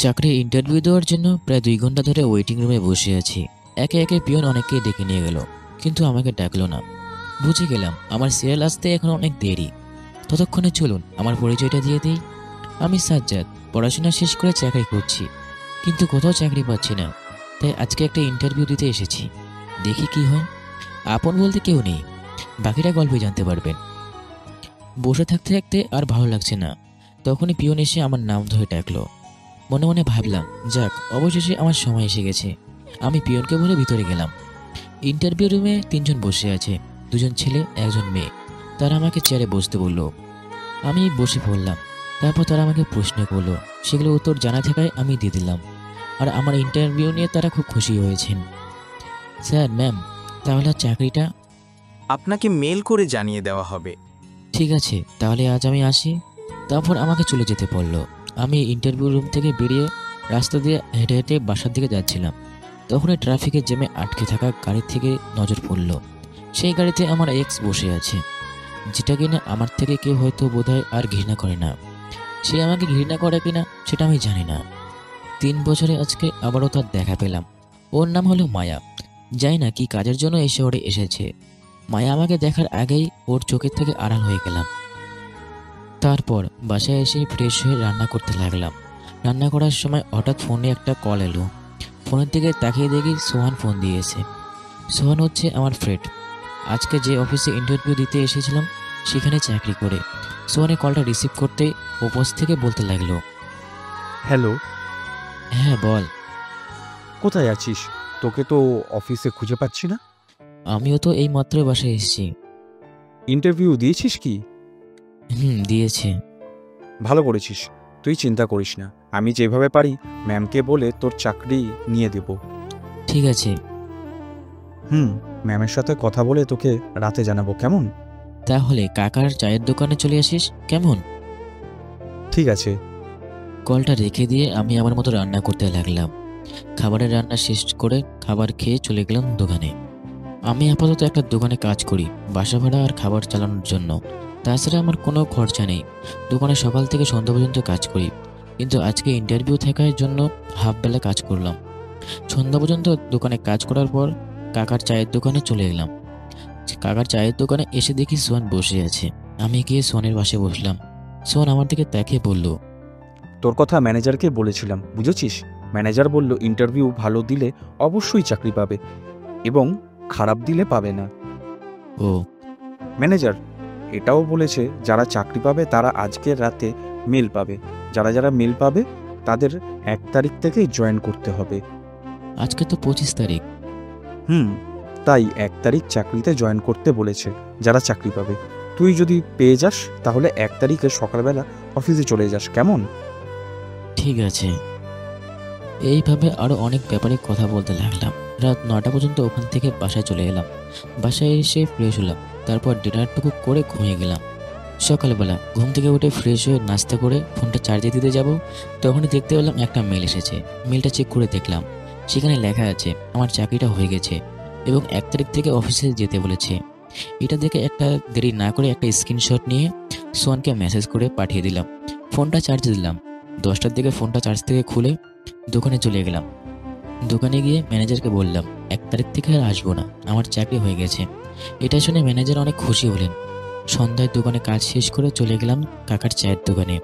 চাকরির ইন্টারভিউ দেওয়ার জন্য প্রায় 2 ঘন্টা ধরে ওয়েটিং রুমে বসে আছি। একে একে পিয়ন অনেককেই ডেকে নিয়ে গেল, কিন্তু আমাকে ডাকলো না। বুঝে গেলাম আমার সিরিয়াল আসতে এখন অনেক দেরি। ততক্ষণে চলুন আমার পরিচয়টা দিয়ে দিই। আমি সাজ্জাদ, পড়াশোনা শেষ করে চাকরি করছি, কিন্তু কোথাও চাকরি পাচ্ছি না। তাই আজকে একটা ইন্টারভিউ দিতে এসেছি, দেখি কি হয়। আপন বলতে কেউ নেই, বাকিটা গল্পে জানতে পারবেন। বসে থাকতে থাকতে আর ভালো লাগছে না, তখনই পিয়ন এসে আমার নাম ধরে ডাকলো। মনে মনে ভাবলাম, যাক, অবশেষে আমার সময় এসে গেছে। আমি পিয়নকে বলে ভিতরে গেলাম। ইন্টারভিউ রুমে 3 জন বসে আছে, 2জন ছেলে 1জন মেয়ে। তারা আমাকে চেয়ারে বসতে বলল। আমি বসে পড়লাম। তারপর তারা আমাকে প্রশ্ন করলো, সেগুলো উত্তর জানা থাকায় আমি দিয়ে দিলাম। আর আমার ইন্টারভিউ নিয়ে তারা খুব খুশি হয়েছেন। স্যার, ম্যাম, তাহলে আর চাকরিটা? আপনাকে মেল করে জানিয়ে দেওয়া হবে। ঠিক আছে, তাহলে আজ আমি আসি। তারপর আমাকে চলে যেতে বললো। আমি ইন্টারভিউ রুম থেকে বেরিয়ে রাস্তা দিয়ে হেঁটে হেঁটে বাসার দিকে যাচ্ছিলাম। তখনই ট্রাফিকের জ্যামে আটকে থাকা গাড়ির থেকে নজর পড়ল। সেই গাড়িতে আমার এক্স বসে আছে, যেটা কিনা আমার থেকে কেউ হয়তো বোধহয় আর ঘৃণা করে না। সে আমাকে ঘৃণা করে কিনা সেটা আমি জানি না। 3 বছরে আজকে আবারও তার দেখা পেলাম। ওর নাম হলো মায়া। জানি না কি কাজের জন্য এই শহরে এসেছে। মায়া আমাকে দেখার আগেই ওর চোখের থেকে আড়াল হয়ে গেলাম। তারপর বাসায় এসে ফ্রেশ হয়ে রান্না করতে লাগলাম। রান্না করার সময় হঠাৎ ফোনে একটা কল এলো। ফোনের দিকে তাকিয়ে দেখি সোহান ফোন দিয়েছে। সোহান হচ্ছে আমার ফ্রেন্ড। আজকে যে অফিসে ইন্টারভিউ দিতে এসেছিলাম সেখানে চাকরি করে। সোহানের কলটা রিসিভ করতেই ওপাশ থেকে বলতে লাগলো, হ্যালো, হ্যাঁ বল। কোথায় আছিস? তোকে তো অফিসে খুঁজে পাচ্ছি না। আমিও তো এই মাত্র বাসায় এসেছি। ইন্টারভিউ দিয়েছিস কি? দিয়েছে। ভালো করেছিস। তুই চিন্তা করিস না, আমি যেভাবে পারি ম্যামকে বলে তোর চাকরি নিয়ে দেব। ঠিক আছে। ম্যামের সাথে কথা বলে তোকে রাতে জানাবো, কেমন? তাহলে কাকার চায়ের দোকানে চলে আসিস, কেমন? ঠিক আছে। কলটা রেখে দিয়ে আমি আমার মতো রান্না করতে লাগলাম। খাবারের রান্না শেষ করে খাবার খেয়ে চলে গেলাম দোকানে। আমি আপাতত একটা দোকানে কাজ করি, বাসা ভাড়া আর খাবার চালানোর জন্য। তাছাড়া আমার কোনো খরচা নেই। দোকানে সকাল থেকে সন্ধ্যা পর্যন্ত কাজ করি, কিন্তু আজকে ইন্টারভিউ থাকার জন্য হাফ বেলা কাজ করলাম। সন্ধ্যা পর্যন্ত দোকানে কাজ করার পর কাকার চায়ের দোকানে চলে এলাম। কাকার চায়ের দোকানে এসে দেখি সোহান বসে আছে। আমি গিয়ে সোহানের পাশে বসলাম। সোহান আমার দিকে তাকিয়ে বলল, তোর কথা ম্যানেজারকে বলেছিলাম, বুঝেছিস? ম্যানেজার বলল ইন্টারভিউ ভালো দিলে অবশ্যই চাকরি পাবে এবং খারাপ দিলে পাবে না। ও। ম্যানেজার এটাও বলেছে যারা চাকরি পাবে তারা আজকের রাতে মেল পাবে, যারা যারা মেল পাবে তাদের 1 তারিখ থেকেই জয়েন করতে হবে। আজকে তো 25 তারিখ। তাই 1 তারিখ চাকরিতে জয়েন করতে বলেছে যারা চাকরি পাবে। তুই যদি পেয়ে যাস তাহলে 1 তারিখে সকালবেলা অফিসে চলে যাস, কেমন? ঠিক আছে। এইভাবে আরও অনেক ব্যাপারে কথা বলতে লাগলাম। রাত 9টা পর্যন্ত ওখান থেকে বাসায় চলে এলাম। বাসায় এসে ফ্রেশ হলাম, তারপর ডিনারটুকু করে ঘুমিয়ে গেলাম। সকালবেলা ঘুম থেকে উঠে ফ্রেশ হয়ে নাস্তা করে ফোনটা চার্জে দিতে যাব, তখনই দেখতে পেলাম একটা মেল এসেছে। মেলটা চেক করে দেখলাম, সেখানে লেখা আছে আমার চাকরিটা হয়ে গেছে এবং 1 তারিখ থেকে অফিসে যেতে বলেছে। এটা দেখে একটা দেরি না করে একটা স্ক্রিনশট নিয়ে সোহানকে মেসেজ করে পাঠিয়ে দিলাম। ফোনটা চার্জে দিলাম। 10টার দিকে ফোনটা চার্জ থেকে খুলে দোকানে চলে গেলাম। দোকানে গিয়ে ম্যানেজারকে বললাম 1 তারিখ থেকে আর আসবো না, আমার চাকরি হয়ে গেছে। এটা শুনে ম্যানেজার অনেক খুশি হলেন। সন্ধ্যায় দোকানে কাজ শেষ করে চলে গেলাম কাকার চায়ের দোকানে।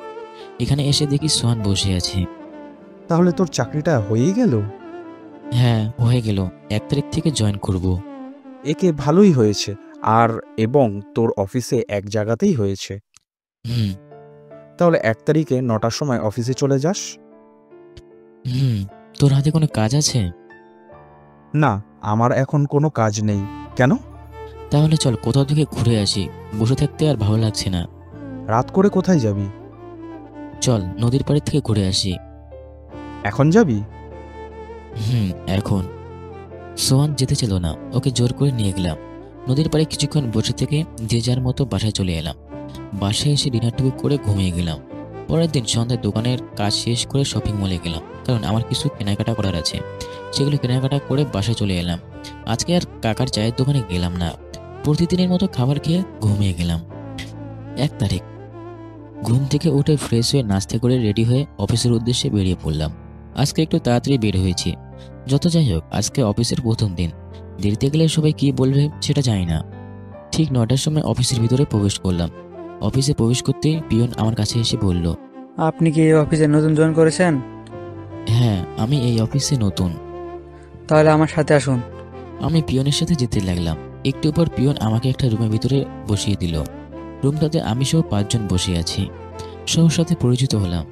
এখানে এসে দেখি সোহান বসে আছে। তাহলে তোর চাকরিটা হয়েই গেল? হ্যাঁ, হয়ে গেল। 1 তারিখ থেকে জয়েন করব। একে ভালোই হয়েছে। আর এবং তোর অফিসে এক জায়গাতেই হয়েছে। হুম। তাহলে 1 তারিখে 9টার সময় অফিসে চলে যাস। হুম। তোর হাতে কোনো কাজ আছে? না, আমার এখন কোনো কাজ নেই। কেন? তাহলে চল কোথাও থেকে ঘুরে আসি, বসে থাকতে আর ভালো লাগছে না। রাত করে কোথায় যাবি? চল নদীর পাড়ে থেকে ঘুরে আসি। এখন যাবি? এখন। সোহান যেতে ছিল না, ওকে জোর করে নিয়ে গেলাম। নদীর পাড়ে কিছুক্ষণ বসে থেকে যে যার মতো বাসায় চলে এলাম। বাসায় এসে ডিনারটুকু করে ঘুমিয়ে গেলাম। পরের দিন সন্ধ্যায় দোকানের কাজ শেষ করে শপিং মলে গেলাম, কারণ আমার কিছু কেনাকাটা করার আছে। সেগুলো কেনাকাটা করে বাসায় চলে এলাম। আজকে আর কাকার চায়ের দোকানে গেলাম না। প্রতিদিনের মতো খাবার খেয়ে ঘুমিয়ে গেলাম। 1 তারিখ। ঘুম থেকে উঠে ফ্রেশ হয়ে নাস্তা করে রেডি হয়ে অফিসের উদ্দেশ্যে বেরিয়ে পড়লাম। আজকে একটু তাড়াতাড়ি বের হয়েছি। যত যাই হোক, আজকে অফিসের প্রথম দিন। দেরিতে গেলে সবাই কি বলবে সেটা জানি না। ঠিক 9টার সময় অফিসের ভিতরে প্রবেশ করলাম। অফিসে প্রবেশ করতেই পিয়ন আমার কাছে এসে বলল, আপনি কি এই অফিসে নতুন জয়েন করেছেন? হ্যাঁ, আমি এই অফিসে নতুন। তাহলে আমার সাথে আসুন। আমি পিয়নের সাথে যেতে লাগলাম। একটু পর পিয়ন আমাকে একটা রুমের ভিতরে বসিয়ে দিল। রুমটাতে আমি সহ 5 জন বসে আছি। সবার সাথে পরিচিত হলাম।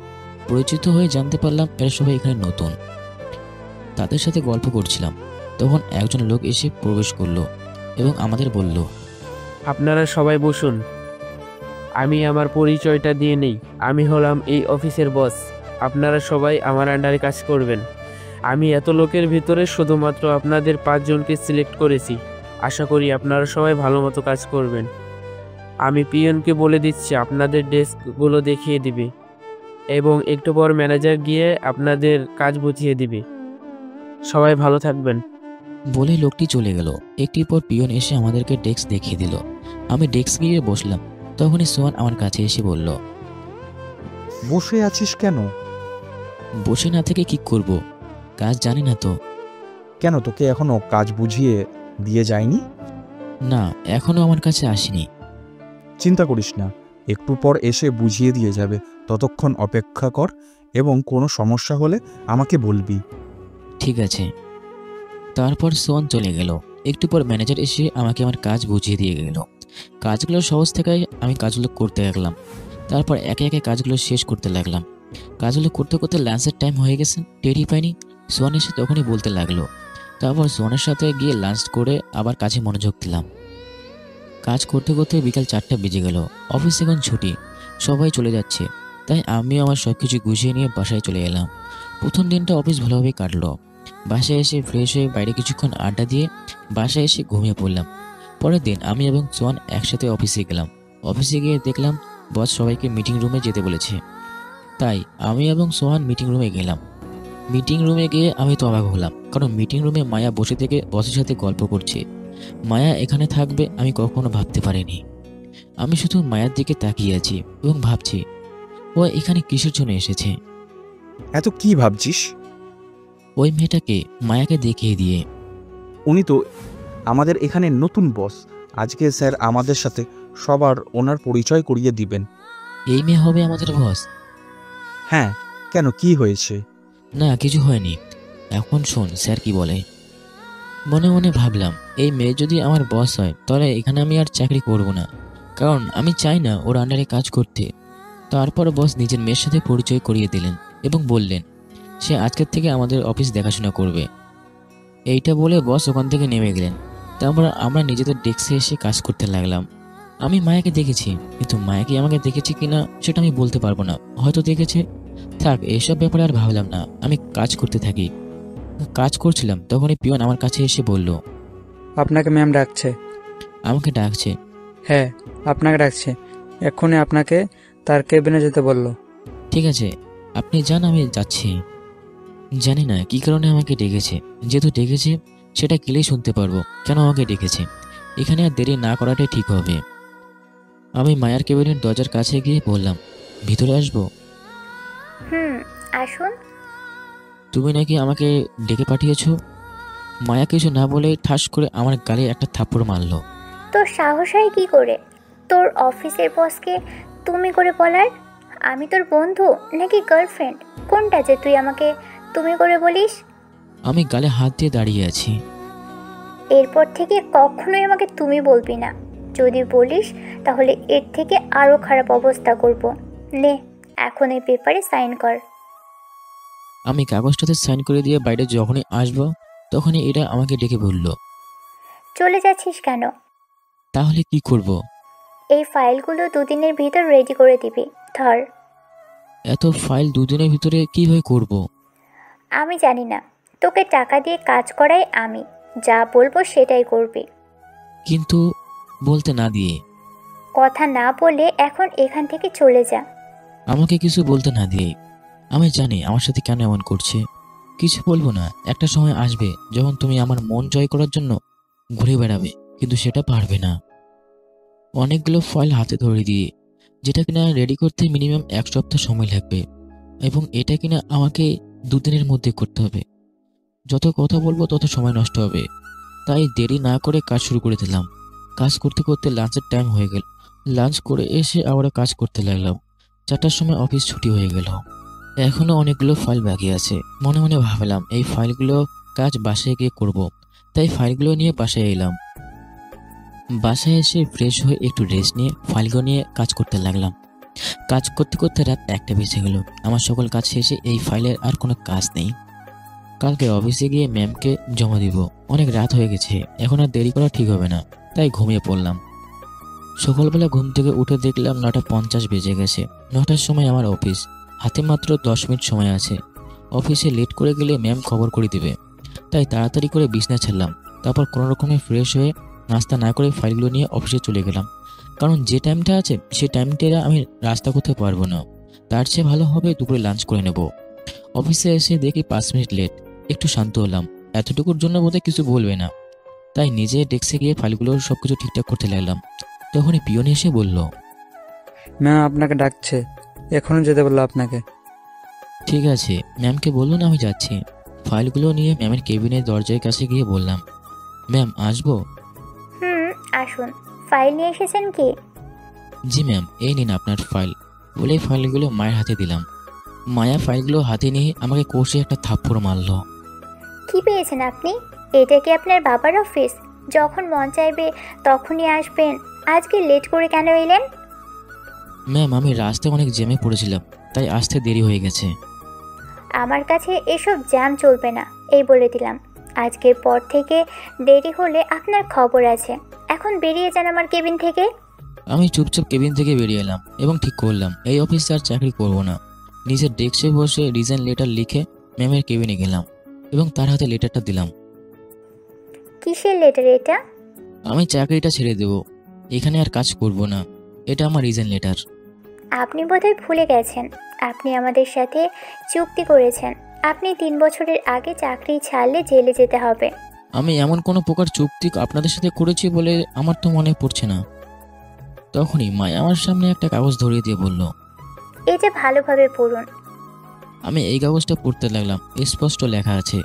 পরিচিত হয়ে জানতে পারলাম এরা সবাই এখানে নতুন। তাদের সাথে গল্প করছিলাম, তখন একজন লোক এসে প্রবেশ করলো এবং আমাদের বলল, আপনারা সবাই বসুন। আমি আমার পরিচয়টা দিয়ে নেই। আমি হলাম এই অফিসের বস। আপনারা সবাই আমার আন্ডারে কাজ করবেন। আমি এত লোকের ভিতরে শুধুমাত্র আপনাদের 5 জনকে সিলেক্ট করেছি। আশা করি আপনারা সবাই ভালো মতো কাজ করবেন। আমি পিয়নকে বলে দিচ্ছি আপনাদের ডেস্কগুলো দেখিয়ে দিবে এবং একটু পর ম্যানেজার গিয়ে আপনাদের কাজ বুঝিয়ে দিবে। সবাই ভালো থাকবেন। বলে লোকটি চলে গেল। একটু পর পিয়ন এসে আমাদেরকে ডেস্ক দেখিয়ে দিল। আমি ডেস্ক গিয়ে বসলাম। তখনই সোহান আমার কাছে এসে বলল, বসে আছিস কেন? বসে না থেকে কি করব? কাজ জানি না তো। কেন তোকে এখনো কাজ বুঝিয়ে দিয়ে যায়নি? না, এখনো আমার কাছে আসেনি। চিন্তা করিস না, একটু পর এসে বুঝিয়ে দিয়ে যাবে। ততক্ষণ অপেক্ষা কর এবং কোনো সমস্যা হলে আমাকে বলবি। ঠিক আছে। তারপর সোহান চলে গেল। একটু পর ম্যানেজার এসে আমাকে আমার কাজ বুঝিয়ে দিয়ে গেল। কাজগুলো সহজ থাকায় আমি কাজগুলো করতে লাগলাম। তারপর একে একে কাজগুলো শেষ করতে লাগলাম। কাজগুলো করতে করতে লাঞ্চের টাইম হয়ে গেছে, টেরই পাইনি। সোহান এসে তখনই বলতে লাগলো। তারপর সোহানের সাথে গিয়ে লাঞ্চ করে আবার কাজে মনোযোগ দিলাম। কাজ করতে করতে বিকাল 4টা বেজে গেল। অফিস এখন ছুটি, সবাই চলে যাচ্ছে। তাই আমিও আমার সব কিছু গুছিয়ে নিয়ে বাসায় চলে এলাম। প্রথম দিনটা অফিস ভালোভাবেই কাটলো। বাসায় এসে ফ্রেশ হয়ে বাইরে কিছুক্ষণ আড্ডা দিয়ে বাসায় এসে ঘুমিয়ে পড়লাম। পরের দিন আমি এবং সোহান একসাথে অফিসে গেলাম। অফিসে গিয়ে দেখলাম বস সবাইকে মিটিং রুমে যেতে বলেছে। তাই আমি এবং সোহান মিটিং রুমে গেলাম। মিটিং রুমে গিয়ে আমি তো অবাক হলাম, কারণ মিটিং রুমে মায়া বসে থেকে বসের সাথে গল্প করছে। মায়া এখানে থাকবে আমি কখনো ভাবতে পারিনি। আমি শুধু মায়ার দিকে তাকিয়ে আছি এবং ভাবছি ও এখানে কিসের জন্য এসেছে। এত কি ভাবছিস? ওই মেয়েটাকে মায়াকে দেখিয়ে দিয়ে। উনি তো আমাদের এখানে নতুন বস। আজকে স্যার আমাদের সাথে সবার ওনার পরিচয় করিয়ে দিবেন। এই মেয়ে হবে আমাদের বস? হ্যাঁ, কেন, কি হয়েছে? না, কিছু হয়নি। এখন শোন স্যার কি বলে। মনে মনে ভাবলাম এই মেয়ে যদি আমার বস হয় তাহলে এখানে আমি আর চাকরি করব না, কারণ আমি চাই না ওর আন্ডারে কাজ করতে। তারপর বস নিজের মেয়ের সাথে পরিচয় করিয়ে দিলেন এবং বললেন সে আজকের থেকে আমাদের অফিস দেখাশোনা করবে। এইটা বলে বস ওখান থেকে নেমে গেলেন। তারপর আমরা নিজেদের ডেস্কে এসে কাজ করতে লাগলাম। আমি মায়াকে দেখেছি, কিন্তু মায়া কি আমাকে দেখেছি কিনা সেটা আমি বলতে পারবো না। হয়তো দেখেছে। থাক, এইসব ব্যাপারে আর ভাবলাম না, আমি কাজ করতে থাকি। কাজ করছিলাম তখনই পিয়ন আমার কাছে এসে বলল, আপনাকে ম্যাম ডাকছে। আমাকে ডাকছে? হ্যাঁ, আপনাকে ডাকছে। এক্ষুনি আপনাকে তার কেবিনে যেতে বলল। ঠিক আছে, আপনি যান, আমি যাচ্ছি। জানি না কী কারণে আমাকে ডেকেছে। যেহেতু ডেকেছে সেটা গেলেই শুনতে পারবো কেন আমাকে ডেকেছে। এখানে আর দেরি না করাটাই ঠিক হবে। আমি মায়ার কেবিনের দরজার কাছে গিয়ে বললাম, ভিতরে আসবো? আসুন। তুমি নাকি আমাকে ডেকে পাঠিয়েছো? মায়া কিছু না বলে ঠাস করে আমার গালে একটা থাপ্পড় মারলো। তোর সাহস হয় কি করে তোর অফিসের বসকে তুমি করে বলার? আমি তোর বন্ধু নাকি গার্লফ্রেন্ড? কোনটা যে তুই আমাকে তুমি করে বলিস? আমি গালে হাত দিয়ে দাঁড়িয়ে আছি। এরপর থেকে কখনোই আমাকে তুমি বলবি না। যদি বলিস তাহলে এর থেকে আরও খারাপ অবস্থা করব। নে, এখন এই পেপারে সাইন কর। আমি কাগজটাতে সাইন করে দিয়ে বাইরে যখনই আসবো তখনই এটা আমাকে ডেকে বলল, চলে যাচ্ছিস কেন? তাহলে কি করব? এই ফাইলগুলো 2 দিনের ভিতর রেডি করে দিবি। ধর। এত ফাইল 2 দিনের ভিতরে কিভাবে করব? আমি জানি না, তোকে টাকা দিয়ে কাজ করাই আমি। যা বলবো সেটাই করবি। কিন্তু বলতে না দিয়ে? কথা না বলে এখন এখান থেকে চলে যা। আমাকে কিছু বলতে না দিয়ে? আমি জানি আমার সাথে কেন এমন করছে। কিছু বলবো না। একটা সময় আসবে যখন তুমি আমার মন জয় করার জন্য ঘুরে বেড়াবে, কিন্তু সেটা পারবে না। অনেকগুলো ফাইল হাতে ধরে দিয়ে, যেটা কিনা রেডি করতে মিনিমাম 1 সপ্তাহ সময় লাগবে, এবং এটা কিনা আমাকে দুদিনের মধ্যে করতে হবে। যত কথা বলবো তত সময় নষ্ট হবে, তাই দেরি না করে কাজ শুরু করে দিলাম। কাজ করতে করতে লাঞ্চের টাইম হয়ে গেল। লাঞ্চ করে এসে আবারও কাজ করতে লাগলাম। 4টার সময় অফিস ছুটি হয়ে গেল। এখনো অনেকগুলো ফাইল বাকি আছে। মনে মনে ভাবলাম এই ফাইলগুলো কাজ বাসায় গিয়ে করব, তাই ফাইলগুলো নিয়ে বাসায় এলাম। বাসায় এসে ফ্রেশ হয়ে একটু রেস্ট নিয়ে ফাইলগুলো নিয়ে কাজ করতে লাগলাম। কাজ করতে করতে রাত 1টা বেজে গেল। আমার সকল কাজ শেষে এই ফাইলের আর কোনো কাজ নেই। কালকে অফিসে গিয়ে ম্যামকে জমা দিব। অনেক রাত হয়ে গেছে, এখন আর দেরি করা ঠিক হবে না, তাই ঘুমিয়ে পড়লাম। সকালবেলা ঘুম থেকে উঠে দেখলাম 9:50 বেজে গেছে। 9টার সময় আমার অফিস, হাতে মাত্র 10 মিনিট সময় আছে। অফিসে লেট করে গেলে ম্যাম খবর করে দিবে, তাই তাড়াতাড়ি করে বিছনা ছাড়লাম। তারপর কোনো রকমে ফ্রেশ হয়ে নাস্তা না করে ফাইলগুলো নিয়ে অফিসে চলে গেলাম, কারণ যে টাইমটা আছে সেই টাইমটা আমি রাস্তা করতে পারবো না। তার চেয়ে ভালো হবে দুপুরে লাঞ্চ করে নেব। অফিসে এসে দেখি 5 মিনিট লেট। একটু শান্ত হলাম, এতটুকুর জন্য বোধহয় কিছু বলবে না, তাই নিজে ডেস্কে গিয়ে ফাইলগুলো সবকিছু ঠিকঠাক করতে লাগলাম। তখনই পিয়ন এসে বলল, ম্যাম আপনাকে ডাকছে, এখনও যেতে বললো আপনাকে। ঠিক আছে, ম্যামকে বললো না, আমি যাচ্ছি। ফাইলগুলো নিয়ে ম্যামের কেবিনের দরজার কাছে গিয়ে বললাম, ম্যাম আসবো? আসুন। ফাইল নিয়ে এসেছেন কি? জি ম্যাম, এই নিন আপনার ফাইল। বলে ফাইলগুলো মায়ের হাতে দিলাম। মায়া ফাইলগুলো হাতে নিয়ে আমাকে কষে একটা থাপ্পড় মারলো। কি পেয়েছেন আপনি? এটা কি আপনার বাবার অফিস? যখন মন চাইবে তখনই আসবেন। আজকে লেট করে কেন এলেন? ম্যাম, আমি রাস্তায় অনেক জ্যামে পড়েছিলাম, তাই আসতে দেরি হয়ে গেছে। আমার কাছে এসব জ্যাম চলবে না, এই বলে দিলাম। আজকের পর থেকে দেরি হলে আপনার খবর আছে। এখন বেরিয়ে যান আমার কেবিন থেকে। আমি চুপচাপ কেবিন থেকে বেরিয়ে এলাম এবং ঠিক করলাম এই অফিসে আর চাকরি করব না। নিজের ডেস্কে বসে রিজাইন লেটার লিখে ম্যামের কেবিনে গেলাম এবং তার হাতে লেটারটা দিলাম। কিসের লেটার এটা? আমি চাকরিটা ছেড়ে দেব, এখানে আর কাজ করব না। এটা আমার রিজাইন লেটার। আপনি বোধহয় ভুলে গেছেন, আপনি আমাদের সাথে চুক্তি করেছেন। আপনি 3 বছরের আগে চাকরি ছাড়লে জেলে যেতে হবে। আমি এমন কোনো প্রকার চুক্তি আপনাদের সাথে করেছি বলে আমার তো মনে পড়ছে না। তখনই মায়া আমার সামনে একটা কাগজ ধরিয়ে দিয়ে বলল, এটা ভালোভাবে পড়ুন। আমি এই কাগজটা পড়তে লাগলাম। স্পষ্ট লেখা আছে,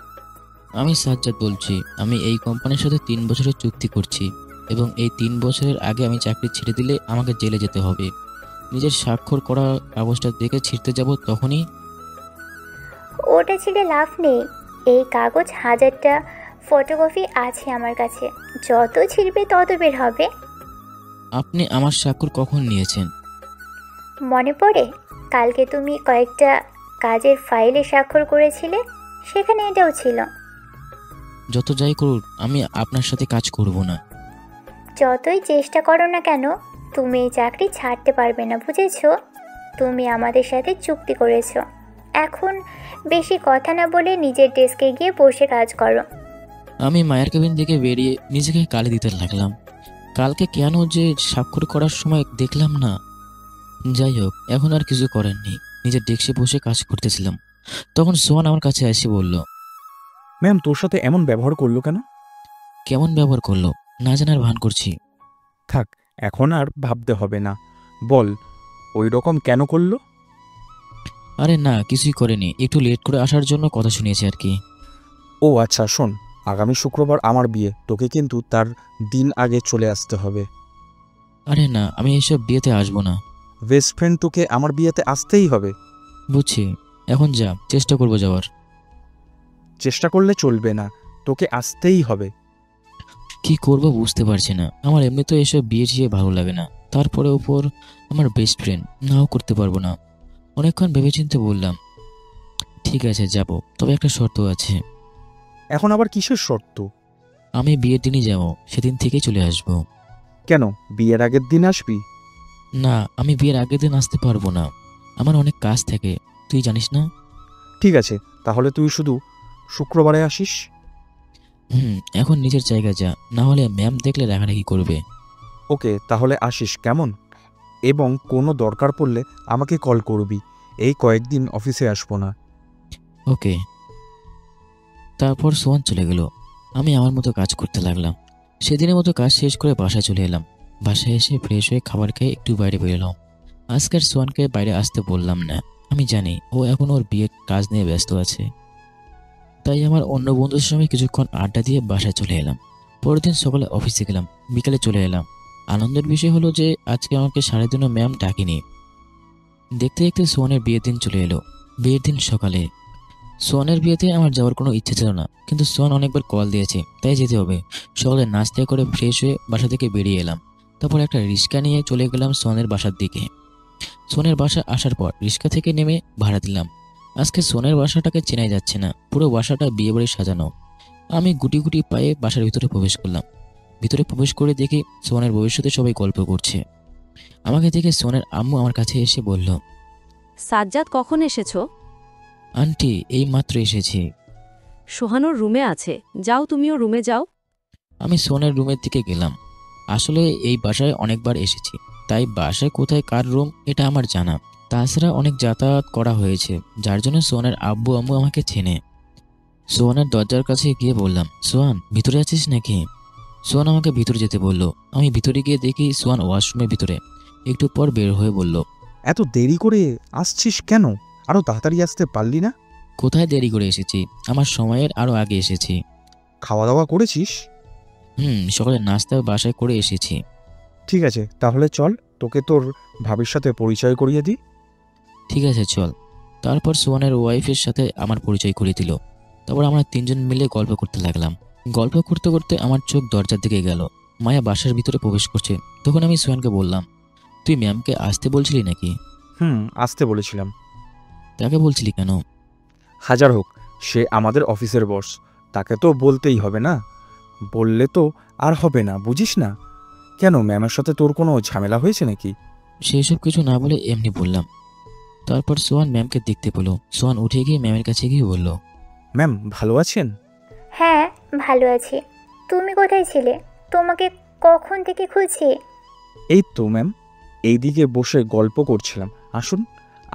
আমি সাজ্জাদ বলছি, আমি এই কোম্পানির সাথে 3 বছরের চুক্তি করছি এবং এই 3 বছরের আগে আমি চাকরি ছেড়ে দিলে আমাকে জেলে যেতে হবে। নিজের স্বাক্ষর করা কাগজটা দেখে ছিঁড়তে যাব তখনই ওটা ছেড়ে লাভ নেই। এই কাগজ 1000টা ফটোকপি আছে আমার কাছে, যত ছিড়বে তত বের হবে। আপনি আমার স্বাক্ষর কখন নিয়েছেন? মনে পড়ে, কালকে তুমি কয়েকটা কাজের ফাইলে স্বাক্ষর করেছিলে, সেখানে এটাও ছিল। যত যাই করুন, আমি আপনার সাথে কাজ করব না। যতই চেষ্টা করো না কেন, তুমি এই চাকরি ছাড়তে পারবে না, বুঝেছো? তুমি আমাদের সাথে চুক্তি করেছো। এখন বেশি কথা না বলে নিজের ডেস্কে গিয়ে বসে কাজ করো। আমি মায়ের কেবিন থেকে বেরিয়ে নিজেকে গালি দিতে লাগলাম। কালকে কেন যে স্বাক্ষর করার সময় দেখলাম না। যাই হোক, এখন আর কিছু করার নেই। নিজের ডেস্কে বসে কাজ করতেছিলাম, তখন সোহান আমার কাছে এসে বলল, ম্যাম তোর সাথে এমন ব্যবহার করলো কেন? কেমন ব্যবহার করলো? না জানার ভান করছি। থাক, এখন আর ভাবতে হবে না। বল, ওই রকম কেন করলো? আরে না, কিছুই করেনি, একটু লেট করে আসার জন্য কথা শুনিয়েছে আর কি। ও আচ্ছা, শোন, আগামী শুক্রবার আমার বিয়ে, তোকে কিন্তু তার দিন আগে চলে আসতে হবে। আরে না, আমি এসব বিয়েতে আসবো না। বেস্ট ফ্রেন্ড, তোকে আমার বিয়েতে আসতেই হবে। বুঝছি, এখন যা, চেষ্টা করবো যাওয়ার। চেষ্টা করলে চলবে না, তোকে আসতেই হবে। কি করব বুঝতে পারছি না। আমার এমনি তো এসব বিয়ে টিয়ে ভালো লাগে না, তারপরে ওপর আমার বেস্ট ফ্রেন্ড, নাও করতে পারবো না। অনেকক্ষণ ভেবেচিন্তে বললাম, ঠিক আছে যাব, তবে একটা শর্ত আছে। এখন আবার কিসের শর্ত? আমি বিয়ের দিনই যাব, সেদিন থেকেই চলে আসব। কেন, বিয়ের আগের দিন আসবি? না, আমি বিয়ের আগের দিন আসতে পারবো না, আমার অনেক কাজ থাকে, তুই জানিস না। ঠিক আছে, তাহলে তুই শুধু শুক্রবারে আসিস। এখন নিজের জায়গায় যা, না হলে ম্যাম দেখলে রাগারাগি করবে। ওকে, তাহলে আসিস কেমন? এবং কোনো দরকার পড়লে আমাকে কল করবি। এই কয়েকদিন অফিসে আসবো না। ওকে। তারপর সোহান চলে গেল। আমি আমার মতো কাজ করতে লাগলাম। সেদিনের মতো কাজ শেষ করে বাসায় চলে এলাম। বাসায় এসে ফ্রেশ হয়ে খাবার খেয়ে একটু বাইরে বেরোলাম। আজকের সোহানকে বাইরে আসতে বললাম না, আমি জানি ও এখন ওর বিয়ের কাজ নিয়ে ব্যস্ত আছে। তাই আমার অন্য বন্ধুদের সঙ্গে কিছুক্ষণ আড্ডা দিয়ে বাসায় চলে এলাম। পরের দিন সকালে অফিসে গেলাম, বিকালে চলে এলাম। আনন্দের বিষয় হলো যে আজকে আমাকে সারাদিনও ম্যাম ডাকেনি। দেখতে দেখতে সোহানের বিয়ের দিন চলে এলো। বিয়ের দিন সকালে সোহানের বিয়েতে আমার যাওয়ার কোনো ইচ্ছে ছিল না, কিন্তু সোহান অনেকবার কল দিয়েছে, তাই যেতে হবে। সকালে নাস্তা করে ফ্রেশ হয়ে বাসা থেকে বেরিয়ে এলাম। তারপর একটা রিক্সা নিয়ে চলে গেলাম সোহানের বাসার দিকে। সোহানের বাসা আসার পর রিক্সা থেকে নেমে ভাড়া দিলাম। আজকে সোহানের বাসাটাকে চেনাই যাচ্ছে না, পুরো বাসাটা বিয়ে বাড়ি সাজানো। আমি গুটি গুটি পায়ে বাসার ভিতরে প্রবেশ করলাম। ভিতরে প্রবেশ করে দেখি সোহানের ভবিষ্যতে সবাই গল্প করছে। আমাকে দেখে সোহানের আম্মু আমার কাছে এসে বলল, সাজ্জাদ, কখন এসেছো? আন্টি এই মাত্র এসেছি। সোহানুর রুমে আছে, যাও তুমিও রুমে যাও। আমি সোহানের রুমের দিকে গেলাম। আসলে এই বাসায় অনেকবার এসেছি, তাই বাসায় কোথায় কার রুম এটা আমার জানা। তাছাড়া অনেক যাতায়াত করা হয়েছে, যার জন্য সোহানের আব্বু আম্মু আমাকে চেনে। সোহানের দরজার কাছে গিয়ে বললাম, সোহান ভিতরে আছিস নাকি? সোহান আমাকে ভিতরে যেতে বলল। আমি ভিতরে গিয়ে দেখি সোহান ওয়াশরুমের ভিতরে। একটু পর বের হয়ে বলল, এত দেরি করে আসছিস কেন? আরো তাড়াতাড়ি আসতে পারলি না? কোথায় দেরি করে এসেছি, আমার সময়ের আরো আগে এসেছি। খাওয়া দাওয়া করেছিস? সকালে নাস্তা বাসায় করে এসেছি। ঠিক আছে, তাহলে চল তোকে তোর ভাবির সাথে পরিচয় করিয়ে দিই। ঠিক আছে চল। তারপর সোহানের ওয়াইফের সাথে আমার পরিচয় করিয়ে দিল। তারপর আমরা তিনজন মিলে গল্প করতে লাগলাম। গল্প করতে করতে আমার চোখ দরজার দিকে গেল। মায়া বাসার ভিতরে প্রবেশ করছে। তখন আমি সোহানকে বললাম, তুই ম্যামকে আসতে বলছিলি নাকি? আসতে বলেছিলাম। তাকে বলছিলি কেন? হাজার হোক, সে আমাদের অফিসের বস, তাকে তো বলতেই হবে না। বললে তো আর হবে না, বুঝিস না? কেন, ম্যামের সাথে তোর কোনো ঝামেলা হয়েছে নাকি? সেই সব কিছু না বলে এমনি বললাম। তারপর সোহান ম্যামকে দেখতে পেল। সোহান উঠে গিয়ে ম্যামের কাছে গিয়ে বলল, ম্যাম ভালো আছেন? হ্যাঁ ভালো আছি। তুমি কোথায় ছিলে? তোমাকে কখন থেকে খুঁজছি। এই তো ম্যাম, এইদিকে বসে গল্প করছিলাম। আসুন,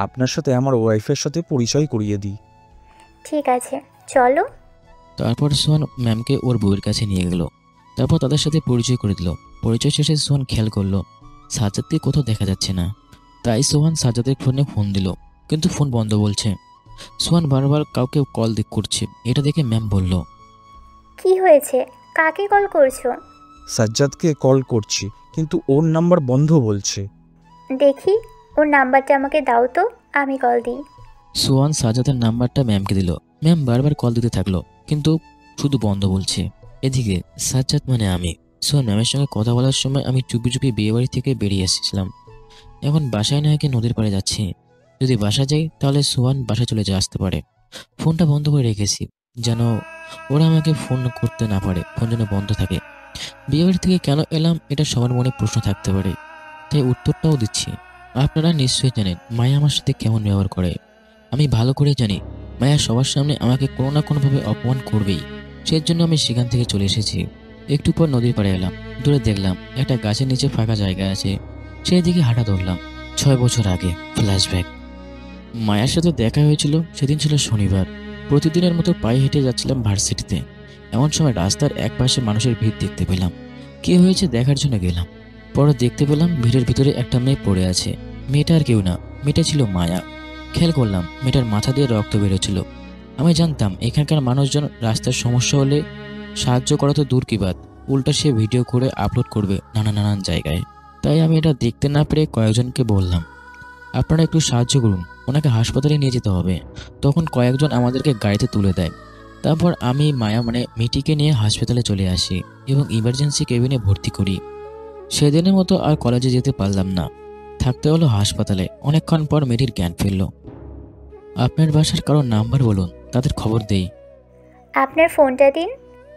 আপনার সাথে আমার ওয়াইফের সাথে পরিচয় করিয়ে দিই। ঠিক আছে চলো। তারপর সোহান ম্যামকে ওর বউয়ের কাছে নিয়ে গেল। তারপর তাদের সাথে পরিচয় করে দিল। পরিচয় শেষে সোহান খেয়াল করলো সাজ্জাদকে কোথাও দেখা যাচ্ছে না। তাই সোহান সাজ্জাদের ফোনে ফোন দিল, কিন্তু ফোন বন্ধ বলছে। সোহান বারবার কাউকে কল করছে। এটা দেখে ম্যাম বলল, কি হয়েছে? কাকে কল করছো? সাজ্জাদকে কল করছি, কিন্তু ওর নাম্বার বন্ধ বলছে। দেখি ওর নাম্বারটা আমাকে দাও তো, আমি কল দিই। সোহান সাজ্জাদের নাম্বারটা ম্যামকে দিল। ম্যাম বারবার কল দিতে থাকলো, কিন্তু শুধু বন্ধ বলছে। এদিকে সাজ্জাদ মানে আমি। সোহান ম্যামের সঙ্গে কথা বলার সময় আমি চুপি চুপি বিয়েবাড়ি থেকে বেরিয়ে এসেছিলাম। এখন বাসায় না গিয়ে নদীর পাড়ে যাচ্ছি। যদি বাসা যাই তাহলে সোহান বাসায় চলে আসতে পারে। ফোনটা বন্ধ করে রেখেছি, যেন ওরা আমাকে ফোন করতে না পারে। ফোন যেন বন্ধ থাকে। বিয়েবাড়ি থেকে কেন এলাম এটা সবার মনে প্রশ্ন থাকতে পারে, তাই উত্তরটাও দিচ্ছি। আপনারা নিশ্চয়ই জানেন মায়া আমার সাথে কেমন ব্যবহার করে। আমি ভালো করে জানি মায়া সবার সামনে আমাকে কোনো না কোনোভাবে অপমান করবেই। সেই জন্য আমি সেখান থেকে চলে এসেছি। একটু পর নদীর পাড়ে এলাম। দূরে দেখলাম একটা গাছের নিচে ফাঁকা জায়গা আছে। সেই দিকে হাঁটা ধরলাম। 6 বছর আগে ফ্ল্যাশব্যাক। মায়ার সাথে দেখা হয়েছিল, সেদিন ছিল শনিবার। প্রতিদিনের মতো পায়ে হেঁটে যাচ্ছিলাম ভার্সিটিতে। এমন সময় রাস্তার এক পাশে মানুষের ভিড় দেখতে পেলাম। কি হয়েছে দেখার জন্য গেলাম। পরে দেখতে পেলাম ভিড়ের ভিতরে একটা মেয়ে পড়ে আছে। মেয়েটা আর কেউ না, মেয়েটা ছিল মায়া। খেয়াল করলাম মেয়েটার মাথা দিয়ে রক্ত বেরোচ্ছিল। আমি জানতাম এখানকার মানুষজন রাস্তার সমস্যা হলে সাহায্য করা তো দূর কি বাদ, উল্টা সে ভিডিও করে আপলোড করবে নানান জায়গায়। তাই আমি এটা দেখতে না পেরে কয়েকজনকে বললাম, আপনারা একটু সাহায্য করুন, ওনাকে হাসপাতালে নিয়ে যেতে হবে। তখন কয়েকজন আমাদেরকে গাড়িতে তুলে দেয়। তারপর আমি মায়া মানে মেয়েটিকে নিয়ে হাসপাতালে চলে আসি এবং ইমার্জেন্সি কেবিনে ভর্তি করি। সেদিনের মতো আর কলেজে যেতে পারলাম না, থাকতে হলো হাসপাতালে। অনেকক্ষণ পর মেয়েটির জ্ঞান ফিরল। আপনার বাসার কারোর নাম্বার বলুন, তাদের খবর দেই। আপনার ফোনটা দিন।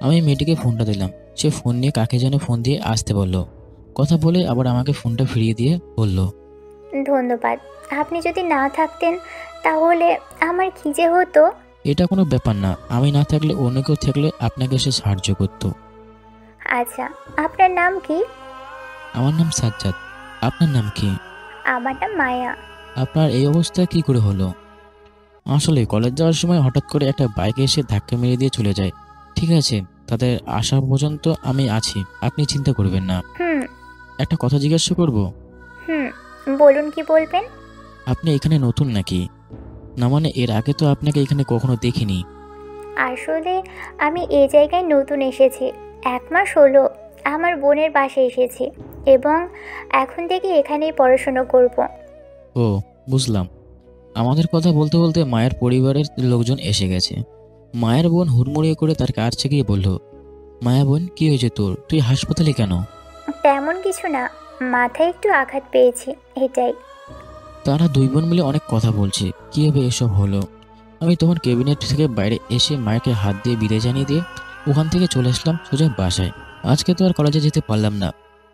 আমি মেয়েটিকে ফোনটা দিলাম। সে ফোন নিয়ে কাকে যেন ফোন দিয়ে আসতে বলল। কথা বলে আবার আমাকে ফোনটা ফিরিয়ে দিয়ে বলল, ধন্যবাদ। আপনি যদি না থাকতেন তাহলে আমার কী যে হতো। এটা কোনো ব্যাপার না, আমি না থাকলে অন্য কেউ থাকলে আপনাকে এসে সাহায্য করতো। আচ্ছা, আপনার নাম কি? আমার নাম সাজ্জাদ। আপনার নাম কি? আমার নাম মায়া। আপনার এই অবস্থা কি করে হলো? আসলে কলেজ যাওয়ার সময় হঠাৎ করে একটা বাইকে এসে ধাক্কা মেরে দিয়ে চলে যায়। ঠিক আছে, তাদের আসা পর্যন্ত আমি আছি, আপনি চিন্তা করবেন না। একটা কথা জিজ্ঞাসা করব? বলুন, কি বলবেন? আপনি এখানে নতুন নাকি? না মানে এর আগে তো আপনাকে এখানে কখনো দেখিনি। আসলে আমি এই জায়গায় নতুন এসেছি, 1 মাস হলো আমার বোনের বাসায় এসেছি এবং এখন থেকে এখানেই পড়াশোনা করব। ও, বুঝলাম। আমাদের কথা বলতে বলতে মায়ের পরিবারের লোকজন এসে গেছে। মায়ের বোন হুড়মুড়িয়ে করে তার কাছে গিয়ে বলল, মায়া বোন, কি হয়েছে তোর? তুই হাসপাতালে কেন? তেমন কিছু না, মাথায় একটু আঘাত পেয়েছি, এটাই। তারা দুই বোন মিলে অনেক কথা বলছে, কীভাবে এসব হলো। আমি তখন ক্যাবিনেট থেকে বাইরে এসে মায়েরকে হাত দিয়ে বিদায় জানিয়ে দিয়ে ওখান থেকে চলে আসলাম সোজা বাসায়। আজকে তো আর কলেজে যেতে পারলাম না।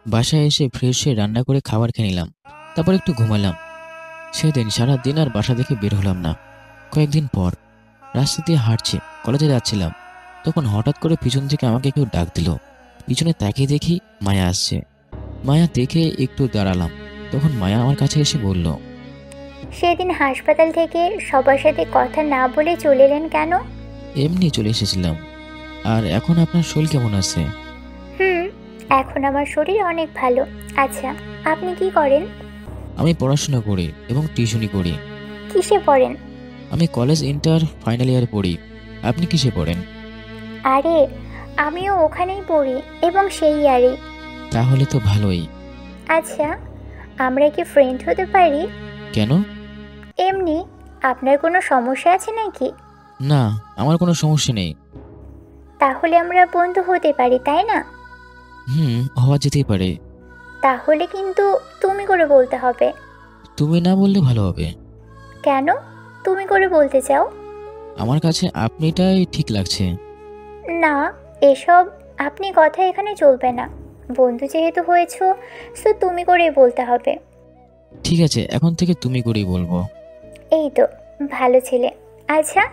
বাসায় এসে ফ্রেশ হয়ে রান্না করে খাবার খেয়ে নিলাম, তারপর একটু ঘুমালাম। সেদিন সারা দিন আর বাসা থেকে বের হলাম না। কয়েকদিন পর রাস্তা দিয়ে হাঁটছি, কলেজে যাচ্ছিলাম, তখন হঠাৎ করে পিছন থেকে আমাকে কেউ ডাক দিল। পিছনে তাকিয়ে দেখি মায়া আসছে। মায়া দেখে একটু দাঁড়ালাম, তখন মায়া আমার কাছে এসে বলল, সেদিন হাসপাতাল থেকে সবার সাথে কথা না বলে চলে এলেন কেন? এমনি চলে এসেছিলাম। আর এখন আপনার শরীর কেমন আছে? হুম, এখন আমার শরীর অনেক ভালো। আচ্ছা, আপনি কি করেন? আমি পড়াশোনা করি এবং টিউশনি করি। কিসে পড়েন? আমি কলেজ ইন্টার ফাইনাল ইয়ার পড়ি। আপনি কিসে পড়েন? আরে, আমিও ওখানেই পড়ি এবং সেই ইয়ারেই। তাহলে তো ভালোই। আচ্ছা, আমরা কি ফ্রেন্ড হতে পারি? কেন? এমনি। আপনার কোনো সমস্যা আছে নাকি? না, আমার কোনো সমস্যা নেই। তাহলে আমরা বন্ধু হতে পারি, তাই না? হওয়া যেতেই পারে। তাহলে কিন্তু তুমি করে বলতে হবে। তুমি না বললে ভালো হবে। কেন তুমি করে বলতে চাও? আমার কাছে আপনিটাই ঠিক লাগছে। না, এসব আপনি কথা এখানে চলবে না। বন্ধু যেহেতু হয়েছো, সো তুমি করেই বলতে হবে। ঠিক আছে, এখন থেকে তুমি করেই বলবো। এই তো, ভালো ছেলে। আচ্ছা,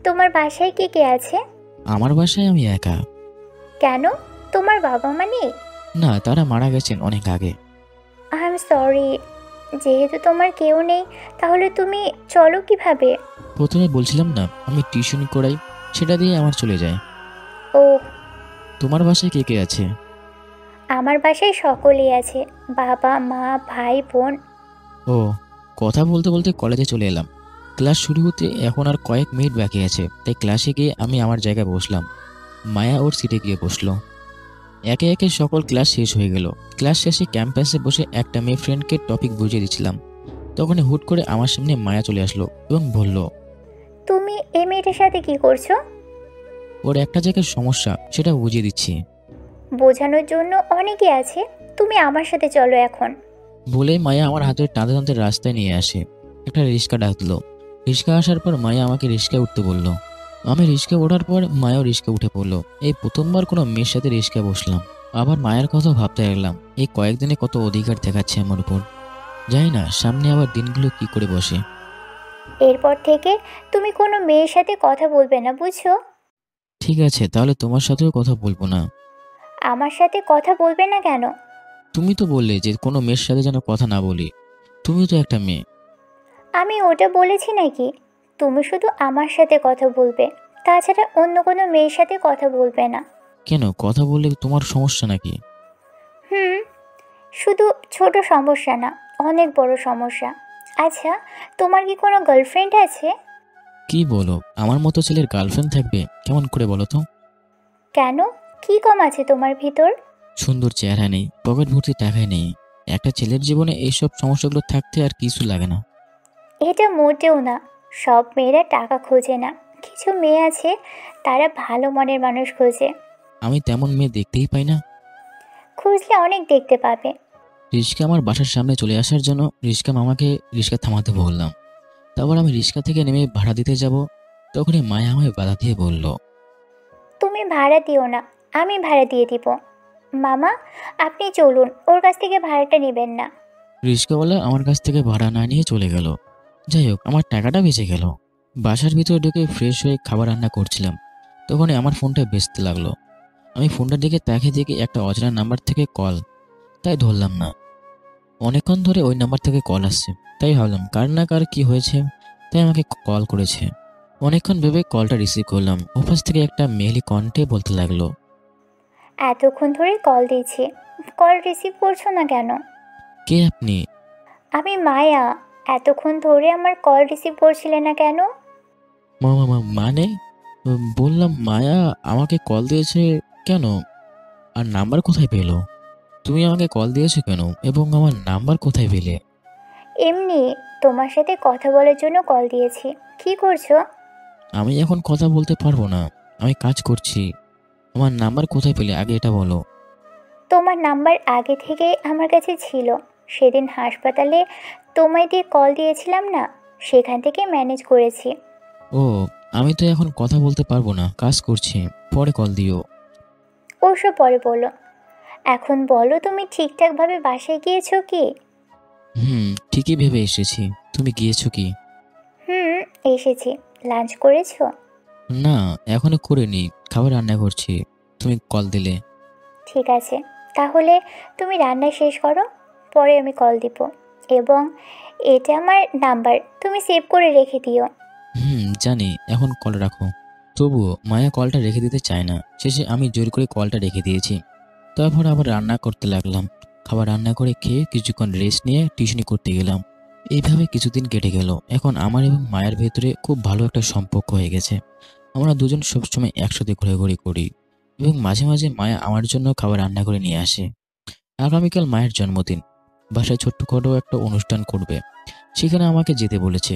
তোমার বাসায় কে কে আছে? আমার বাসায় আমি একা। কেন, তোমার বাবা মা নেই? না, তারা মারা গেছেন অনেক আগে। I am sorry. যেহেতু তোমার কেউ নেই, তাহলে তুমি চলো কিভাবে? প্রথমে বলছিলাম না আমি টিউশনি করাই, সেটা দিয়ে আমার চলে যায়। ও, তোমার বাসায় কে কে আছে? আমার বাসায় সকলেই আছে, বাবা মা ভাই বোন। ও, কথা বলতে বলতে কলেজে চলে এলাম। ক্লাস শুরু হতে এখন আর কয়েক মিনিট বাকি আছে, তাই ক্লাসে গিয়ে আমি আমার জায়গায় বসলাম। মায়া ওর সিটে গিয়ে বসলো। একে একে সকল ক্লাস শেষ হয়ে গেল। ক্লাস শেষে ক্যাম্পাসে বসে একটা মেয়ে ফ্রেন্ডকে টপিক বুঝিয়ে দিচ্ছিলাম। তখনই হুট করে আমার সামনে মায়া চলে আসলো এবং বলল, তুমি এই মেয়েটার সাথে কি করছো? ওর একটা জায়গায় সমস্যা, সেটা বুঝিয়ে দিচ্ছি। বোঝানোর জন্য অনেকে আছে, তুমি আমার সাথে চলো এখন। বলে মায়া আমার হাতে টানতে টানতে রাস্তায় নিয়ে আসে। একটা রিক্সা ডাকলো। রিক্সা আসার পর মায়া আমাকে রিক্সায় উঠতে বলল। আমি রিক্সা ওঠার পর মায়াও রিক্সা উঠে পড়লো। এই প্রথমবার কোনো মেয়ের সাথে রিক্সায় বসলাম। আবার মায়ের কথা ভাবতে লাগলাম, এই কয়েকদিনে কত অধিকার দেখাচ্ছে আমার উপর। জানি না সামনে আবার দিনগুলো কি করে বসে। এরপর থেকে তুমি কোনো মেয়ের সাথে কথা বলবে না, বুঝছো? ঠিক আছে, তাহলে তোমার সাথেও কথা বলবো না। আমার সাথে কথা বলবে না কেন? তুমি তো বললে যে কোনো মেয়ের সাথে যেন কথা না বলি। তুমিও তো একটা মেয়ে। আমি ওটা বলেছি নাকি? তুমি শুধু আমার সাথে কথা বলবে, তাছাড়া অন্য কোনো মেয়ের সাথে কথা বলবে না। কেন, কথা বললে তোমার সমস্যা নাকি? হুম, শুধু ছোট সমস্যা না, অনেক বড় সমস্যা। আচ্ছা, তোমার কি কোনো গার্লফ্রেন্ড আছে? কি বলো, আমার মতো ছেলের গার্লফ্রেন্ড থাকবে? কেমন করে বলো তো? কেন, কি কম আছে তোমার ভিতর? সুন্দর চেহারা নেই, পকেট ভর্তি টাকা নেই। একটা ছেলের জীবনে এইসব সমস্যাগুলো থাকতে আর কিছু লাগে না। এটা মোটেও না। সব মেয়েরা টাকা খোঁজে না, কিছু মেয়ে আছে তারা ভালো মনের মানুষ খোঁজে। আমি তেমন মেয়ে দেখতেই পাই না। খুঁজলে অনেক দেখতে পাবে। রিস্কা আমার বাসার সামনে চলে আসার জন্য রিস্কা মামাকে রিস্কা থামাতে বললাম। তারপর আমি রিস্কা থেকে নেমে ভাড়া দিতে যাব, তখনই মায়া আমায় বাধা দিয়ে বলল, তুমি ভাড়া দিও না, আমি ভাড়া দিয়ে দিব। মামা, আপনি চলুন, ওর কাছ থেকে ভাড়াটা নেবেন না। রিস্কাওয়ালা আমার কাছ থেকে ভাড়া না নিয়ে চলে গেল। যাই হোক, আমার টাকাটা বেঁচে গেল। বাসার ভিতরে ঢুকে ফ্রেশ হয়ে খাবার রান্না করছিলাম, তখনই আমার ফোনটা বেজতে লাগলো। আমি ফোনটার দিকে তাকিয়ে দেখি একটা অজানা নাম্বার থেকে কল, তাই ধরলাম না। অনেকক্ষণ ধরে ওই নাম্বার থেকে কল আসছে, তাই ভাবলাম কার না কার কি হয়েছে, তাই আমাকে কল করেছে। অনেকক্ষণ ভেবে কলটা রিসিভ করলাম। অফিস থেকে একটা মেয়েলি কণ্ঠে বলতে লাগলো, এতক্ষণ ধরে কল দিয়েছি, কল রিসিভ করছো না কেন? কে আপনি? আমি মায়া, এতক্ষণ ধরে আমার কল রিসিভ করছিলে না কেন? মানে বললাম মায়া আমাকে কল দিয়েছে কেন, আর নাম্বার কোথায় পেলো? তুমি আমাকে কল দিয়েছো কেন এবং আমার নাম্বার কোথায় পেলে? এমনি তোমার সাথে কথা বলার জন্য কল দিয়েছি। কি করছো? আমি এখন কথা বলতে পারবো না, আমি কাজ করছি। আমার নাম্বার কোথায় পেলে আগে এটা বলো। তোমার নাম্বার আগে থেকে আমার কাছে ছিল। সেদিন হাসপাতালে তোমায় দিয়ে কল দিয়েছিলাম না, সেখান থেকে ম্যানেজ করেছি। ও, আমি তো এখন কথা বলতে পারবো না, কাজ করছি, পরে কল দিও। ওসব পরে বলো। এখন বলো, তুমি ঠিকঠাকভাবে বাসায় গিয়েছো কি? ঠিকই ভেবে এসেছি। তুমি গিয়েছো কি? হুম, এসেছি। লাঞ্চ করেছো? না, এখনো করিনি, খাবার রান্না করছি, তুমি কল দিলে। ঠিক আছে, তাহলে তুমি রান্না শেষ করো, পরে আমি কল দিব। এবং এটা আমার নাম্বার, তুমি সেভ করে রেখে দিও। জানি, এখন কল রাখো। তবুও মায়া কলটা রেখে দিতে চায় না। শেষে আমি জোর করে কলটা রেখে দিয়েছি। তারপর আবার রান্না করতে লাগলাম। খাবার রান্না করে খেয়ে কিছুক্ষণ রেস্ট নিয়ে টিউশনি করতে গেলাম। এইভাবে কিছুদিন কেটে গেল। এখন আমার এবং মায়ের ভেতরে খুব ভালো একটা সম্পর্ক হয়ে গেছে। আমরা দুজন সবসময় একসাথে ঘোরাঘুরি করি এবং মাঝে মাঝে মায়া আমার জন্য খাবার রান্না করে নিয়ে আসে। আগামীকাল মায়ের জন্মদিন। বাসায় ছোট্টখাটো একটা অনুষ্ঠান করবে, সেখানে আমাকে যেতে বলেছে।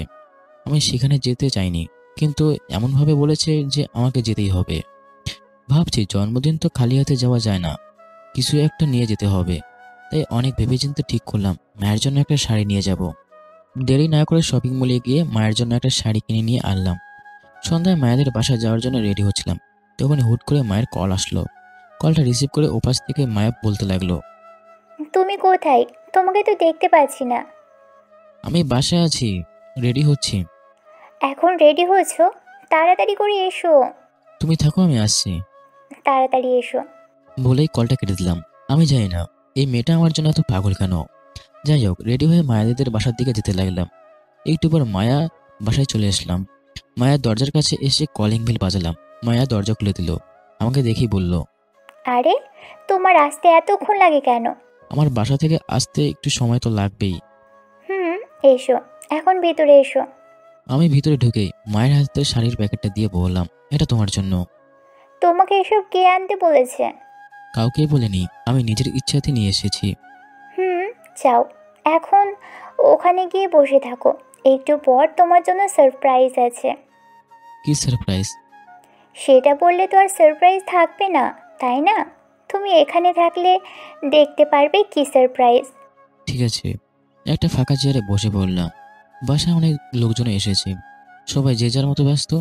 আমি সেখানে যেতে চাইনি, কিন্তু এমনভাবে বলেছে যে আমাকে যেতেই হবে। ভাবছি জন্মদিন তো খালি হাতে যাওয়া যায় না, কিছু একটা নিয়ে যেতে হবে। তাই অনেক ভেবেচিন্তে ঠিক করলাম মায়ের জন্য একটা শাড়ি নিয়ে যাব। দেরি না করে শপিং মলে গিয়ে মায়ের জন্য একটা শাড়ি কিনে নিয়ে আনলাম। সন্ধ্যায় মায়েদের বাসায় যাওয়ার জন্য রেডি হচ্ছিলাম, তখন হুট করে মায়ের কল আসলো। কলটা রিসিভ করে ওপাশ থেকে মায়া বলতে লাগলো, তুমি কোথায়? তোমাকে তো দেখতে পাচ্ছি না। আমি বাসায় আছি, রেডি হচ্ছি। এখন রেডি হয়েছো? তাড়াতাড়ি করে এসো। তুমি থাকো, আমি আসছি। তাড়াতাড়ি এসো। বলেই কলটা কেটে দিলাম। আমি জানি না এই মেয়েটা আমার জন্য এত পাগল কেন। যাই হোক, রেডি হয়ে মায়াদের বাসার দিকে যেতে লাগলাম। একটু পর মায়া বাসায় চলে আসলাম। মায়া দরজার কাছে এসে কলিং বেল বাজালাম। মায়া দরজা খুলে দিল। আমাকে দেখেই বলল, আরে, তোমার আসতে এতক্ষণ লাগে কেন? আমার বাসা থেকে আসতে একটু সময় তো লাগবেই। হুম, এসো, এখন ভেতরে এসো। আমি ভিতরে ঢুকেই মায়ের হাতে শাড়ির প্যাকেটটা দিয়ে বললাম, এটা তোমার জন্য। তোমাকে এসব কে আনতে বলেছে? কাউকেই বলিনি, আমি নিজের ইচ্ছাতে নিয়ে এসেছি। হুম, যাও, এখন ওখানে গিয়ে বসে থাকো। একটু পর তোমার জন্য সারপ্রাইজ আছে। কি সারপ্রাইজ? সেটা বললে তো আর সারপ্রাইজ থাকবে না, তাই না? তুমি এখানে থাকলে দেখতে পারবে কি সারপ্রাইজ। ঠিক আছে। একটা ফাঁকা চেয়ারে বসে পড়লাম। বাসায় অনেক লোকজন এসেছে, সবাই যে যার মতো ব্যস্ত।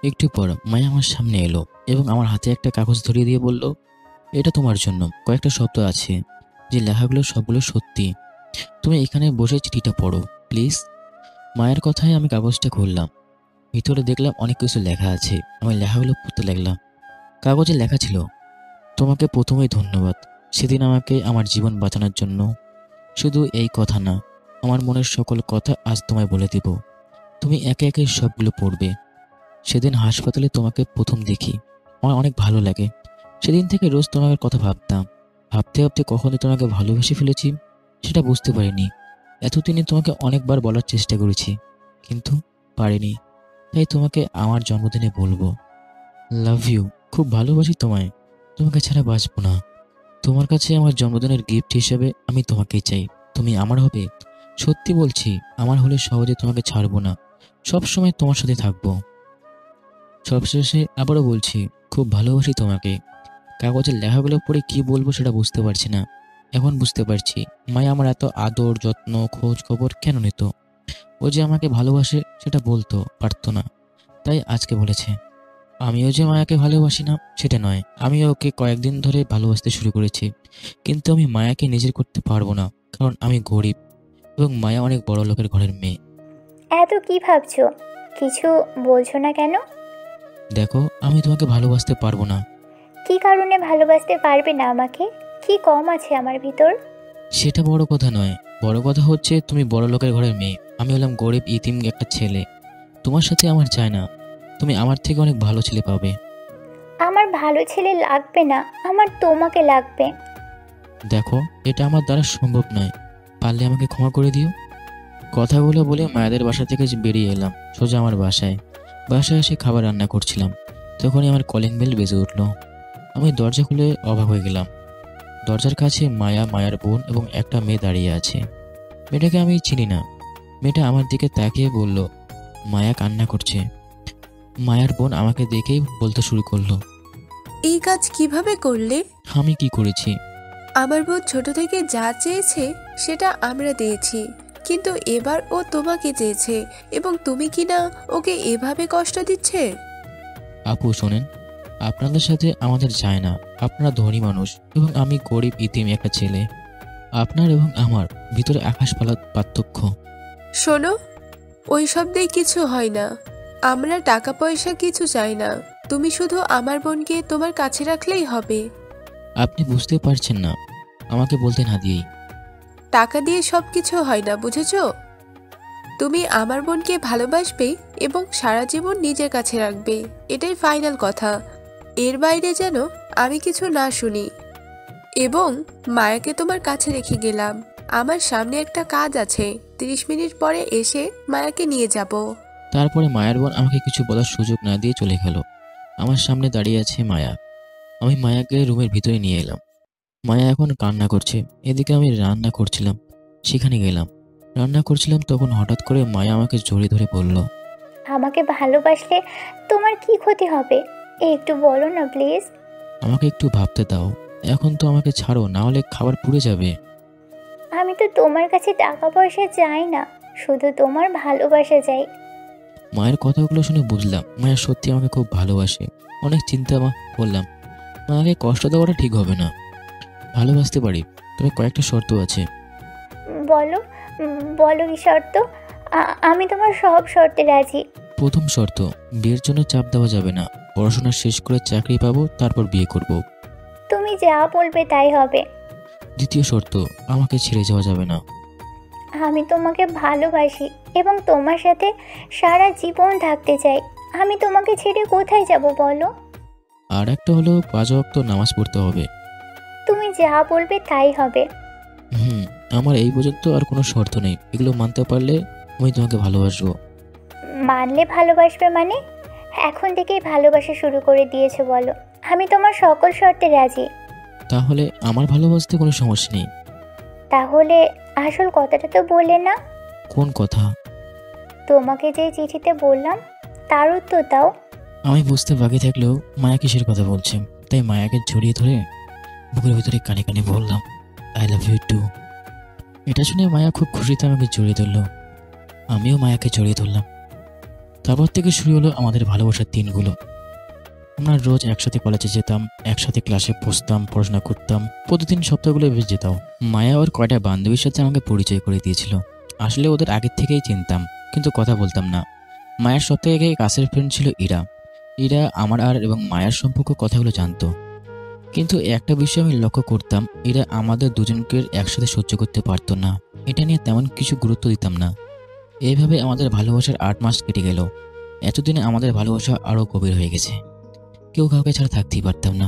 একটু পর মায়া আমার সামনে এলো এবং আমার হাতে একটা কাগজ ধরিয়ে দিয়ে বলল, এটা তোমার জন্য। কয়েকটা শব্দ আছে, যে লেখাগুলো সবগুলো সত্যি। তুমি এখানে বসে চিঠিটা পড়ো প্লিজ। মায়ের কথায় আমি কাগজটা খুললাম। ভিতরে দেখলাম অনেক কিছু লেখা আছে। আমি লেখাগুলো পড়তে লাগলাম। কাগজে লেখা ছিল, তোমাকে প্রথমেই ধন্যবাদ, সেদিন আমাকে আমার জীবন বাঁচানোর জন্য। শুধু এই কথা না, আমার মনের সকল কথা আজ তোমায় বলে দিব। তুমি একে একে সবগুলো পড়বে। সেদিন হাসপাতালে তোমাকে প্রথম দেখি, আমার অনেক ভালো লাগে। সেদিন থেকে রোজ তোমার কথা ভাবতাম। ভাবতে ভাবতে কখনো তোমাকে ভালোবেসে ফেলেছি সেটা বুঝতে পারিনি। এতদিনে তোমাকে অনেকবার বলার চেষ্টা করেছি, কিন্তু পারিনি। তাই তোমাকে আমার জন্মদিনে বলবো, লাভ ইউ, খুব ভালোবাসি তোমায়, তোমাকে ছাড়া বাঁচবো না। তোমার কাছে আমার জন্মদিনের গিফট হিসেবে আমি তোমাকেই চাই। তুমি আমার হবে, সত্যি বলছি। আমার হলে সহজে তোমাকে ছাড়বো না, সব সময় তোমার সাথে থাকবো। সবশেষে আবারও বলছি, খুব ভালোবাসি তোমাকে। কাগজের লেখাগুলো পড়ে কি বলবো সেটা বুঝতে পারছি না। এখন বুঝতে পারছি মায়া আমার এত আদর যত্ন খোঁজ খবর কেন নিত। ও যে আমাকে ভালোবাসে সেটা বলতো পারতো না, তাই আজকে বলেছে। আমিও যে মায়াকে ভালোবাসি না সেটা নয়, আমিও ওকে কয়েকদিন ধরে ভালোবাসতে শুরু করেছি। কিন্তু আমি মায়াকে নিজের করতে পারবো না, কারণ আমি গরিব এবং মায়া অনেক বড় লোকের ঘরের মেয়ে। এত কি ভাবছো? কিছু বলছো না কেন? দেখো, আমি তোমাকে ভালোবাসতে পারবো না। কি কারণে ভালোবাসতে পারবে না আমাকে? কি কম আছে আমার ভিতর? সেটা বড় কথা নয়, বড় কথা হচ্ছে তুমি বড় লোকের ঘরের মেয়ে, আমি হলাম গরিব ইতিম একটা ছেলে। তোমার সাথে আমার চাই না, তুমি আমার থেকে অনেক ভালো ছেলে পাবে। আমার ভালো ছেলে লাগবে না, আমার তোমাকে লাগবে। দেখো, এটা আমার দ্বারা সম্ভব নয়, পারলে আমাকে ক্ষমা করে দিও। কথাগুলো বলে মায়াদের বাসা থেকে বেরিয়ে এলাম সোজা আমার বাসায়। বাসায় এসে খাবার রান্না করছিলাম, তখনই আমার কলিং বেল বেজে উঠলো। আমি দরজা খুলে অবাক হয়ে গেলাম। দরজার কাছে মায়া, মায়ার বোন এবং একটা মেয়ে দাঁড়িয়ে আছে। মেয়েটাকে আমি চিনি না। মেয়েটা আমার দিকে তাকিয়ে বলল, মায়া কান্না করছে। মায়ার বোন আমাকে দেখেই বলতে শুরু করলো, এই কাজ কিভাবে করলে? আমি কি করেছি? আমার বোন ছোট থেকে যা চেয়েছে সেটা আমরা দিয়েছি, কিন্তু এবার ও তোমাকে চেয়েছে এবং তুমি কিনা ওকে এভাবে কষ্ট দিচ্ছে। আপু শোনেন, আপনাদের সাথে আমাদের যায় না। আপনারা ধনী মানুষ এবং আমি গরিব ইতিম একটা ছেলে। আপনার এবং আমার ভিতরে আকাশ পার্থক্য। শোনো, ওই সব দিয়ে কিছু হয় না। আমরা টাকা পয়সা কিছু চাই না, তুমি শুধু আমার বোনকে তোমার কাছে রাখলেই হবে। আপনি বুঝতে পারছেন না, আমাকে বলতে না দিয়েই। টাকা দিয়ে সব কিছু হয় না, বুঝেছো? তুমি আমার বোনকে ভালোবাসবে এবং সারা জীবন নিজের কাছে রাখবে, এটাই ফাইনাল কথা। এর বাইরে যেন আমি কিছু না শুনি। এবং মায়াকে তোমার কাছে রেখে গেলাম। আমার সামনে একটা কাজ আছে, 30 মিনিট পরে এসে মায়াকে নিয়ে যাব। তারপরে মায়ের বোন আমাকে কিছু বলার সুযোগ না দিয়ে চলে গেল। আমার সামনে দাঁড়িয়ে আছে মায়া। আমি মায়াকে রুমের ভিতরে নিয়ে এলাম। মায়া এখন কান্না করছে। এদিকে আমি রান্না করছিলাম, সেখানে গেলাম। রান্না করছিলাম তখন হঠাৎ করে মায়া আমাকে জড়িয়ে ধরে বলল, আমাকে ভালোবাসলে তোমার কি ক্ষতি হবে একটু বলো না প্লিজ। আমাকে একটু ভাবতে দাও। এখন তো আমাকে ছাড়ো, না হলে খাবার পুড়ে যাবে। আমি তো তোমার কাছে টাকা পয়সা চাই না, শুধু তোমার ভালোবাসা চাই। মায়ের কথাগুলো শুনে বুঝলাম মায়া সত্যি আমাকে খুব ভালোবাসে। অনেক চিন্তা করলাম, মাকে কষ্ট দেওয়াটা ঠিক হবে না। ভালোবাসতে পারি, তবে কয়েকটা শর্ত আছে। বলো বলো কি শর্ত? আমি তোমার সব শর্তে রাজি। প্রথম শর্ত, বিয়ের জন্য চাপ দেওয়া যাবে না। পড়াশোনা শেষ করে চাকরি পাবো, তারপর বিয়ে করব। তুমি যা বলবে তাই হবে। দ্বিতীয় শর্ত, আমাকে ছেড়ে যাওয়া যাবে না। আমি তোমাকে ভালোবাসি এবং তোমার সাথে সারা জীবন থাকতে চাই। আমি তোমাকে ছেড়ে কোথায় যাব বলো? আর একটা হলো 5 ওয়াক্ত নামাজ পড়তে হবে। তুমি যা বলবে তাই হবে। আমার এই পর্যন্ত আর কোনো শর্ত নেই। এগুলো মানতে পারলে আমি তোমাকে ভালোবাসবো। মানলে ভালোবাসবে মানে? এখন থেকেই ভালোবাসা শুরু করে দিয়েছো বলো। আমি তোমার সকল শর্তে রাজি। তাহলে আমার ভালোবাসতে কোনো সমস্যা নেই। তাহলে আসল কথাটা তো বললে না। কোন কথা? তোমাকে যে চিঠিতে বললাম তার উত্তর দাও। আমি বুঝতে বাকি থাকলেও মায়া কিসের কথা বলছে, তাই মায়াকে জড়িয়ে ধরে বুকের ভিতরে কানে কানে বললাম, আই লাভ ইউ টু। এটা শুনে মায়া খুব খুশিতে আমাকে জড়িয়ে ধরলো। আমিও মায়াকে জড়িয়ে ধরলাম। তারপর থেকে শুরু হলো আমাদের ভালোবাসার দিনগুলো। আমরা রোজ একসাথে কলেজে যেতাম, একসাথে ক্লাসে বসতাম, পড়াশোনা করতাম। প্রতিদিন সপ্তাহগুলো বেশ যেতাম। মায়া ওর কয়টা বান্ধবীর সাথে আমাকে পরিচয় করে দিয়েছিল। আসলে ওদের আগের থেকেই চিনতাম, কিন্তু কথা বলতাম না। মায়ের সবথেকে কাছের ফ্রেন্ড ছিল ইরা। ইরা আমার এবং মায়ের সম্পর্ক কথাগুলো জানতো। কিন্তু একটা বিষয় আমি লক্ষ্য করতাম, এরা আমাদের দুজনকে একসাথে সহ্য করতে পারতো না। এটা নিয়ে তেমন কিছু গুরুত্ব দিতাম না। এইভাবে আমাদের ভালোবাসার 8 মাস কেটে গেল। এতদিনে আমাদের ভালোবাসা আরও গভীর হয়ে গেছে। কেউ কাউকে ছাড়া থাকতেই পারতাম না।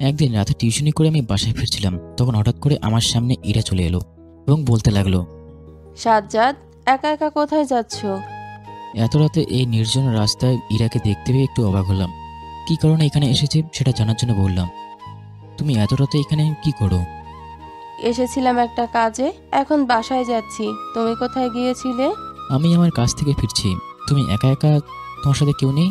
একদিন রাতে টিউশনি করে আমি বাসায় ফিরছিলাম, তখন হঠাৎ করে আমার সামনে ইরা চলে এলো এবং বলতে লাগলো, সাজ্জাদ, একা একা কোথায় যাচ্ছ? এত রাতে এই নির্জন রাস্তায় ইরাকে দেখতে পেয়ে একটু অবাক হলাম। কী কারণে এখানে এসেছে সেটা জানার জন্য বললাম, তুমি এত রাতে এখানে কি করো? এসেছিলাম একটা কাজে, এখন বাসায় যাচ্ছি। তুমি কোথায় গিয়েছিলে? আমি আমার কাজ থেকে ফিরছি। তুমি একা একা? তোমার সাথে কেউ নেই?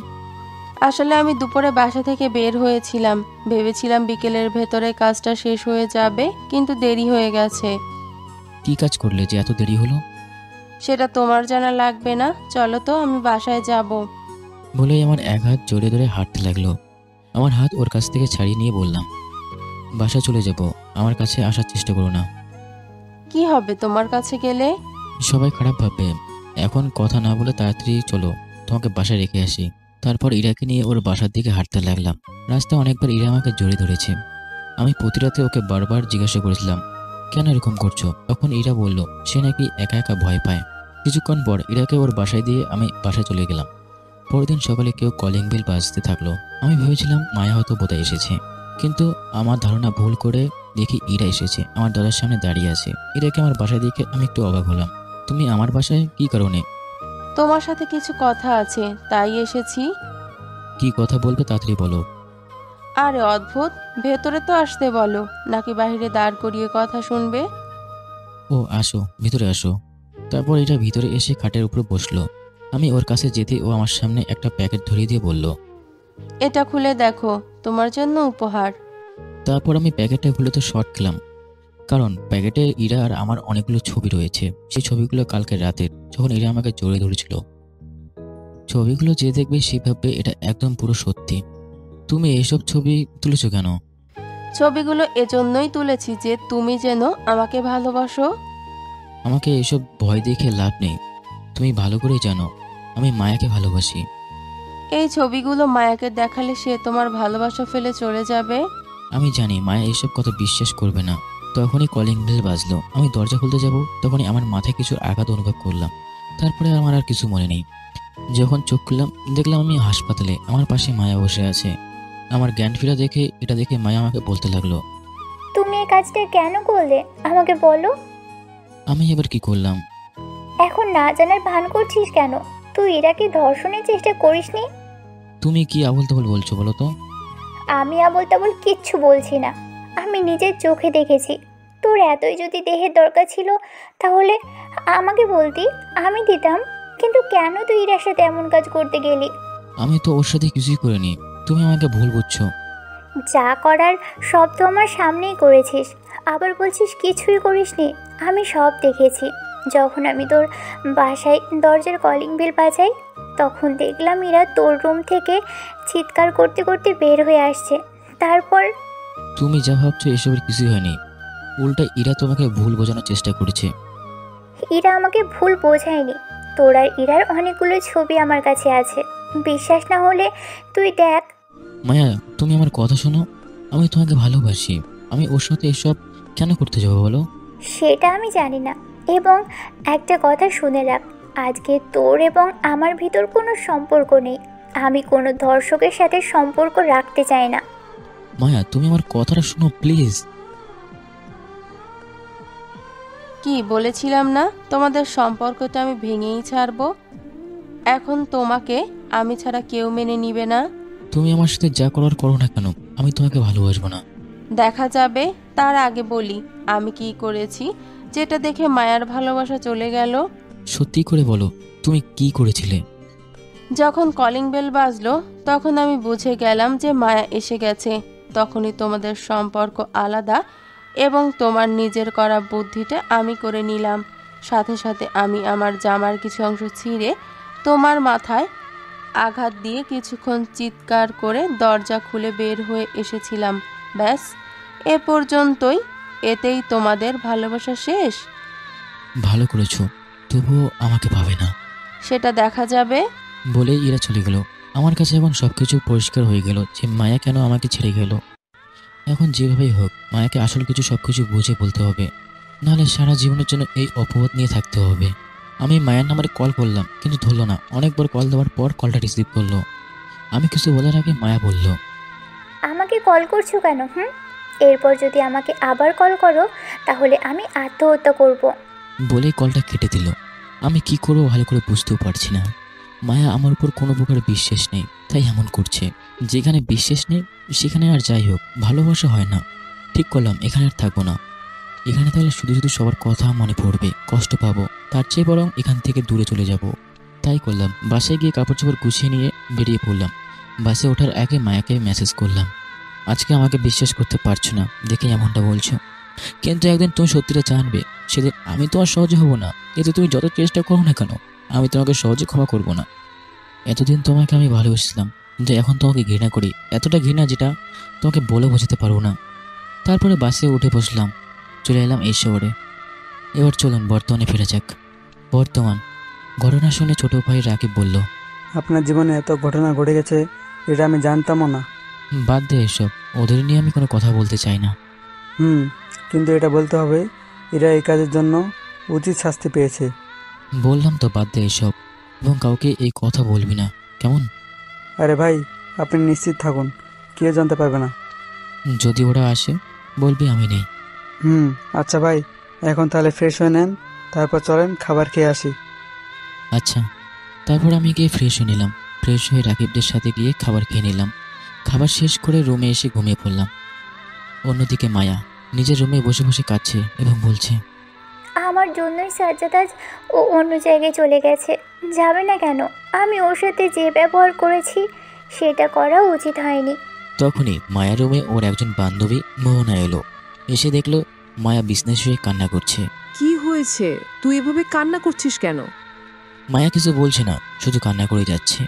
আসলে আমি দুপুরে বাসা থেকে বের হয়েছিলাম, ভেবেছিলাম বিকেলের ভেতরে কাজটা শেষ হয়ে যাবে, কিন্তু দেরি হয়ে গেছে। কি কাজ করলে যে এত দেরি হলো? সেটা তোমার জানা লাগবে না, চলো তো আমি বাসায় যাব। বলেই আমার এক হাত জড়িয়ে ধরে হাঁটতে লাগলো। আমার হাত ওর কাছ থেকে ছাড়িয়ে নিয়ে বললাম, বাসায় চলে যাব, আমার কাছে আসার চেষ্টা করো না। কি হবে তোমার কাছে গেলে? সবাই খারাপ ভাববে। এখন কথা না বলে তাড়াতাড়ি চলো, তোমাকে বাসায় রেখে আসি। তারপর ইরাকে নিয়ে ওর বাসার দিকে হাঁটতে লাগলাম। রাস্তায় অনেকবার ইরা আমাকে জড়িয়ে ধরেছে। আমি প্রতি রাতে ওকে বারবার জিজ্ঞাসা করেছিলাম, কেন এরকম করছো? তখন ইরা বলল সে নাকি একা একা ভয় পায়। কিছুক্ষণ পর ইরাকে ওর বাসায় দিয়ে আমি বাসায় চলে গেলাম। পরদিন সকালে কেউ কলিং বেল বাজতে থাকলো। আমি ভেবেছিলাম মায়া হয়তো বোধহয় এসেছে, কিন্তু আমার ধারণা ভুল করে দেখি ইরা এসেছে। আমার দরজার সামনে দাঁড়িয়ে আছে। ইরাকে আমার বাসায় দেখে আমি একটু অবাক হলাম। তুমি আমার বাসায় কি কারণে? তোমার সাথে কিছু কথা আছে, তাই এসেছি। কি কথা বলবে তাড়াতাড়ি বলো। আরে অদ্ভুত, ভেতরে তো আসতে বলো, নাকি বাইরে দাঁড় করিয়ে কথা শুনবে? ও আসো, ভিতরে আসো। তারপর এটা ভিতরে এসে খাটের উপর বসলো। আমি ওর কাছে যেতে ও আমার সামনে একটা প্যাকেট ধরিয়ে দিয়ে বলল। এটা খুলে দেখো, তোমার জন্য উপহার। তারপর আমি প্যাকেটটা খুলে তো শর্ট খেলাম, কারণ প্যাকেটে ইরা আর আমার অনেকগুলো ছবি রয়েছে। সেই ছবিগুলো কালকে রাতের, যখন ইরা আমাকে জড়িয়ে ধরেছিল। ছবিগুলো যে দেখবে সে ভাববে এটা একদম পুরো সত্যি। তুমি এইসব ছবি তুলেছো কেন? ছবিগুলো এজন্যই তুলেছি যে তুমি যেন আমাকে ভালোবাসো। আমাকে এসব ভয় দেখে লাভ নেই। তুমি ভালো করেই জানো আমি মায়াকে ভালোবাসি। এই ছবিগুলো মায়াকে দেখালে সে তোমার ভালোবাসা ফেলে চলে যাবে। আমি জানি মায়া এইসব কথা বিশ্বাস করবে না। তখনই কলিং বেল বাজলো। আমি দরজা খুলতে যাব, তখনই আমার মাথায় কিছু আঘাত অনুভব করলাম। তারপরে আমার আর কিছু মনে নেই। যখন চোখ খুললাম দেখলাম আমি হাসপাতালে, আমার পাশে মায়া বসে আছে। আমার জ্ঞান ফেরা দেখে এটা দেখে মায়া আমাকে বলতে লাগলো। তুমি এই কাজটা কেন করলে আমাকে বলো। আমি এবার কি করলাম? এখন না জানার ভান করছিস কেন? তুই ইরাকে ধর্ষণের চেষ্টা করিসনি? তুমি কি আবল তাবল বলছো বলো তো? আমি আবল তাবল কিচ্ছু বলছি না, আমি নিজের চোখে দেখেছি। তোর এতই যদি দেহের দরকার ছিল তাহলে আমাকে বলতি, আমি দিতাম। কিন্তু কেন তুই ইরার সাথে এমন কাজ করতে গেলি? আমি তো ওর সাথে কিছুই করিনি, তুমি আমাকে ভুল বুঝছো। যা করার সব তো আমার সামনেই করেছিস, আবার বলছিস কিছুই করিসনি। আমি সব দেখেছি। যখন আমি তোর বাসায় দরজার কলিং বেল বাজাই, তখন দেখলাম ইরা তোর রুম থেকে চিৎকার করতে করতে বের হয়ে আসছে। তারপর তুমি যা ভাবছো এসবের কিছুই হয়নি। উল্টা ইরা তোমাকে ভুল বোঝানোর চেষ্টা করেছে। ইরা আমাকে ভুল বোঝায়নি। তোর আর ইরার অনেকগুলো ছবি আমার কাছে আছে, বিশ্বাস না হলে তুই দেখ। মায়া তুমি আমার কথা শোনো, আমি তোমাকে ভালোবাসি। আমি ওর সাথে এসব কেন করতে যাবো বলো? সেটা আমি জানি না। এবং একটা কথা শুনে রাখ, আজকে তোর এবং আমার ভিতর কোনো সম্পর্ক নেই। আমি কোনো ধর্ষকের সাথে সম্পর্ক রাখতে চাই না। মায়া তুমি আমার কথাটা শোনো প্লিজ। কি বলেছিলাম না তোমাদের সম্পর্কটা আমি ভেঙেই ছাড়বো। এখন তোমাকে আমি ছাড়া কেউ মেনে নিবে না। তুমি আমার সাথে যা করার করো না কেন, আমি তোমাকে ভালোবাসবো না। দেখা যাবে। তার আগে বলি আমি কি করেছি, যেটা দেখে মায়ার ভালোবাসা চলে গেল। সত্যি করে বলো তুমি কি করেছিলে? যখন কলিং বেল বাজলো তখন আমি বুঝে গেলাম যে মায়া এসে গেছে। তখনই তোমাদের সম্পর্ক আলাদা এবং তোমার নিজের করা বুদ্ধিটা আমি করে নিলাম। সাথে সাথে আমি আমার জামার কিছু অংশ ছিঁড়ে তোমার মাথায় আঘাত দিয়ে কিছুক্ষণ চিৎকার করে দরজা খুলে বের হয়ে এসেছিলাম। ব্যাস, এ পর্যন্তই। এতেই তোমাদের ভালোবাসা শেষ? ভালো করেছো, তবুও আমাকে পাবে না। সেটা দেখা যাবে। বলেই ইরা চলে গেল। আমার কাছে এখন সবকিছু পরিষ্কার হয়ে গেল যে মায়া কেন আমাকে ছেড়ে গেল। এখন যেভাবেই হোক মায়াকে আসল কিছু সবকিছু বুঝে বলতে হবে, নাহলে সারা জীবনের জন্য এই অপবাদ নিয়ে থাকতে হবে। আমি মায়ের নাম্বারে কল করলাম কিন্তু ধরলো না। অনেকবার কল দেওয়ার পর কলটা রিসিভ করলো। আমি কিছু বলার আগে মায়া বলল, আমাকে কল করছো কেন? এরপর যদি আমাকে আবার কল করো তাহলে আমি আত্মহত্যা করব। বলেই কলটা কেটে দিল। আমি কি করবো ভালো করে বুঝতেও পারছি না। মায়া আমার উপর কোনো প্রকার বিশ্বাস নেই, তাই এমন করছে। যেখানে বিশ্বাস নেই সেখানে আর যাই হোক ভালোবাসা হয় না। ঠিক করলাম এখানে আর থাকবো না। এখানে তাহলে শুধু শুধু সবার কথা মনে পড়বে, কষ্ট পাবো। তার চেয়ে বরং এখান থেকে দূরে চলে যাব। তাই করলাম। বাসায় গিয়ে কাপড় চোপড় গুছিয়ে নিয়ে বেরিয়ে পড়লাম। বাসে ওঠার আগে মায়াকে মেসেজ করলাম, আজকে আমাকে বিশ্বাস করতে পারছো না দেখে এমনটা বলছো, কিন্তু একদিন তুমি সত্যিটা জানবে। সেদিন আমি তো আর সহজে হব না। এতে তুমি যত চেষ্টা করো না কেন আমি তোমাকে সহজে ক্ষমা করব না। এতদিন তোমাকে আমি ভালোবেসেছিলাম, কিন্তু এখন তোমাকে ঘৃণা করি। এতটা ঘৃণা যেটা তোমাকে বলে বোঝাতে পারবো না। তারপরে বাসে উঠে বসলাম, চলে এলাম এই শহরে। এবার চলুন বর্তমানে ফিরে যাক। বর্তমান ঘটনা শুনে ছোট ভাই রাকিব বলল, আপনার জীবনে এত ঘটনা ঘটে গেছে, এটা আমি জানতামও না। বাদ দে এসব, ওদের নিয়ে আমি কোনো কথা বলতে চাই না। কিন্তু এটা বলতে হবে, এরা এই কাজের জন্য উচিত শাস্তি পেয়েছে। বললাম তো বাদ দে এসব, এবং কাউকে এই কথা বলবি না, কেমন? আরে ভাই, আপনি নিশ্চিত থাকুন, কেউ জানতে পারবে না। যদি ওরা আসে বলবি আমি নেই। আচ্ছা ভাই, এখন তাহলে ফ্রেশ হয়ে নেন, তারপর চলেন খাবার খেয়ে আসি। আচ্ছা। তারপর আমি গিয়ে ফ্রেশ হয়ে নিলাম। ফ্রেশ হয়ে রাকিবদের সাথে গিয়ে খাবার খেয়ে নিলাম। খাবার শেষ করে রুমে এসে ঘুমিয়ে পড়লাম। অন্যদিকে মায়া নিজের রুমে বসে বসে কাঁদছে এবং বলছে, আমার জন্যই সাজ্জাদ আজ ও অন্য জায়গায় চলে গেছে। যাবে না কেন? আমি ওর সাথে যে ব্যবহার করেছি সেটা করা উচিত হয়নি। তখনই মায়ার রুমে ওর একজন বান্ধবী মোহনা এলো। এসে দেখলো মায়া বিছনায় শুয়ে কান্না করছে। কি হয়েছে? তুই এভাবে কান্না করছিস কেন? মায়া কিছু বলছে না, শুধু কান্না করে যাচ্ছে।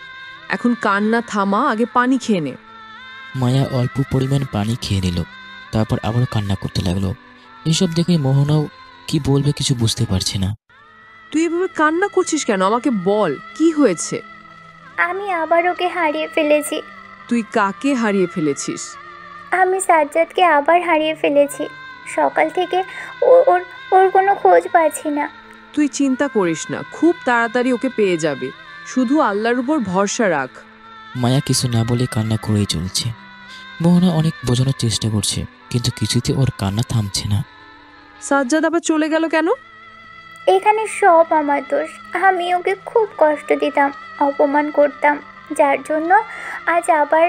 এখন কান্না থামা, আগে পানি খেয়ে নে। মায়া অল্প পরিমাণ পানি খেয়ে নিল, তারপর আবারও কান্না করতে লাগলো। এসব দেখে মোহনাও কি বলবে কিছু বুঝতে পারছে না। তুই এভাবে কান্না করছিস কেন? আমাকে বল, কি হয়েছে? আমি আবার ওকে হারিয়ে ফেলেছি। তুই কাকে হারিয়ে ফেলেছিস? আমি সাজ্জাদকে আবার হারিয়ে ফেলেছি। সকাল থেকে ওর ওর কোনো খোঁজ পাচ্ছি না। তুই চিন্তা করিস না, খুব তাড়াতাড়ি ওকে পেয়ে যাবে। শুধু আল্লাহর উপর ভরসা রাখ। মায়া কিছু না বলে কান্না করেই চলছে। মোহনা অনেক বোঝানোর চেষ্টা করছে, কিন্তু কিছুতে ওর কান্না থামছে না। সাজ্জাদ আবার চলে গেল কেন? এখানে সব আমার দোষ। আমি ওকে খুব কষ্ট দিতাম, অপমান করতাম, যার জন্য আজ আবার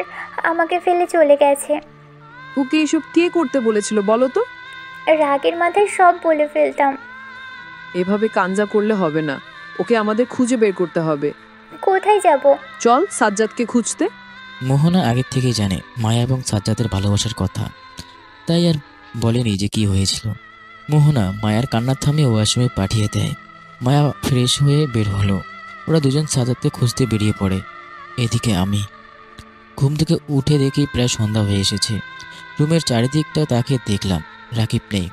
আমাকে ফেলে চলে গেছে। ওকে এসব কে করতে বলেছিল বলো তো? রাগের মাথায় সব বলে ফেলতাম। এভাবে কাঞ্জা করলে হবে না, ওকে আমাদের খুঁজে বের করতে হবে। কোথায় যাব? চল সাজ্জাদকে খুঁজতে। মোহনা আগের থেকেই জানে মায়া এবং সাজ্জাদের ভালোবাসার কথা, তাই আর বলেনি যে কি হয়েছিল। মোহনা মায়ার কান্না থামিয়ে ওয়াশরুমে পাঠিয়ে দেয়। মায়া ফ্রেশ হয়ে বের হলো। ওরা দুজন সাজ্জাদকে খুঁজতে বেরিয়ে পড়ে। এদিকে আমি ঘুম থেকে উঠে দেখি প্রায় সন্ধ্যা হয়ে এসেছে। রুমের চারিদিকটা তাকে দেখলাম, রাকিব নেই,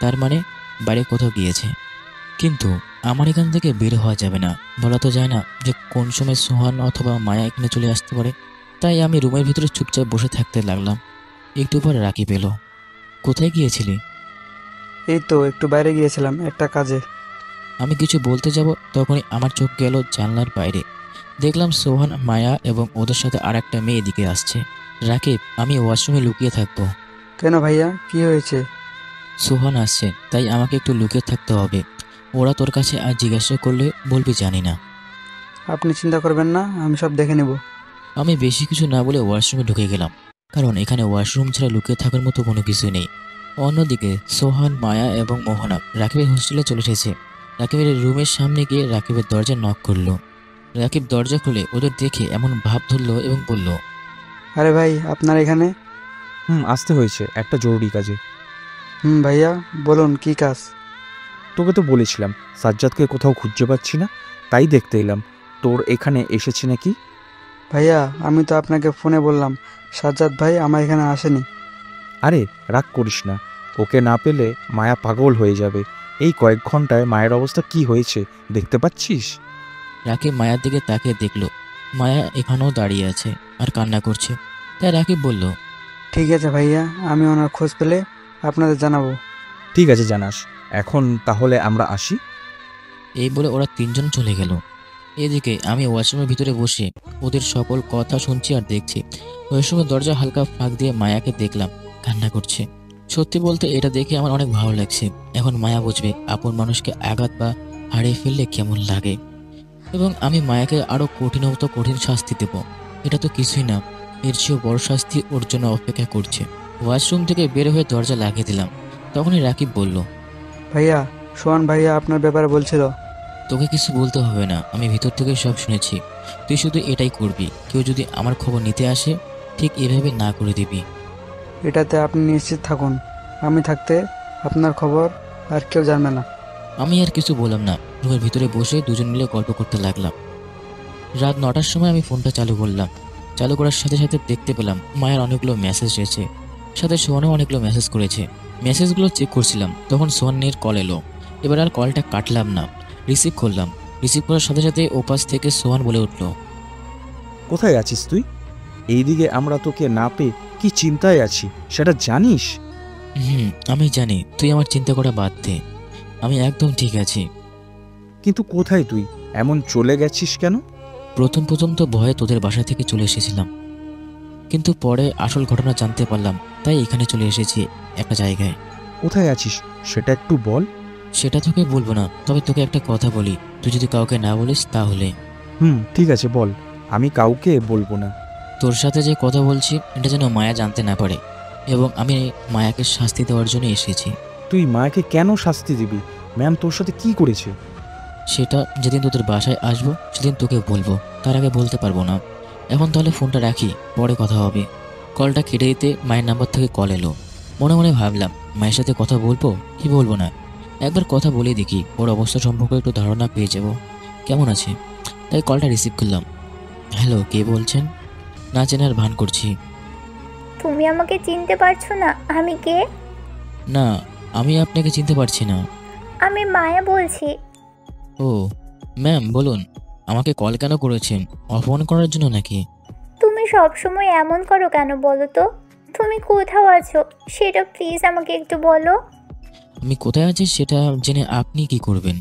তার মানে বাইরে কোথাও গিয়েছে। কিন্তু আমার এখান থেকে বের হওয়া যাবে না, বলা তো যায় না যে কোন সময় সোহান অথবা মায়া এখানে চলে আসতে পারে। তাই আমি রুমের ভিতরে চুপচাপ বসে থাকতে লাগলাম। একটু পর রাকিব এলো। কোথায় গিয়েছিলি? এই তো একটু বাইরে গিয়েছিলাম একটা কাজে। আমি কিছু বলতে যাব, তখনই আমার চোখ গেল জানলার বাইরে। দেখলাম সোহান, মায়া এবং ওদের সাথে আর একটা মেয়ে এদিকে আসছে। রাকিব, আমি ওয়াশরুমে লুকিয়ে থাকবো। কেন ভাইয়া, কি হয়েছে? সোহান আসছে, তাই আমাকে একটু লুকিয়ে থাকতে হবে। ওরা তোর কাছে আর জিজ্ঞাসা করলে বলবি জানি না। আপনি চিন্তা করবেন না, আমি সব দেখে নেব। আমি বেশি কিছু না বলে ওয়াশরুমে ঢুকে গেলাম, কারণ এখানে ওয়াশরুম ছাড়া লুকিয়ে থাকার মতো কোনো কিছু নেই। অন্যদিকে সোহান, মায়া এবং মোহনা রাকিবের হোস্টেলে চলে এসেছে। রাকিবের রুমের সামনে গিয়ে রাকিবের দরজা নক করলো। রাকিব দরজা খুলে ওদের দেখে এমন ভাব ধরলো এবং বলল, আরে ভাই, আপনার এখানে? আসতে হয়েছে একটা জরুরি কাজে। ভাইয়া বলুন, কি কাজ? তোকে তো বলেছিলাম সাজ্জাদকে কোথাও খুঁজে পাচ্ছি না, তাই দেখতে এলাম তোর এখানে এসেছে নাকি। ভাইয়া, আমি তো আপনাকে ফোনে বললাম সাজ্জাদ ভাই আমার এখানে আসেনি। আরে রাগ করিস না, ওকে না পেলে মায়া পাগল হয়ে যাবে। এই কয়েক ঘন্টায় মায়ের অবস্থা কি হয়েছে দেখতে পাচ্ছিস। রাকিব মায়ার দিকে তাকিয়ে দেখলো মায়া এখানেও দাঁড়িয়ে আছে আর কান্না করছে। তাই রাকিব বলল, ঠিক আছে ভাইয়া, আমি ওনার খোঁজ পেলে আপনাদের জানাবো। ঠিক আছে, জানাস। এখন তাহলে আমরা আসি। এই বলে ওরা তিনজন চলে গেল। এদিকে আমি ওয়াশরুমের ভিতরে বসে ওদের সকল কথা শুনছি আর দেখছি। ওয়াশরুমের দরজা হালকা ফাঁক দিয়ে মায়াকে দেখলাম কান্না করছে। সত্যি বলতে এটা দেখে আমার অনেক ভালো লাগছে। এখন মায়া বুঝবে আপন মানুষকে আঘাত বা হারিয়ে ফেললে কেমন লাগে, এবং আমি মায়াকে আরও কঠিন শাস্তি দেব। এটা তো কিছুই না, এর চেয়েও বড় শাস্তি ওর জন্য অপেক্ষা করছে। ওয়াশরুম থেকে বের হয়ে দরজা লাগিয়ে দিলাম। তখনই রাকিব বলল, ভাইয়া, সোহান ভাইয়া আপনার ব্যাপারে বলছিল। তোকে কিছু বলতে হবে না, আমি ভিতর থেকে সব শুনেছি। তুই শুধু এটাই করবি, কেউ যদি আমার খবর নিতে আসে ঠিক এভাবে না করে দিবি। এটাতে আপনি নিশ্চিত থাকুন, আমি থাকতে আপনার খবর আর কেউ জানবে না। আমি আর কিছু বললাম না, রুমের ভিতরে বসে দুজন মিলে গল্প করতে লাগলাম। রাত 9টার সময় আমি ফোনটা চালু করলাম। চালু করার সাথে সাথে দেখতে পেলাম মায়ের অনেকগুলো মেসেজ এসেছে, সাথে সোহানও অনেকগুলো মেসেজ করেছে। মেসেজগুলো চেক করছিলাম, তখন সোহানের কল এলো। এবার আর কলটা কাটলাম না, রিসিভ করলাম। রিসিভ করার সাথে সাথে ওপাশ থেকে সোহান বলে উঠল, কোথায় আছিস তুই? এইদিকে আমরা তোকে না পেয়ে কি চিন্তায় আছি সেটা জানিস? আমি জানি, তুই আমার চিন্তা করা বাদ দে, আমি একদম ঠিক আছি। কিন্তু কোথায় তুই? এমন চলে গেছিস কেন? প্রথম তো ভয়ে তোদের বাসা থেকে চলে এসেছিলাম, কিন্তু পরে আসল ঘটনা জানতে পারলাম, তাই এখানে চলে এসেছি একটা জায়গায়। কোথায় আছিস সেটা একটু বল। সেটা তোকে বলবো না, তবে তোকে একটা কথা বলি, তুই যদি কাউকে না বলিস তাহলে। ঠিক আছে বল, আমি কাউকে বলবো না। তোর সাথে যে কথা বলছি এটা যেন মায়া জানতে না পারে, এবং আমি মায়াকে শাস্তি দেওয়ার জন্য এসেছি। তুই মায়াকে কেন শাস্তি দিবি? ম্যাম তোর সাথে কি করেছে? সেটা যেদিন তোদের বাসায় আসবো সেদিন তোকে বলবো, তার আগে বলতে পারবো না। এখন তাহলে ফোনটা রাখি, পরে কথা হবে। কলটা কেটে দিতে মায়ের নাম্বার থেকে কল এলো। মনে মনে ভাবলাম মায়ের সাথে কথা বলবো কি বলবো না, একবার কথা বলে দেখি, ওর অবস্থা সম্পর্কে একটু ধারণা পেয়ে যাব কেমন আছে। তাই কলটা রিসিভ করলাম। হ্যালো, কে বলছেন? না চেনার ভান করছি। তুমি আমাকে চিনতে পারছো না আমি কে? না, আমি আপনাকে চিনতে পারছি না। আমি মায়া বলছি। ও ম্যাম বলুন, আমাকে কল কেন করেছেন? অপমান করার জন্য নাকি? তুমি সব সময় এমন করো কেন বলো তো? তুমি কোথাও আছো সেটা প্লিজ আমাকে একটু বলো। আমি কোথায় আছি সেটা জেনে আপনি কি করবেন?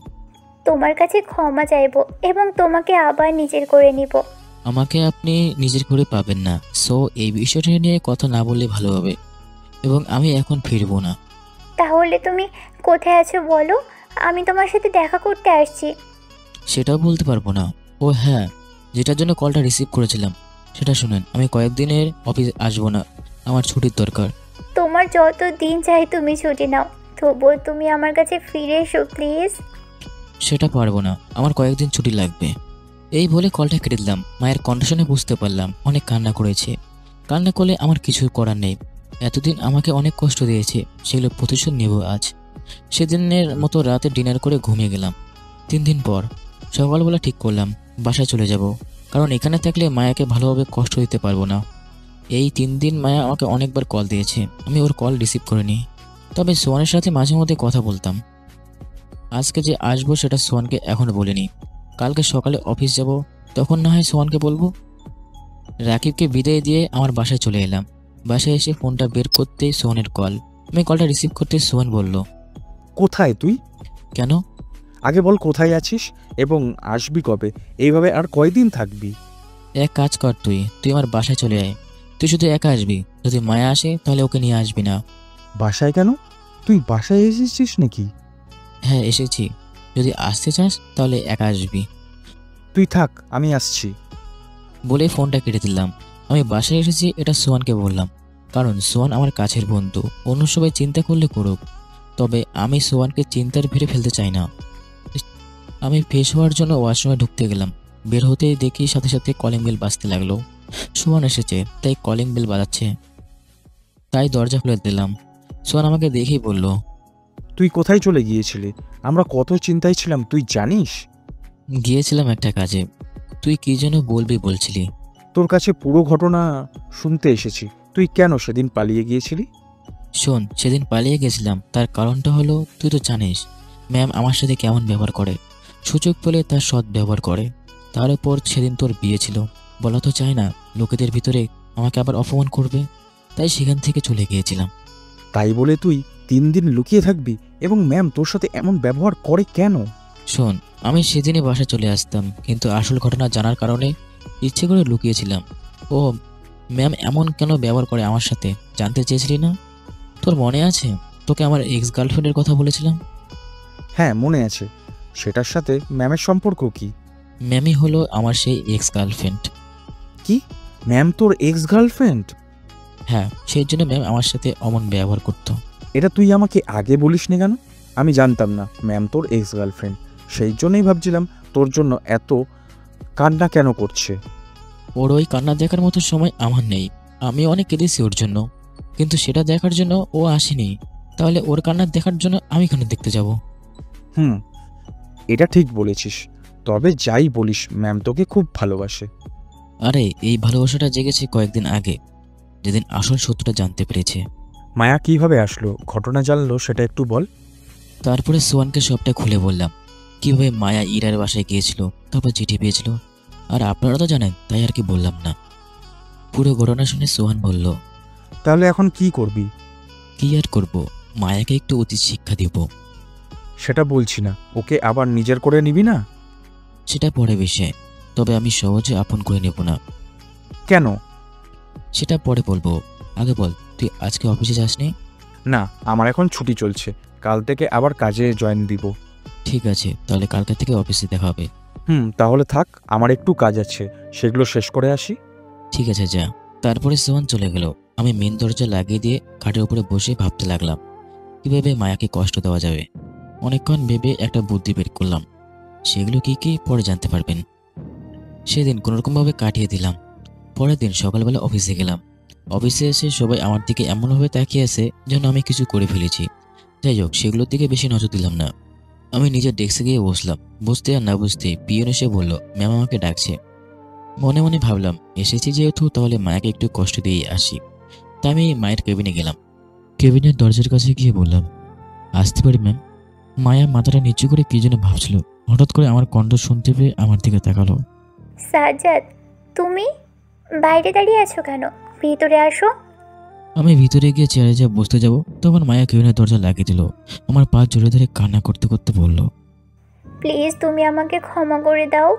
তোমার কাছে ক্ষমা চাইবো এবং তোমাকে আবার নিজের করে নিব। আমাকে আপনি নিজের করে পাবেন না, সো এই বিষয়টা নিয়ে কথা না বললে ভালো হবে, এবং আমি এখন ফিরবো না। তাহলে তুমি কোথায় আছো বলো, আমি তোমার সাথে দেখা করতে আসছি। সেটাও বলতে পারবো না। ও হ্যাঁ, যেটার জন্য কলটা রিসিভ করেছিলাম সেটা শুনেন, আমি কয়েকদিনের অফিস আসবো না, আমার ছুটির দরকার। তোমার যত দিন চাই তুমি ছুটি নাও, তবুও তুমি আমার কাছে ফিরে এসো প্লিজ। সেটা পারবো না, আমার কয়েকদিন ছুটি লাগবে। এই বলে কলটা কেটে দিলাম। মায়ের কন্ডিশনে বুঝতে পারলাম অনেক কান্না করেছে। কান্না করলে আমার কিছু করার নেই, এতদিন আমাকে অনেক কষ্ট দিয়েছে, সেগুলো প্রতিশোধ নেব আজ। সেদিনের মতো রাতে ডিনার করে ঘুমিয়ে গেলাম। 3 দিন পর সকালবেলা ঠিক করলাম বাসায় চলে যাব, কারণ এখানে থাকলে মায়াকে ভালোভাবে কষ্ট দিতে পারবো না। এই 3 দিন মায়া আমাকে অনেকবার কল দিয়েছে, আমি ওর কল রিসিভ করিনি, তবে সোয়ানের সাথে মাঝে মধ্যে কথা বলতাম। আজকে যে আসবো সেটা সোয়ানকে এখনো বলিনি, কালকে সকালে অফিস যাব, তখন না হয় সোয়ানকে বলবো। রাকিবকে বিদায় দিয়ে আমার বাসায় চলে এলাম। বাসায় এসে ফোনটা বের করতেই সোয়ানের কল। আমি কলটা রিসিভ করতে সোয়ান বলল, কোথায় তুই? কেন? আগে বল কোথায় আছিস এবং আসবি কবে? এইভাবে আর কয়দিন থাকবি? এক কাজ কর, তুই আমার বাসায় চলে আয়। তুই শুধু একা আসবি, যদি মায়া আসে তাহলে ওকে নিয়ে আসবি না। বাসায় কেন? তুই বাসায় এসেছিস নাকি? হ্যাঁ এসেছি, যদি আসতে চাস তাহলে একা আসবি। তুই থাক, আমি আসছি। বলে ফোনটা কেটে দিলাম। আমি বাসায় এসেছি এটা সোয়ানকে বললাম, কারণ সোয়ান আমার কাছের বন্ধু, অন্য সবাই চিন্তা করলে করুক, তবে আমি সোয়ানকে চিন্তার ভিড়ে ফেলতে চাই না। আমি ফ্রেশ হওয়ার জন্য ওয়াশরুমে ঢুকতে গেলাম। বের হতেই দেখি সাথে সাথে কলিং বেল বাজতে লাগলো। সোয়ান এসেছে তাই কলিং বেল বাজাচ্ছে, তাই দরজা খুলে দিলাম। সোয়ান আমাকে দেখেই বলল, তুই কোথায় চলে গিয়েছিলি? আমরা কত চিন্তায় ছিলাম তুই জানিস? গিয়েছিলাম একটা কাজে। তুই কি যেন বলবি বলছিলি? তোর কাছে পুরো ঘটনা শুনতে এসেছি। তুই কেন সেদিন পালিয়ে গিয়েছিলি? শোন, সেদিন পালিয়ে গেছিলাম তার কারণটা হলো তুই তো জানিস ম্যাম আমার সাথে কেমন ব্যবহার করে, সুযোগ পেলে তার সৎ ব্যবহার করে। তার উপর সেদিন তোর বিয়ে ছিল, বলা তো চায় না লোকেদের ভিতরে আমাকে আবার অপমান করবে, তাই সেখান থেকে চলে গিয়েছিলাম। তাই বলে তুই 3 দিন লুকিয়ে থাকবি এবং ম্যাম তোর সাথে এমন ব্যবহার করে কেন? শোন, আমি সেদিনই বাসায় চলে আসতাম, কিন্তু আসল ঘটনা জানার কারণে ইচ্ছে করে লুকিয়েছিলাম। ও ম্যাম এমন কেন ব্যবহার করে আমার সাথে জানতে চেয়েছিলি না? তোর মনে আছে তোকে আমার এক্স গার্লফ্রেন্ডের কথা বলেছিলাম? হ্যাঁ মনে আছে। সেটার সাথে ম্যামের সম্পর্ক কি? ম্যামই হলো আমার সেই এক্স গার্লফ্রেন্ড। কি? ম্যাম তোর এক্স গার্লফ্রেন্ড? হ্যাঁ, সেই জন্য ম্যাম আমার সাথে অমন ব্যবহার করতো। এটা তুই আমাকে আগে বলিসনি কেন? আমি জানতাম না ম্যাম তোর এক্স গার্লফ্রেন্ড, সেই জন্যই ভাবছিলাম তোর জন্য এত কান্না কেন করছে। ওর ওই কান্না দেখার মতো সময় আমার নেই, আমি অনেক কেঁদেছি ওর জন্য, কিন্তু সেটা দেখার জন্য ও আসেনি, তাহলে ওর কান্না দেখার জন্য আমি কেন দেখতে যাব? এটা ঠিক বলেছিস। তবে যাই বলিস ম্যাম তোকে খুব ভালোবাসে। আরে এই ভালোবাসাটা জেগেছে কয়েকদিন আগে, যেদিন আসল সত্যটা জানতে পেরেছে। মায়া কিভাবে আসলো, ঘটনা জানলো সেটা একটু বল। তারপরে সোয়ানকে সবটা খুলে বললাম, কিভাবে মায়া ইরার বাসায় গিয়েছিল, তারপর চিঠি পেয়েছিল, আর আপনারা তো জানেন তাই আর কি বললাম না। পুরো ঘটনা শুনে সোহান বলল, তাহলে এখন কি করবি? কি আর করব, মায়াকে একটু উচিত শিক্ষা দিব। সেটা বলছি না, ওকে আবার নিজের করে নিবি না? সেটা পরে বিষয়, তবে আমি সহজে আপন করে নেব না। কেন? সেটা পরে বলবো, আগে বল তুই আজকে অফিসে যাসনি? না, আমার এখন ছুটি চলছে, কাল থেকে আবার কাজে জয়েন দিব। ঠিক আছে, তাহলে কালকে থেকে অফিসে দেখা হবে। তাহলে থাক, আমার একটু কাজ আছে, সেগুলো শেষ করে আসি। ঠিক আছে, যা। তারপরে সোহান চলে গেল। আমি মেন দরজা লাগিয়ে দিয়ে খাটের উপরে বসে ভাবতে লাগলাম কিভাবে মায়াকে কষ্ট দেওয়া যাবে। অনেকক্ষণ ভেবে একটা বুদ্ধি বের করলাম। সেগুলো কি কি পরে জানতে পারবেন। সেদিন কোনোরকমভাবে কাটিয়ে দিলাম। পরের দিন সকালবেলা অফিসে গেলাম। অফিসে এসে সবাই আমার দিকে এমনভাবে তাকিয়ে আছে যেন আমি কিছু করে ফেলেছি। যাই হোক, সেগুলোর দিকে বেশি নজর দিলাম না। আমি নিজের ডেস্কে গিয়ে বসলাম। বুঝতে আর না বুঝতে পিয়ন এসে বলল ম্যাম আমাকে ডাকছে। মনে মনে ভাবলাম এসেছি যেহেতু তাহলে মায়াকে একটু কষ্ট দিয়ে আসি। তা আমি মায়ের কেবিনে গেলাম। কেবিনের দরজার কাছে গিয়ে বললাম আসতে পারি ম্যাম। মায়া মাথাটা নিচু করে কি যেন ভাবছিল। হঠাৎ করে আমার কণ্ঠ শুনতে পেয়ে আমার দিকে তাকালো। সাজ্জাদ, তুমি বাইরে দাঁড়িয়ে আছো কেন? ভিতরে আসো। আমি ভিতরে গিয়ে চেয়ারে যা বসতে যাব তখন মায়া কেবিনের দরজা লাগিয়ে দিল। আমার পা জড়িয়ে ধরে কান্না করতে করতে বলল, প্লিজ তুমি আমাকে ক্ষমা করে দাও।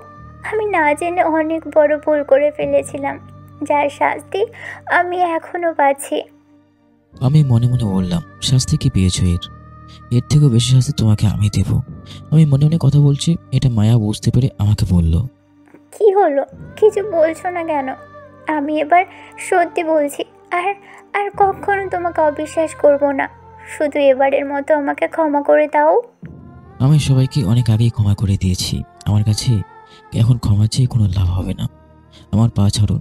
আমি না জেনে অনেক বড় ভুল করে ফেলেছিলাম, যার শাস্তি আমি এখনো পাচ্ছি। আমি মনে মনে বললাম শাস্তি কি পেয়েছো? এর থেকেও বেশি শাস্তি তোমাকে আমি দেব। আমি মনে মনে কথা বলছি, এটা মায়া বুঝতে পেরে আমাকে বলল, কি হলো? কিছু বলছো না কেন? আমি এবার সত্যি বলছি, আর আর কখনো তোমাকে অবিশ্বাস করব না। শুধু এবারের মতো আমাকে ক্ষমা করে দাও। আমি সবাইকে অনেক আগেই ক্ষমা করে দিয়েছি। আমার কাছে এখন ক্ষমা চেয়ে কোনো লাভ হবে না। আমার পা ছাড়ুন।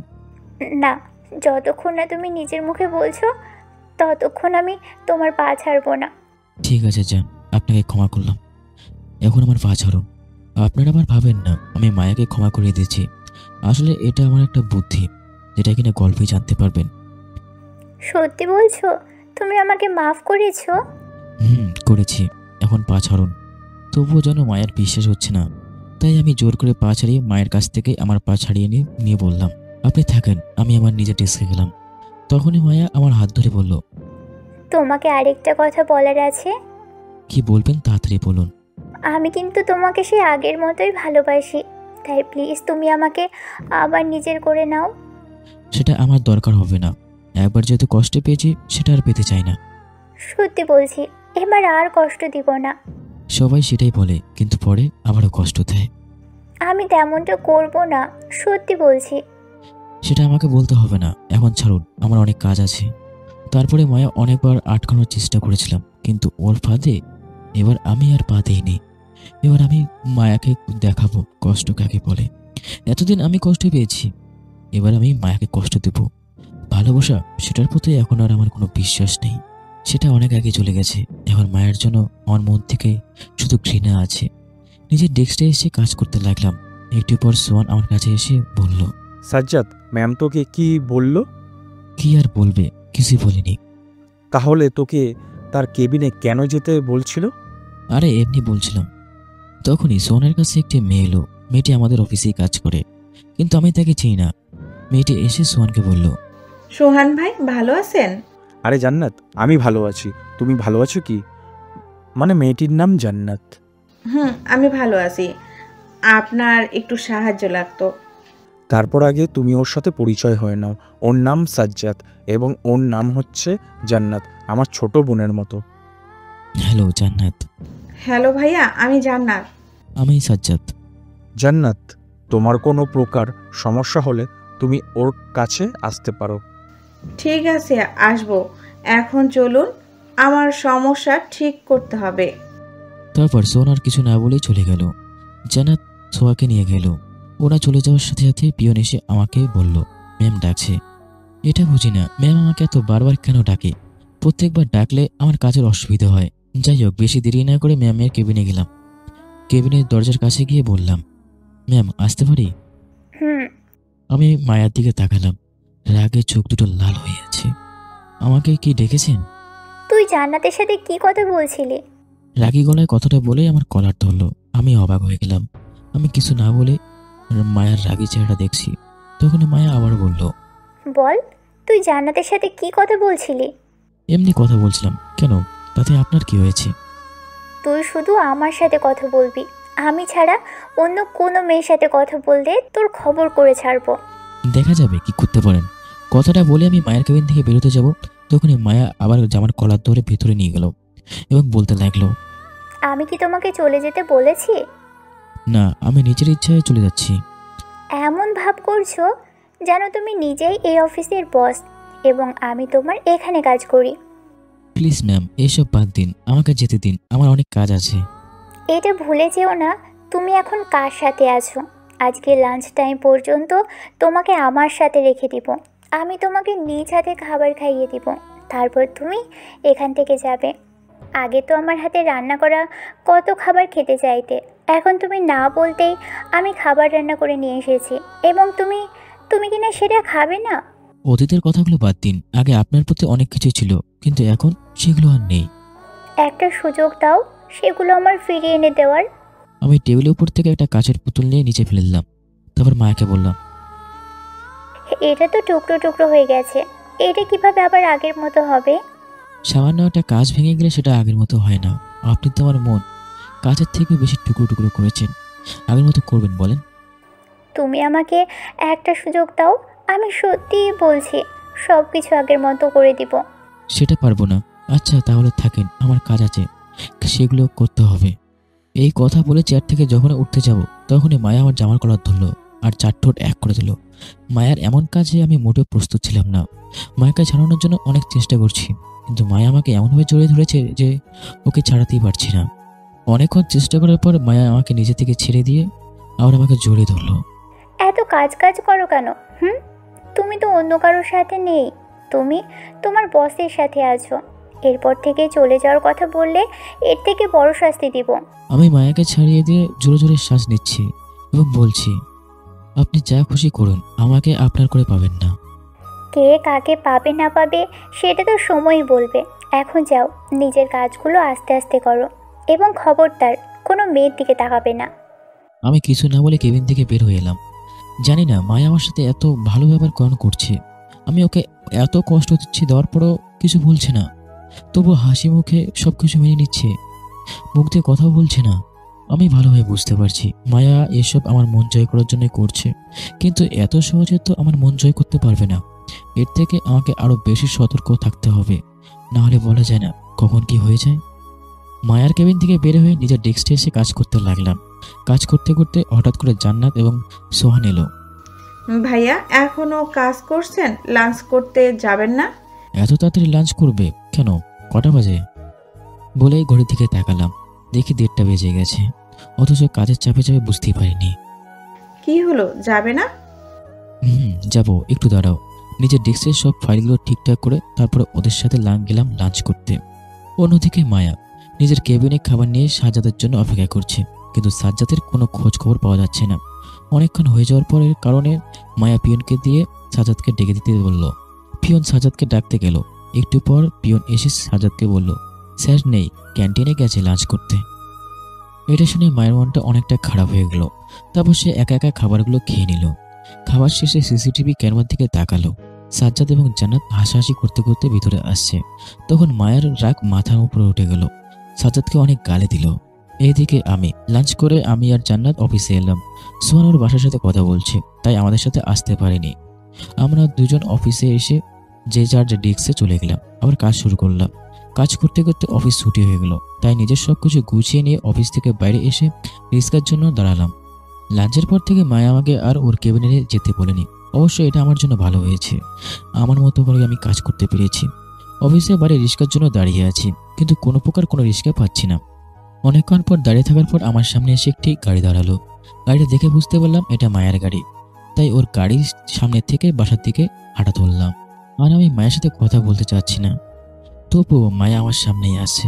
না, যতক্ষণ না তুমি নিজের মুখে বলছো ততক্ষণ আমি তোমার পা ছাড়বো না। ঠিক আছে যান, আপনাকে ক্ষমা করলাম। এখন আমার পা ছাড়ুন। আপনারা আবার ভাবেন না আমি মায়াকে ক্ষমা করে দিয়েছি। আসলে এটা আমার একটা বুদ্ধি, যেটা কিনা গল্পে জানতে পারবেন। সত্যি বলছো? তুমি আমাকে মাফ করেছো? করেছি। এখন পা ছাড়ুন। তবুও যেন মায়ের বিশ্বাস হচ্ছে না, তাই আমি জোর করে পা ছাড়িয়ে মায়ের কাছ থেকে আমার পা ছাড়িয়ে নিয়ে বললাম আপনি থাকেন। আমি আমার নিজের ডেস্কে গেলাম। তখনই মায়া আমার হাত ধরে বলল, তোমাকে আরেকটা কথা বলার আছে। কি বলবেন তাড়াতাড়ি বলুন। আমি কিন্তু তোমাকে সেই আগের মতোই ভালোবাসি, তাই প্লিজ তুমি আমাকে আবার নিজের করে নাও। সেটা আমার দরকার হবে না। একবার যেহেতু কষ্ট পেয়েছি সেটা আর পেতে চাই না। সত্যি বলছি, এবার আর কষ্ট দিব না। সবাই সেটাই বলে, কিন্তু পরে আবারও কষ্ট দেয়। আমি তেমনটা করব না, সত্যি বলছি। সেটা আমাকে বলতে হবে না। এখন ছাড়ুন, আমার অনেক কাজ আছে। তারপরে মায়া অনেকবার আটকানোর চেষ্টা করেছিলাম, কিন্তু ওর ফাঁদে এবার আমি আর পা দিইনি। এবার আমি মায়াকে দেখাবো কষ্ট কাকে বলে। এতদিন আমি কষ্ট পেয়েছি, এবার আমি মায়াকে কষ্ট দেব। ভালোবাসা, সেটার প্রতি এখন আর আমার কোনো বিশ্বাস নেই। সেটা অনেক আগে চলে গেছে। এখন মায়ের জন্য আমার মন থেকে শুধু ঘৃণা আছে। নিজের ডেস্কে এসে কাজ করতে লাগলাম। একটু পর সোহান আমার কাছে এসে বলল, সাজ্জাদ, ম্যাম তোকে কি বলল? কি আর বলবে, কিছুই বলিনি। তাহলে তোকে তার কেবিনে কেন যেতে বলছিল? আরে এমনি বলছিলাম। তখনই সোহানের কাছে একটি মেয়ে এলো। মেয়েটি আমাদের অফিসেই কাজ করে, কিন্তু আমি তাকে চিনি না। মেয়েটি এসে সোহানকে বলল, সোহান ভাই ভালো আছেন? আরে জান্নাত, আমি ভালো আছি। তুমি ভালো আছো কি? মানে মেয়েটির নাম জান্নাত। আমি ভালো আছি। আপনার একটু সাহায্য লাগতো। তারপর আগে তুমি ওর সাথে পরিচয় হয়ে নাও। ওর নাম সাজ্জাদ এবং ওর নাম হচ্ছে জান্নাত, আমার ছোট বোনের মতো। হ্যালো জান্নাত। হ্যালো ভাইয়া, আমি জান্নাত। আমি সাজ্জাদ। জান্নাত, তোমার কোনো প্রকার সমস্যা হলে তুমি ওর কাছে আসতে পারো। ঠিক আছে, আসবো। এখন চলুন, আমার সমস্যা ঠিক করতে হবে। তারপর সোহান আর কিছু না বলেই চলে গেল। জান্নাত সোহাকে নিয়ে গেল। ওরা চলে যাওয়ার সাথে সাথে পিয়ন এসে আমাকে বলল ম্যাম ডাকছে। এটা বুঝি না ম্যাম আমাকে এত বারবার কেন ডাকে। প্রত্যেকবার ডাকলে আমার কাজের অসুবিধা হয়। যাই হোক, বেশি দেরি না করে ম্যামের কেবিনে গেলাম। কেবিনের দরজার কাছে গিয়ে বললাম, ম্যাম আসতে পারি? আমি মায়ার দিকে তাকালাম। রাগে চোখ দুটো লাল হয়ে আছে। আমাকে কি ডেকেছেন? তুই জান্নাতের সাথে কি কথা বলছিলি? রাগী গলায় কথাটা বলেই আমার কলার ধরলো। আমি অবাক হয়ে গেলাম। আমি কিছু না বলে মায়ার রাগী চেহারা দেখছি। তখন মায়া আবার বলল, বল, তুই জান্নাতের সাথে কি কথা বলছিলি? এমনি কথা বলছিলাম। কেন, তাতে আপনার কি হয়েছে? তুই শুধু আমার সাথে কথা বলবি, আমি ছাড়া অন্য কোনো মেয়ের সাথে কথা বললে তোর খবর করে ছাড়বো। দেখা যাবে কি করতে পারেন। কথাটা বলে আমি মায়ের কেবিন থেকে বেরোতে যাব, তখনই মায়া আবার জামার কলার ধরে ভেতরে নিয়ে গেল। এবং বলতে লাগলো, আমি কি তোমাকে চলে যেতে বলেছি? না, আমি নিজের ইচ্ছায় চলে যাচ্ছি। এমন ভাব করছো যেন তুমি নিজেই এই অফিসের বস এবং আমি তোমার এখানে কাজ করি। প্লিজ ম্যাম, এসব বাদ দিন, আমাকে যেতে দিন, আমার অনেক কাজ আছে। এটা ভুলে যেও না তুমি এখন কার সাথে আছো। আজকে লাঞ্চ টাইম পর্যন্ত তোমাকে আমার সাথে রেখে দিব। আমি তোমাকে নিজ হাতে খাবার খাইয়ে দিব, তারপর তুমি এখান থেকে যাবে। আগে তো আমার হাতে রান্না করা কত খাবার খেতে চাইতে, এখন তুমি না বলতেই আমি খাবার রান্না করে নিয়ে এসেছি এবং তুমি তুমি কিনা সেটা খাবে না। অতীতের কথাগুলো বাদ দিন, আগে আপনার প্রতি অনেক কিছু ছিল, কিন্তু এখন সেগুলো আর নেই। একটা সুযোগ দাও সেগুলো আমার ফিরিয়ে এনে দেওয়ার। আমি টেবিলের উপর থেকে একটা কাচের পুতুল নিয়ে নিচে ফেলে দিলাম। তারপর মায়াকে বললাম, এটা তো টুকরো টুকরো হয়ে গেছে, এটা কিভাবে আবার আগের মতো হবে? সামান্য একটা কাজ ভেঙে গেলে সেটা আগের মতো হয় না। আপনি তো আমার মন কাচের থেকে বেশি টুকরো টুকরো করেছেন, আগের মতো করবেন বলেন? তুমি আমাকে একটা সুযোগ দাও, আমি সত্যিই বলছি সব কিছু আগের মতো করে দিব। সেটা পারবো না। আচ্ছা তাহলে থাকেন, আমার কাজ আছে, সেগুলো করতে হবে। এই কথা বলে চেয়ার থেকে যখন উঠতে যাব তখনই মায়া আমার জামার কলার ধরলো আর চার ঠোঁট এক করে দিল। মায়ার এমন কাজে আমি মোটেও প্রস্তুত ছিলাম না। মায়াকে ছাড়ানোর জন্য অনেক চেষ্টা করছি, কিন্তু মায়া আমাকে এমনভাবে জড়িয়ে ধরেছে যে ওকে ছাড়াতেই পারছি না। অনেকক্ষণ চেষ্টা করার পর মায়া আমাকে নিজে থেকে ছেড়ে দিয়ে আবার আমাকে জড়িয়ে ধরলো। এত কাজ কাজ করো কেন? তুমি তো অন্য কারোর সাথে নেই, তুমি তোমার বসের সাথে আছো। এরপর থেকে চলে যাওয়ার কথা বললে এর থেকে বড় শাস্তি দিব। আমি মায়াকে ছাড়িয়ে দিয়ে জোরে জোরে শ্বাস নিচ্ছি এবং বলছি, আপনি যা খুশি করুন, আমাকে আপনার করে পাবেন না। কে কাকে পাবে না পাবে সেটা তো সময়ই বলবে। এখন যাও, নিজের কাজগুলো আস্তে আস্তে করো এবং খবরদার কোনো মেয়ের দিকে তাকাবে না। আমি কিছু না বলে কেবিন থেকে বের হয়ে এলাম। জানি না মায়া আমার সাথে এত ভালো ব্যবহার কেন করছে। আমি ওকে এত কষ্ট দিচ্ছি, দেওয়ার পরও কিছু বলছে না, তবু হাসি মুখে সবকিছু মেনে নিচ্ছে, মুখ দিয়ে কথাও বলছে না। আমি ভালোভাবে বুঝতে পারছি মায়া এসব আমার মন জয় করার জন্য করছে, কিন্তু এত সহজে তো আমার মন জয় করতে পারবে না। এর থেকে আমাকে আরো বেশি সতর্ক থাকতে হবে, না হলে বলা যায় না কখন কি হয়ে যায়। মায়ার কেবিন থেকে বের হয়ে নিজের ডেস্কে এসে কাজ করতে লাগলাম। কাজ করতে করতে হঠাৎ করে জান্নাত এবং সোহান এলো। ভাইয়া এখনো কাজ করছেন? লাঞ্চ করতে যাবেন না? এত তাড়াতাড়ি লাঞ্চ করবে কেন? কটা বাজে? বলেই ঘড়ির দিকে তাকালাম, দেখি 1:30 বেজে গেছে, অথচ কাজের চাপে চাপে বুঝতেই পারিনি। কি হলো, যাবে না? যাবো, একটু দাঁড়াও। নিজের ডেস্কের সব ফাইলগুলো ঠিকঠাক করে তারপর ওদের সাথে গেলাম লাঞ্চ করতে। অন্যদিকে মায়া নিজের কেবিনে খাবার নিয়ে সাজ্জাদের জন্য অপেক্ষা করছে, কিন্তু সাজ্জাদের কোনো খোঁজ খবর পাওয়া যাচ্ছে না। অনেকক্ষণ হয়ে যাওয়ার পরের কারণে মায়া পিয়নকে দিয়ে সাজ্জাদকে ডেকে দিতে বলল। পিয়ন সাজ্জাদকে ডাকতে গেল। একটু পর পিয়ন এসে সাজ্জাদকে বলল, স্যার নেই, ক্যান্টিনে গেছে লাঞ্চ করতে। এটা শুনে মায়ের মনটা অনেকটা খারাপ হয়ে গেল। তারপর সে একা একা খাবারগুলো খেয়ে নিল। খাবার শেষে সিসিটিভি ক্যামেরার দিকে তাকালো। সাজ্জাদ এবং জান্নাত হাসাহাসি করতে করতে ভিতরে আসছে। তখন মায়ের রাগ মাথার উপরে উঠে গেল, সাজ্জাদকে অনেক গালি দিল। এইদিকে আমি লাঞ্চ করে আমি আর জান্নাত অফিসে এলাম। সোহান ওর বাসার সাথে কথা বলছে, তাই আমাদের সাথে আসতে পারিনি। আমরা দুজন অফিসে এসে যে যার ডেস্কে চলে গেলাম, আবার কাজ শুরু করলাম। কাজ করতে করতে অফিস ছুটি হয়ে গেল, তাই নিজের সবকিছু গুছিয়ে নিয়ে অফিস থেকে বাইরে এসে রিক্সার জন্য দাঁড়ালাম। লাঞ্চের পর থেকে মায়া আমাকে আর ওর কেবিনে যেতে বলেনি। অবশ্য এটা আমার জন্য ভালো হয়েছে, আমার মতো করে আমি কাজ করতে পেরেছি। অফিসে বাইরে রিক্সার জন্য দাঁড়িয়ে আছি, কিন্তু কোনো প্রকার কোনো রিক্সা পাচ্ছি না। অনেকক্ষণ পর দাঁড়িয়ে থাকার পর আমার সামনে এসে একটি গাড়ি দাঁড়ালো। গাড়িটা দেখে বুঝতে পারলাম এটা মায়ের গাড়ি, তাই ওর গাড়ির সামনে থেকে বাসার দিকে হাঁটা তুললাম। আর আমি মায়ের সাথে কথা বলতে চাচ্ছি না, তবুও মায়া আমার সামনেই আছে।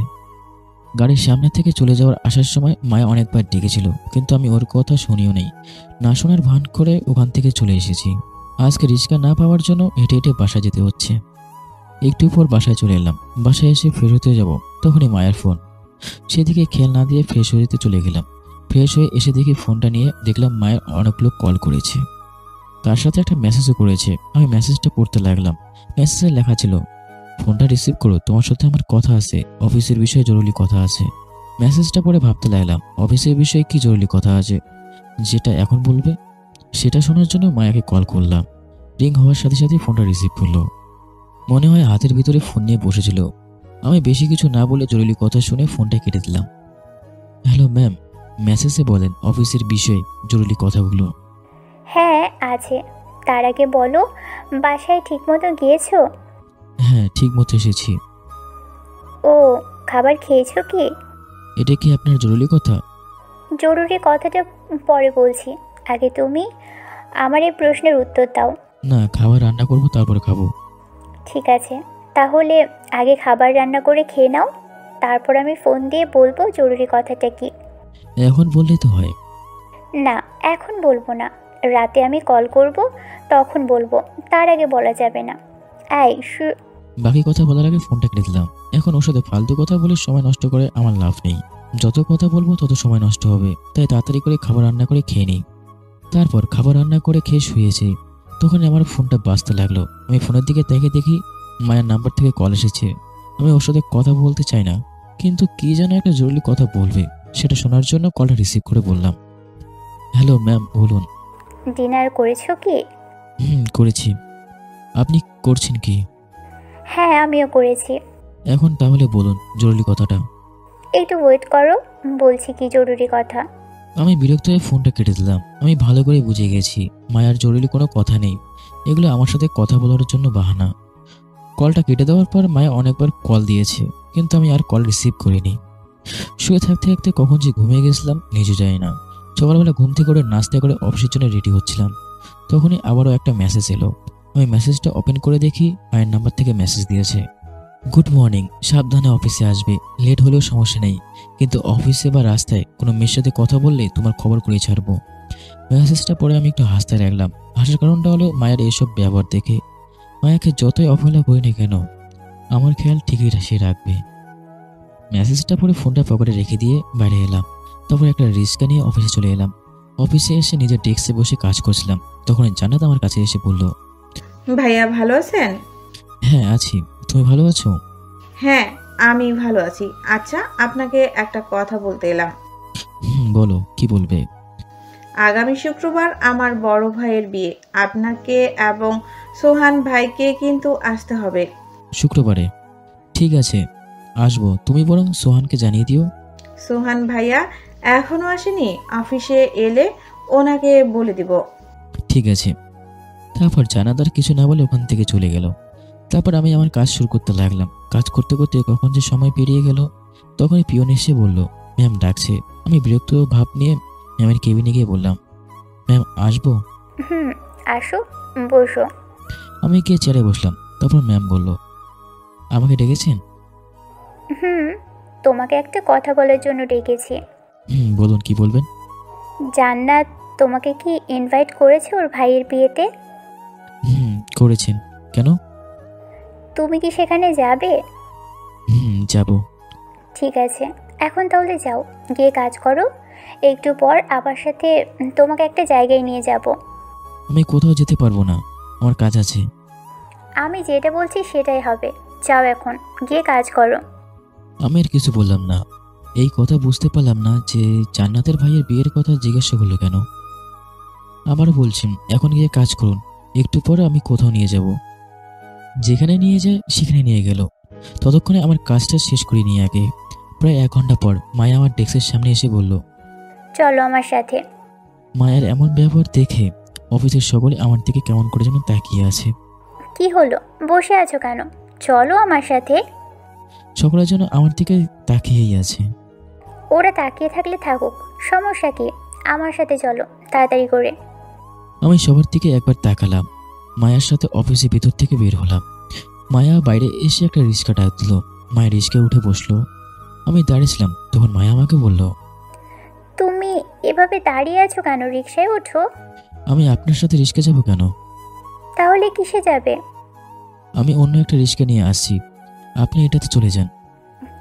গাড়ির সামনে থেকে চলে যাওয়ার আসার সময় মায়া অনেকবার ডেকেছিল, কিন্তু আমি ওর কথা শুনিও নেই। না শোনার ভান করে ওখান থেকে চলে এসেছি। আজকে রিক্সা না পাওয়ার জন্য হেঁটে হেঁটে বাসায় যেতে হচ্ছে। একটু পর বাসায় চলে এলাম। বাসায় এসে ফ্রেশ হতে যাব, তখনই মায়ের ফোন। সেদিকে খেয়াল না দিয়ে ফ্রেশ হয়ে যেতে চলে গেলাম। ফ্রেশ হয়ে এসে দেখি ফোনটা নিয়ে দেখলাম মায়ের অনেকগুলো কল করেছে, তার সাথে একটা মেসেজও করেছে। আমি মেসেজটা পড়তে লাগলাম। মেসেজে লেখা ছিল, ফোনটা রিসিভ করো, তোমার সাথে আমার কথা আছে, অফিসের বিষয়ে জরুরি কথা আছে। মেসেজটা পড়ে ভাবতে লাগলাম অফিসের বিষয়ে কি জরুরি কথা আছে যেটা এখন বলবে। সেটা শোনার জন্য মায়াকে কল করলাম। রিং হওয়ার সাথে সাথে ফোনটা রিসিভ করলো। মনে হয় হাতের ভিতরে ফোন নিয়ে বসেছিল। আমি বেশি কিছু না বলে জরুরি কথা শুনে ফোনটা কেটে দিলাম। হ্যালো ম্যাম, মেসেজে বলেন অফিসের বিষয়ে জরুরি কথাগুলো। হ্যাঁ আছে, তার আগে বলো বাসায় ঠিকমতো গিয়েছো? হ্যাঁ, ঠিক মতো এসেছি। ও, খাবার খেয়েছো কি? এটা কি আপনার জরুরি কথা? জরুরি কথাটা পরে বলছি, আগে তুমি আমার এই প্রশ্নের উত্তর দাও। না, খাবার রান্না করবো তারপর খাবো। ঠিক আছে, তাহলে আগে খাবার রান্না করে খেয়ে নাও, তারপর আমি ফোন দিয়ে বলবো জরুরি কথাটা কি। এখন বললেই তো হয়। না, এখন বলবো না, রাতে আমি কল করব তখন বলবো, তার আগে বলা যাবে না। বাকি কথা বলার আগে ফোনটা কেটে দিলাম। এখন ওর সাথে ফালতু কথা বলে সময় নষ্ট করে আমার লাভ নেই। যত কথা বলবো তত সময় নষ্ট হবে, তাই তাড়াতাড়ি করে খাবার রান্না করে খেয়ে নিই। তারপর খাবার রান্না করে খেয়ে শুয়েছি। তখন আমার ফোনটা বাজতে লাগলো। আমি ফোনের দিকে তাকিয়ে দেখি মায়ের নাম্বার থেকে কল এসেছে। আমি ওর সাথে কথা বলতে চাই না, কিন্তু কি যেন একটা জরুরি কথা বলবে, সেটা শোনার জন্য কলটা রিসিভ করে বললাম, হ্যালো ম্যাম, বলুন। ডিনার করেছো কি? করেছি। আপনি করছেন কি? হ্যাঁ, আমিও করেছি। এখন তাহলে বলুন জরুরি কথাটা। একটু ওয়েট করো, বলছি কি জরুরি কথা। আমি বিরক্ত হয়ে ফোনটা কেটে দিলাম। আমি ভালো করে বুঝে গেছি মায়ার জরুরি কোনো কথা নেই, এগুলো আমার সাথে কথা বলার জন্য বাহানা। কলটা কেটে দেওয়ার পর মায়া অনেকবার কল দিয়েছে, কিন্তু আমি আর কল রিসিভ করিনি। শুয়ে থাকতে থাকতে কখন যে ঘুমিয়ে গেছিলাম নিজে যায় না। সকালবেলা ঘুম থেকে করে নাস্তা করে অফিসের জন্য রেডি হচ্ছিলাম, তখনই আবারও একটা মেসেজ এলো। আমি মেসেজটা ওপেন করে দেখি মায়ের নাম্বার থেকে মেসেজ দিয়েছে, গুড মর্নিং, সাবধানে অফিসে আসবে, লেট হলেও সমস্যা নেই, কিন্তু অফিসে বা রাস্তায় কোনো মেয়ের সাথে কথা বললে তোমার খবর করে ছাড়বো। মেসেজটা পরে আমি একটু হাসতে লাগলাম। হাসার কারণটা হলো মায়ের এইসব ব্যবহার দেখে। মায়াকে যতই অবহেলা করি না কেন, আমার খেয়াল ঠিকই সে রাখবে। মেসেজটা পরে ফোনটা পকেটে রেখে দিয়ে বাইরে এলাম। তারপর একটা রিক্সা নিয়ে অফিসে চলে এলাম। অফিসে এসে নিজের ডেস্কে বসে কাজ করছিলাম, তখন জান্নাত আমার কাছে এসে বলল, ভাইয়া ভালো আছেন? হ্যাঁ আছি, তুমি ভালো আছো? হ্যাঁ, আমি ভালো আছি। আচ্ছা, আপনাকে একটা কথা বলতে এলাম। বলো, কি বলবে? আগামী শুক্রবার আমার বড় ভাইয়ের বিয়ে। আপনাকে এবং সোহান ভাইকে কিন্তু আসতে হবে। শুক্রবারে? ঠিক আছে, আসবো। তুমি বরং সোহানকে জানিয়ে দিও। সোহান ভাইয়া এখনো আসেনি, অফিসে এলে ওনাকে বলে দিব। ঠিক আছে। তারপর জান্নাত আর কিছু না বলে ওখান থেকে চলে গেল। তারপর আমি আমার কাজ শুরু করতে লাগলাম। কাজ করতে করতে কখন যে সময় পেরিয়ে গেল, তখনই পিয়ন এসে বলল, ম্যাম ডাকছে। আমি বিরক্ত ভাব নিয়ে ম্যামের কেবিনে গিয়ে বললাম, ম্যাম আসবো? আসো, বসো। আমি গিয়ে চেয়ারে বসলাম। তারপর ম্যাম বলল, আমাকে ডেকেছেন? তোমাকে একটা কথা বলার জন্য ডেকেছি। বলুন, কি বলবেন? জান্নাত তোমাকে কি ইনভাইট করেছে ওর ভাইয়ের বিয়েতে? করেছেন। কেন? তুমি কি সেখানে যাবে? যাব। ঠিক আছে, এখন তাহলে যাও, গিয়ে কাজ করো। একটু পর আমার সাথে তোমাকে একটা জায়গায় নিয়ে যাব। আমি কোথাও যেতে পারবো না, আমার কাজ আছে। আমি যেটা বলছি সেটাই হবে, যাও এখন, গিয়ে কাজ করো। আমি আর কিছু বললাম না। এই কথা বুঝতে পারলাম না যে জান্নাতের ভাইয়ের বিয়ের কথা জিজ্ঞাসা করলো কেন। আবারও বলছি, এখন গিয়ে কাজ করুন, একটু পরে আমি কোথাও নিয়ে যাব। যেখানে নিয়ে যায় সেখানে নিয়ে গেল। ততক্ষণে আমার কাজটা শেষ করে নিয়ে আগে। প্রায় 1 ঘন্টা পর মায়া আমার ডেস্কের সামনে এসে বলল, চলো আমার সাথে। মায়ের এমন ব্যবহার দেখে অফিসের সকলে আমার দিকে কেমন করে যেন তাকিয়ে আছে। কি হলো, বসে আছো কেন? চলো আমার সাথে। সকলের জন্য আমার দিকে তাকিয়েই আছে। ওরা তাকিয়ে থাকলে থাকুক, সমস্যা কি? আমার সাথে চলো তাড়াতাড়ি করে। আমি সবার দিকে একবার তাকালাম। মায়ার সাথে অফিসের ভিতর থেকে বের হলাম। মায়া বাইরে এসে একটা রিক্সা ডাক দিল। মায়া রিক্সায় উঠে বসলো। আমি দাঁড়িয়েছিলাম, তখন মায়া আমাকে বলল, তুমি এভাবে দাঁড়িয়ে আছো কেন? রিক্সায় ওঠো। আমি আপনার সাথে রিক্সা যাব কেন? তাহলে কিসে যাবে? আমি অন্য একটা রিক্সা নিয়ে আসছি, আপনি এটাতে চলে যান।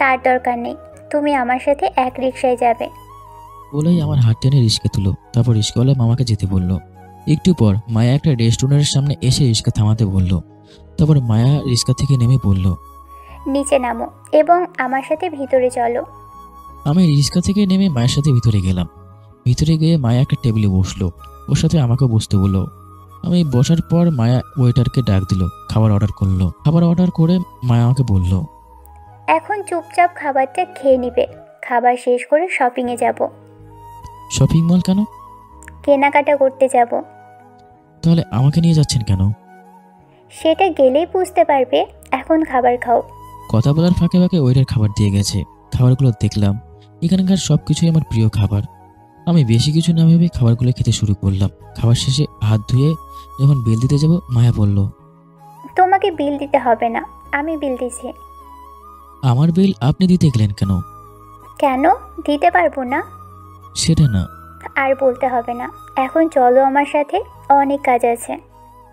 তার দরকার নেই, তুমি আমার সাথে এক রিক্সায় যাবে। বলেই আমার হাত টেনে রিক্সা তুলো। তারপর রিক্সাওয়ালা মামাকে যেতে বলল। একটু পর মায়া একটা রেস্টুরেন্টের সামনে এসে রিক্সা থামাতে বলল। তারপর মায়া রিক্সা থেকে নেমে বলল, নিচে নামো এবং আমার সাথে ভিতরে চলো। আমি রিক্সা থেকে নেমে মায়ের সাথে ভিতরে গেলাম। ভিতরে গিয়ে মায়া একটা টেবিলে বসলো, ওর সাথে আমাকেও বসতে বললো। আমি বসার পর মায়া ওয়েটারকে ডাক দিল, খাবার অর্ডার করলো। খাবার অর্ডার করে মায়া আমাকে বলল, এখন চুপচাপ খাবারটা খেয়ে নিবে। খাবার শেষ করে শপিংয়ে যাব। শপিং মল কেন? কেনাকাটা করতে যাব। তাহলে আমাকে নিয়ে যাচ্ছেন কেন? সেটা গেলেই বুঝতে পারবে। এখন খাবার খাও। কথা বলার ফাঁকে ফাঁকে ওয়েটার খাবার দিয়ে গেছে। খাবারগুলো দেখলাম, এখানকার সব কিছুই আমার প্রিয় খাবার। আমি বেশি কিছু না ভেবে খাবারগুলো খেতে শুরু করলাম। খাবার শেষে হাত ধুয়ে যখন বিল দিতে যাব, মায়া বলল, তোমাকে বিল দিতে হবে না, আমি বিল দিছি। আমার বিল আপনি দিতে গেলেন কেন? কেন দিতে পারবো না? সেটা না। আর বলতে হবে না, এখন চলো আমার সাথে, অনেক কাজ আছে।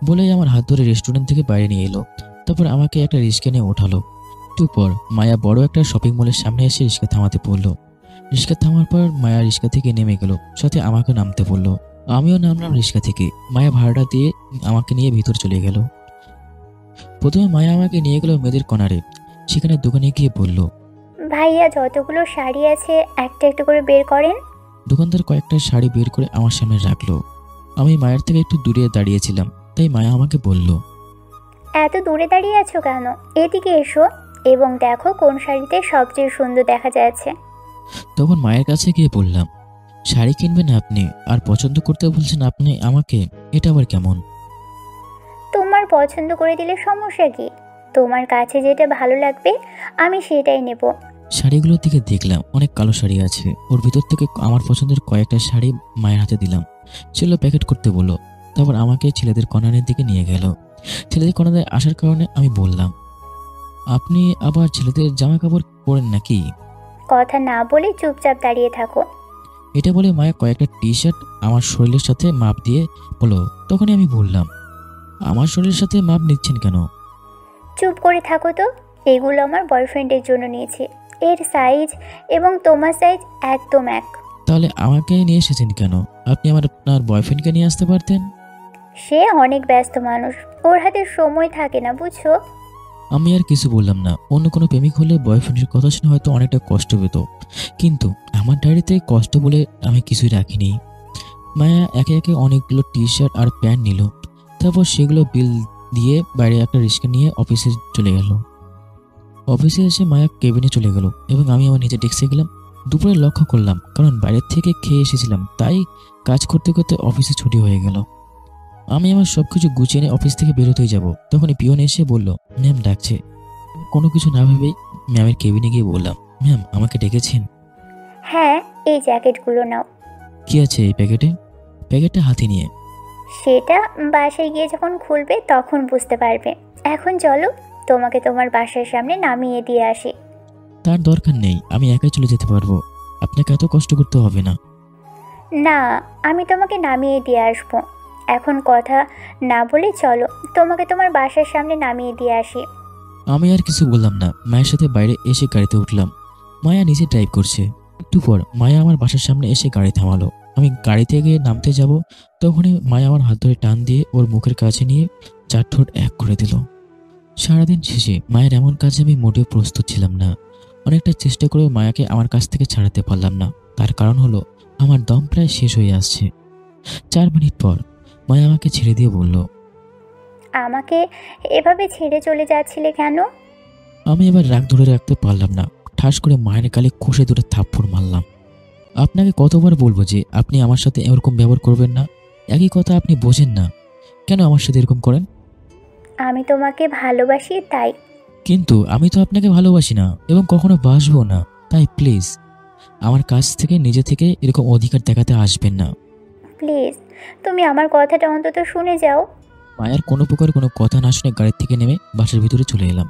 বলেই আমার হাত ধরে রেস্টুরেন্ট থেকে বাইরে নিয়ে এলো। তারপর আমাকে একটা রিক্সা নিয়ে ওঠালো। একটু পর মায়া বড় একটা শপিং মলের সামনে এসে রিক্সা থামাতে পড়লো। রিক্সা থামার পর মায়া রিক্সা থেকে নেমে গেল, সাথে আমাকে নামতে বললো। আমিও নামলাম রিক্সা থেকে। মায়া ভাড়াটা দিয়ে আমাকে নিয়ে ভিতর চলে গেল। প্রথমে মায়া আমাকে নিয়ে গেল মেয়েদের কর্নারে। সেখানে দোকানে গিয়ে বলল, ভাইয়া যতগুলো শাড়ি আছে একটা একটা করে বের করেন। দোকানদার কয়েকটা শাড়ি বের করে আমার সামনে রাখলো। আমি মায়ের থেকে একটু দূরে দাঁড়িয়েছিলাম, তাই মায়া আমাকে বলল, এত দূরে দাঁড়িয়ে আছো কেন? এদিকে এসো এবং দেখো কোন শাড়িতে সবচেয়ে সুন্দর দেখা যাচ্ছে। তখন মায়ের কাছে গিয়ে বললাম, শাড়ি কিনবেন আপনি আর পছন্দ করতে বলছেন আপনি আমাকে, এটা আবার কেমন? তোমার পছন্দ করে দিলে সমস্যা কি? তোমার কাছে যেটা ভালো লাগবে আমি সেটাই নেব। শাড়িগুলোর দিকে দেখলাম, অনেক কালো শাড়ি আছে। ওর ভিতর থেকে আমার পছন্দের কয়েকটা শাড়ি মায়ের হাতে দিলাম। সেগুলো প্যাকেট করতে বললো। তারপর আমাকে ছেলেদের কর্নারের দিকে নিয়ে গেল। ছেলেদের কর্নারে আসার কারণে আমি বললাম, আপনি আবার ছেলেদের জামা কাপড় পরেন নাকি? কথা না বলে চুপচাপ দাঁড়িয়ে থাকো। এটা বলে মায়া কয়েকটা টি শার্ট আমার শরীরের সাথে মাপ দিয়ে বলো। তখনই আমি বললাম, আমার শরীরের সাথে মাপ নিচ্ছেন কেন? চুপ করে থাকো তো। এগুলো আমার বয়ফ্রেন্ডের জন্য নিয়েছি। এর সাইজ এবং তোমার সাইজ একদম এক। তাহলে আমাকে নিয়ে এসেছেন কেন? আপনি আপনার বয়ফ্রেন্ডকে নিয়ে আসতে পারতেন। সে অনেক ব্যস্ত মানুষ, ওর হাতে সময় থাকে না, বুঝছো? আমি আর কিছু বললাম না। অন্য কোনো প্রেমিক হলে বয়ফ্রেন্ডের কথা শুনে হয়তো অনেকটা কষ্ট পেত, কিন্তু আমার ডায়েরিতে কষ্ট বলে আমি কিছুই রাখিনি। মায়া একে একে অনেকগুলো টি শার্ট আর প্যান্ট নিল। তারপর সেগুলো বিল দিয়ে বাইরে একটা রিক্সা নিয়ে অফিসে চলে গেল। অফিসে এসে মায়া কেবিনে চলে গেল এবং আমি আমার নিজের ডেস্কে গেলাম। দুপুরে লক্ষ্য করলাম, কারণ বাইরের থেকে খেয়ে এসেছিলাম, তাই কাজ করতে করতে অফিসে ছুটি হয়ে গেল। আমি আমার সবকিছু গুছিয়ে নিয়ে অফিস থেকে বেরোতেই যাব, তখনই পিয়ন এসে বলল, ম্যাম ডাকছে। কোনো কিছু না ভেবেই ম্যামের কেবিনে গিয়ে বললাম, ম্যাম আমাকে ডেকেছেন? হ্যাঁ, এই জ্যাকেটগুলো নাও। কি আছে এই প্যাকেটে? প্যাকেটটা হাতে নিয়ে, সেটা বাসায় গিয়ে যখন খুলবে তখন বুঝতে পারবে। এখন চলো, তোমাকে তোমার বাসার সামনে নামিয়ে দিয়ে আসি। তার দরকার নেই, আমি একাই চলে যেতে পারবো। আপনাকে এত কষ্ট করতে হবে না। না, আমি তোমাকে নামিয়ে দিয়ে আসবো। এখন কথা না বলে চলো, তোমাকে তোমার বাসার সামনে নামিয়ে দিয়ে আসি। আমি আর কিছু বললাম না। মায়ের সাথে বাইরে এসে গাড়িতে উঠলাম। মায়া নিজে ড্রাইভ করছে। একটু পর মায়া আমার বাসার সামনে এসে গাড়ি থামালো। আমি গাড়ি থেকে নামতে যাব, তখনই মায়া আমার হাত ধরে টান দিয়ে ওর মুখের কাছে নিয়ে 4 ঠোঁট এক করে দিল। সারাদিন শেষে মায়ের এমন কাজে আমি মোটেও প্রস্তুত ছিলাম না। অনেকটা চেষ্টা করেও মায়াকে আমার কাছ থেকে ছাড়াতে পারলাম না। তার কারণ হলো আমার দম প্রায় শেষ হয়ে আসছে। 4 মিনিট পর মায়া আমাকে ছেড়ে দিয়ে বলল, আমাকে এভাবে ছেড়ে চলে যাচ্ছিলে কেন? আমি এবার রাগ ধরে রাখতে পারলাম না। ঠাস করে মায়ের গালে কষে ধরে থাপ্পড় মারলাম। আপনাকে কতবার বলবো যে আপনি আমার সাথে এরকম ব্যবহার করবেন না? একই কথা আপনি বোঝেন না, কেন আমার সাথে এরকম করেন? আমি তোমাকে ভালোবাসি তাই। কিন্তু আমি তো আপনাকে ভালোবাসি না এবং কখনো বাসবো না। তাই প্লিজ আমার কাছ থেকে নিজে থেকে এরকম অধিকার দেখাতে আসবেন না। প্লিজ, তুমি আমার কথাটা অন্তত শুনে যাও। মায়ের কোনো প্রকার কোনো কথা না শুনে গাড়ি থেকে নেমে বাসার ভিতরে চলে এলাম।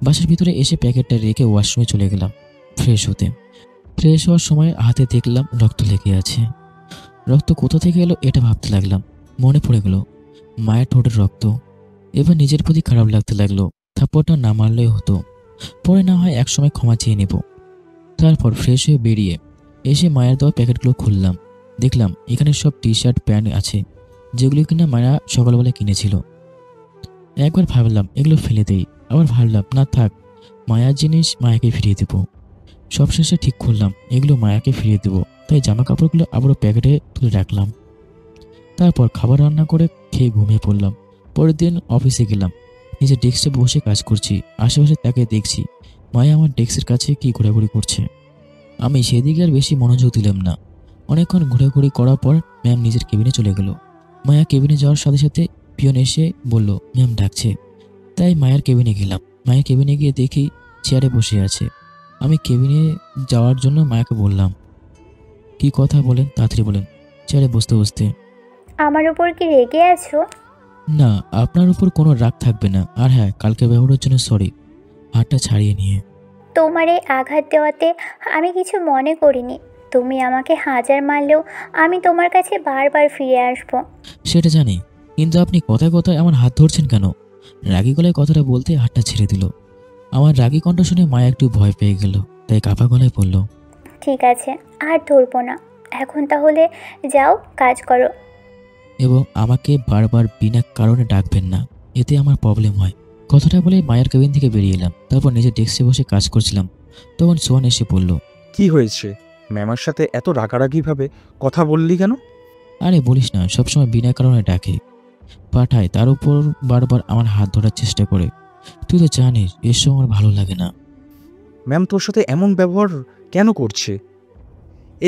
বাসার ভিতরে এসে প্যাকেটটা রেখে ওয়াশরুমে চলে গেলাম ফ্রেশ হতে। ফ্রেশ হওয়ার সময় হাতে দেখলাম রক্ত লেগে আছে। রক্ত কোথা থেকে এলো এটা ভাবতে লাগলাম। মনে পড়ে গেল মায়ের ঠোঁটের রক্ত। এবার নিজের প্রতি খারাপ লাগতে লাগলো। থাপ্পড়টা না মারলেই হতো, পরে না হয় একসময় ক্ষমা চেয়ে নেব। তারপর ফ্রেশ হয়ে বেরিয়ে এসে মায়ের দেওয়া প্যাকেটগুলো খুললাম। দেখলাম এখানে সব টি শার্ট প্যান্ট আছে, যেগুলো কিনা মায়া সকালবেলা কিনেছিল। একবার ভাবলাম এগুলো ফেলে দেই, আবার ভাবলাম না থাক, মায়ার জিনিস মায়াকে ফিরিয়ে দেবো। সবশেষে ঠিক করলাম এগুলো মায়াকে ফিরিয়ে দেবো, তাই জামা কাপড়গুলো আবারও প্যাকেটে তুলে রাখলাম। তারপর খাবার রান্না করে খেয়ে ঘুমিয়ে পড়লাম। পরের দিন অফিসে গেলাম। নিজের ডেস্কে বসে কাজ করছি। আশেপাশে তাকে দেখছি মায়া আমার ডেস্কের কাছে কি ঘোরাঘুরি করছে। আমি সেদিকে আর বেশি মনোযোগ দিলাম না। অনেকক্ষণ ঘোরাঘুরি করার পর ম্যাম নিজের কেবিনে চলে গেল। মায়া কেবিনে যাওয়ার সাথে সাথে পিয়ন এসে বলল ম্যাম ডাকছে। তাই মায়ের কেবিনে গেলাম। মায়ের কেবিনে গিয়ে দেখি চেয়ারে বসে আছে। আমি কেবিনে যাওয়ার জন্য মায়াকে বললাম, কি কথা বলেন, তাড়াতাড়ি বলেন। চেয়ারে বসতে বসতে, আমার উপর কি রেগে আছো? না, আপনার উপর কোনো রাগ থাকবে না। আর হ্যাঁ, কালকে ব্যবহারের জন্য সরি। হাতটা ছাড়িয়ে নিয়ে, তোমার এই আঘাত দেওয়াতে আমি কিছু মনে করিনি। তুমি আমাকে হাজার মারলেও আমি তোমার কাছে বারবার ফিরে আসবো। সেটা জানি, কিন্তু আপনি কথায় কথায় আমার হাত ধরছেন কেন? রাগী গলায় কথাটা বলতে হাতটা ছেড়ে দিল। আমার রাগী কণ্ঠ শুনে মায়া একটু ভয় পেয়ে গেল, তাই কাঁপা গলায় বলল, ঠিক আছে, আর ধরবো না। এখন তাহলে যাও, কাজ করো। এবং আমাকে বারবার বিনা কারণে ডাকবেন না, এতে আমার প্রবলেম হয়। কথাটা বলে মায়ের কেবিন থেকে বেরিয়ে এলাম। তারপর নিজের ডেস্কে বসে কাজ করছিলাম। তখন সোহান এসে বলল, কি হয়েছে? ম্যামের সাথে এত রাগারাগিভাবে কথা বললি কেন? আরে বলিস না, সবসময় বিনা কারণে ডাকে, পাঠায়, তার উপর বারবার আমার হাত ধরার চেষ্টা করে। তুই তো জানিস এসব আমার ভালো লাগে না। ম্যাম তোর সাথে এমন ব্যবহার কেন করছে?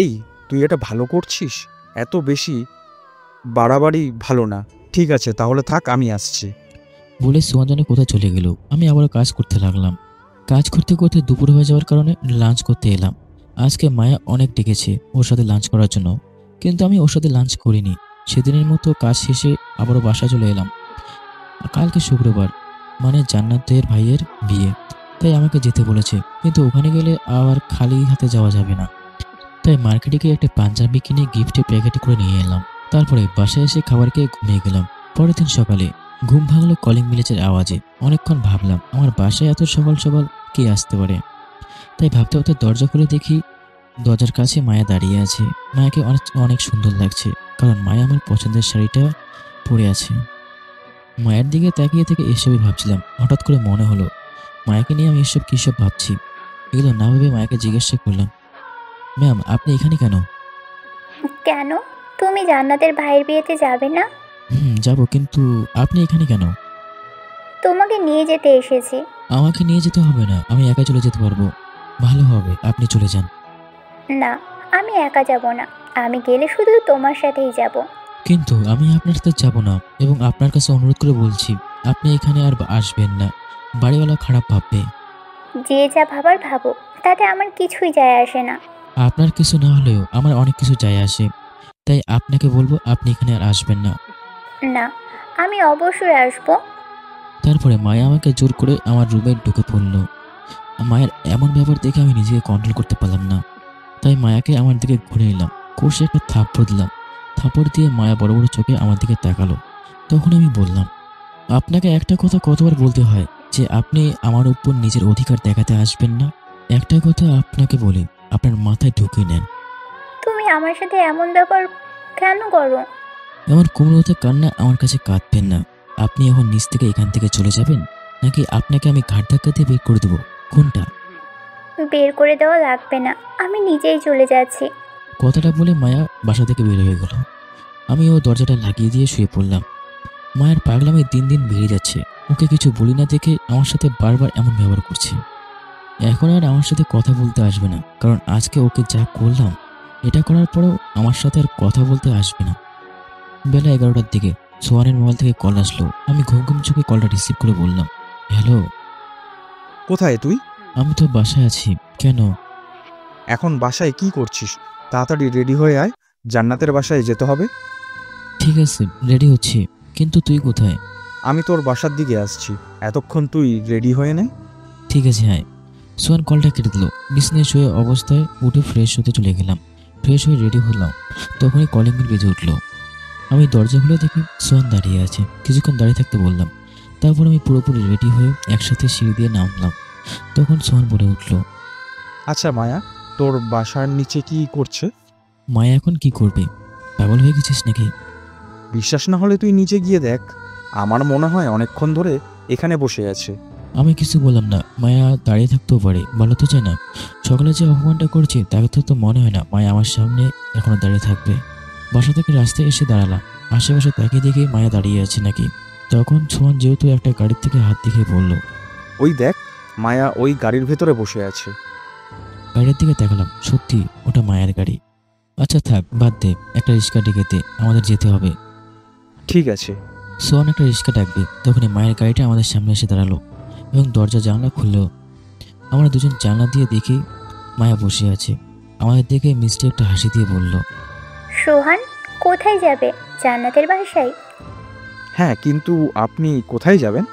এই, তুই এটা ভালো করছিস? এত বেশি বাড়াবাড়ি ভালো না। ঠিক আছে, তাহলে থাক, আমি আসছি। বলে সোহান যেন কোথায় চলে গেল। আমি আবারও কাজ করতে লাগলাম। কাজ করতে করতে দুপুর হয়ে যাওয়ার কারণে লাঞ্চ করতে এলাম। আজকে মায়া অনেক ডেকেছে ওর সাথে লাঞ্চ করার জন্য, কিন্তু আমি ওর সাথে লাঞ্চ করিনি। সেদিনের মতো কাজ শেষে আবারও বাসায় চলে এলাম। কালকে শুক্রবার, মানে জান্নাতের ভাইয়ের বিয়ে, তাই আমাকে যেতে বলেছে। কিন্তু ওখানে গেলে আবার খালি হাতে যাওয়া যাবে না, তাই মার্কেটে গিয়ে একটা পাঞ্জাবি কিনে গিফটে প্যাকেট করে নিয়ে এলাম। তারপরে বাসায় এসে খাবার খেয়ে ঘুমিয়ে গেলাম। পরের দিন সকালে ঘুম ভাঙলো কলিং ভিলেজের আওয়াজে। অনেকক্ষণ ভাবলাম আমার বাসায় এত সকাল সকাল কে আসতে পারে। তাই ভাবতে ভাবতে দরজা খুলে দেখি দরজার কাছে মায়া দাঁড়িয়ে আছে। মায়াকে অনেক অনেক সুন্দর লাগছে, কারণ মায়া আমার পছন্দের শাড়িটা পরে আছে। মায়ের দিকে তাকিয়ে থেকে এসবই ভাবছিলাম। হঠাৎ করে মনে হলো মায়াকে নিয়ে আমি এসব কী সব ভাবছি। এগুলো না ভেবে মায়াকে জিজ্ঞাসা করলাম, ম্যাম আপনি এখানে কেন? কেন? তুমি জান্নাতের ভাইয়ের বিয়েতে যাবে না? যাবো, কিন্তু আপনি এখানে কেন? তোমাকে নিয়ে যেতে এসেছি। আমাকে নিয়ে যেতে হবে না, আমি একা চলে যেতে পারবো। ভালো হবে আপনি চলে যান। না, আমি একা যাব না। আমি গেলে শুধু তোমার সাথেই যাব। কিন্তু আমি আপনার সাথে যাব না, এবং আপনার কাছে অনুরোধ করে বলছি আপনি এখানে আর আসবেন না। বাড়িওয়ালা খারাপ ভাববে। যে যা ভাবার ভাবো, তাতে আমার কিছুই যায় আসে না। আপনার কিছু না হলেও আমার অনেক কিছু যায় আসে, তাই আপনাকে বলবো আপনি এখানে আর আসবেন না। না, আমি অবশ্যই আসবো। তারপরে মায়া আমাকে জোর করে আমার রুমে ঢুকে পড়ল। মায়ের এমন ব্যবহার দেখে আমি নিজেকে কন্ট্রোল করতে পারলাম না, তাই মায়াকে আমার দিকে ঘুরে এলাম। কষে একটা থাপ্পড় দিলাম। থাপ্পড় দিয়ে মায়া বড় বড় চোখে আমার দিকে তাকালো। তখন আমি বললাম, আপনাকে একটা কথা কতবার বলতে হয় যে আপনি আমার উপর নিজের অধিকার দেখাতে আসবেন না? একটা কথা আপনাকে বলি, আপনার মাথায় ঢুকিয়ে নেন। তুমি আমার সাথে এমন ব্যাপার কেন করো? এমন কোমলতা কান্না আমার কাছে কাঁদবেন না। আপনি এখন নিচ থেকে এখান থেকে চলে যাবেন, নাকি আপনাকে আমি ঘাট ধাক্কা দিয়ে বের করে দেবো? কোনটা? বের করে দেওয়া লাগবে না, আমি নিজেই চলে যাচ্ছি। কথাটা বলে মায়া বাসা থেকে বের হয়ে গেল। আমিও দরজাটা লাগিয়ে দিয়ে শুয়ে পড়লাম। মায়ের পাগলামি দিন দিন বেড়ে যাচ্ছে। ওকে কিছু বলি না দেখে আমার সাথে বারবার এমন ব্যবহার করছে। এখন আর আমার সাথে কথা বলতে আসবে না, কারণ আজকে ওকে যা করলাম, এটা করার পরেও আমার সাথে আর কথা বলতে আসবে না। বেলা 11টার দিকে সোহানের মোবাইল থেকে কল আসলো। আমি ঘুম ঘুম চোখে কলটা রিসিভ করে বললাম, হ্যালো। কোথায় তুই? আমি তো বাসায় আছি। কেন? এখন বাসায় কি করছিস? তাড়াতাড়ি রেডি হয়ে আয়, জান্নাতের বাসায় যেতে হবে। ঠিক আছে, রেডি হচ্ছি, কিন্তু তুই কোথায়? আমি তোর বাসার দিকে আসছি, এতক্ষণ তুই রেডি হয়ে নে। ঠিক আছে, হ্যাঁ। সোহান কলটা কেটে দিল। বিছানায় শুয়ে অবস্থায় উঠে ফ্রেশ হতে চলে গেলাম। ফ্রেশ হয়ে রেডি হলাম, তখনই কলিং বেল বেজে উঠলো। আমি দরজা খুলে দেখি সোহান দাঁড়িয়ে আছে। কিছুক্ষণ দাঁড়িয়ে থাকতে বললাম। তারপর আমি পুরোপুরি রেডি হয়ে একসাথে সিঁড়ি দিয়ে নামলাম। তখন সোহান বলে উঠল, আচ্ছা মায়া, তোর বাসার নিচে কি করছে? মায়া এখন কি করবে? পাগল হয়ে গেছিস নাকি? বিশ্বাস না হলে তুই নিচে গিয়ে দেখ। আমার মনে হয় অনেকক্ষণ ধরে এখানে বসে আছে। আমি কিছু বললাম না। মায়া দাঁড়িয়ে থাকতেও পারে, বলা তো চায় না। সকালে যে অপমানটা করছি তাকে তো মনে হয় না মায়া আমার সামনে এখনো দাঁড়িয়ে থাকবে। বাসা থেকে রাস্তায় এসে দাঁড়ালাম। আশেপাশে তাকিয়ে দেখে মায়া দাঁড়িয়ে আছে নাকি। তখন সোহান যেহেতু একটা গাড়ির থেকে হাত দেখে বলল, ওই দেখ, মায়া ওই গাড়ির ভেতরে বসে আছে। গাড়ির দিকে তাকালাম, সত্যি ওটা মায়ের গাড়ি। আচ্ছা থাক, বাদ দে, একটা রিক্সা ডেকে দে, আমাদের যেতে হবে। ঠিক আছে। সোহান একটা রিক্সা ডাকবে, তখনই মায়ের গাড়িটা আমাদের সামনে এসে দাঁড়ালো এবং দরজা জানলা খুললো। আমরা দুজন জানলা দিয়ে দেখি মায়া বসে আছে। আমাদের দেখে মিষ্টি একটা হাসি দিয়ে বলল, সোহান, কোথায় যাবে? জান্নাতের বাসায়? হ্যাঁ, কিন্তু আপনি কোথায় যাবেন?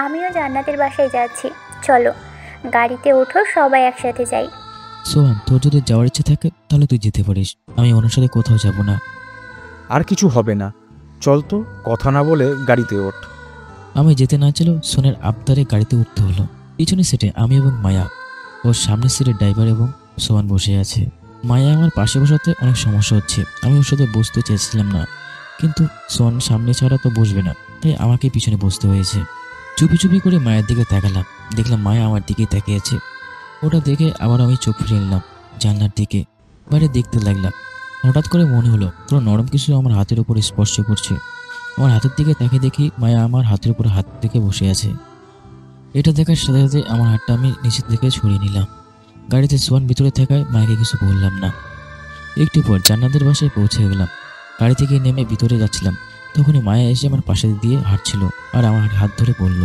আমিও জান্নাতের বাসায় যাচ্ছি, চলো গাড়িতে ওঠো, সবাই একসাথে যাই। সোহান, তোর যদি যাওয়ার ইচ্ছে থাকে তাহলে তুই যেতে পারিস, আমি ওনার সাথে কোথাও যাব না। আর কিছু হবে না, চল তো, কথা না বলে গাড়িতে ওঠ। আমি যেতে না চাইলেও সোনের আবদারে গাড়িতে উঠতে হলো। পিছনের সিটে আমি এবং মায়া, ওর সামনের সিটে ড্রাইভার এবং সোহান বসে আছে। মায়া আমার পাশে বসাতে অনেক সমস্যা হচ্ছে, আমি ওর সাথে বসতে চেয়েছিলাম না, কিন্তু সোহান সামনে ছাড়া তো বসবে না, তাই আমাকে পিছনে বসতে হয়েছে। চুপি চুপি করে মায়ের দিকে তাকালাম, দেখলাম মায়া আমার দিকেই তাকিয়েছে। ওটা দেখে আবার আমি চোখ ফিরে নিলাম জানলার দিকে, বাইরে দেখতে লাগলাম। হঠাৎ করে মনে হলো কোনো নরম কিছু আমার হাতের উপরে স্পর্শ করছে। আমার হাতের দিকে তাকিয়ে দেখি মায়া আমার হাতের উপরে হাত থেকে বসে আছে। এটা দেখার সাথে সাথে আমার হাতটা আমি নিচে থেকে ছড়িয়ে নিলাম। গাড়িতে সোহান ভিতরে থাকায় মায়াকে কিছু বললাম না। একটু পর জান্নাতের বাসায় পৌঁছে গেলাম। গাড়ি থেকে নেমে ভিতরে যাচ্ছিলাম, তখনই মায়া এসে আমার পাশে দিয়ে হাঁটছিল আর আমার হাত ধরে বলল,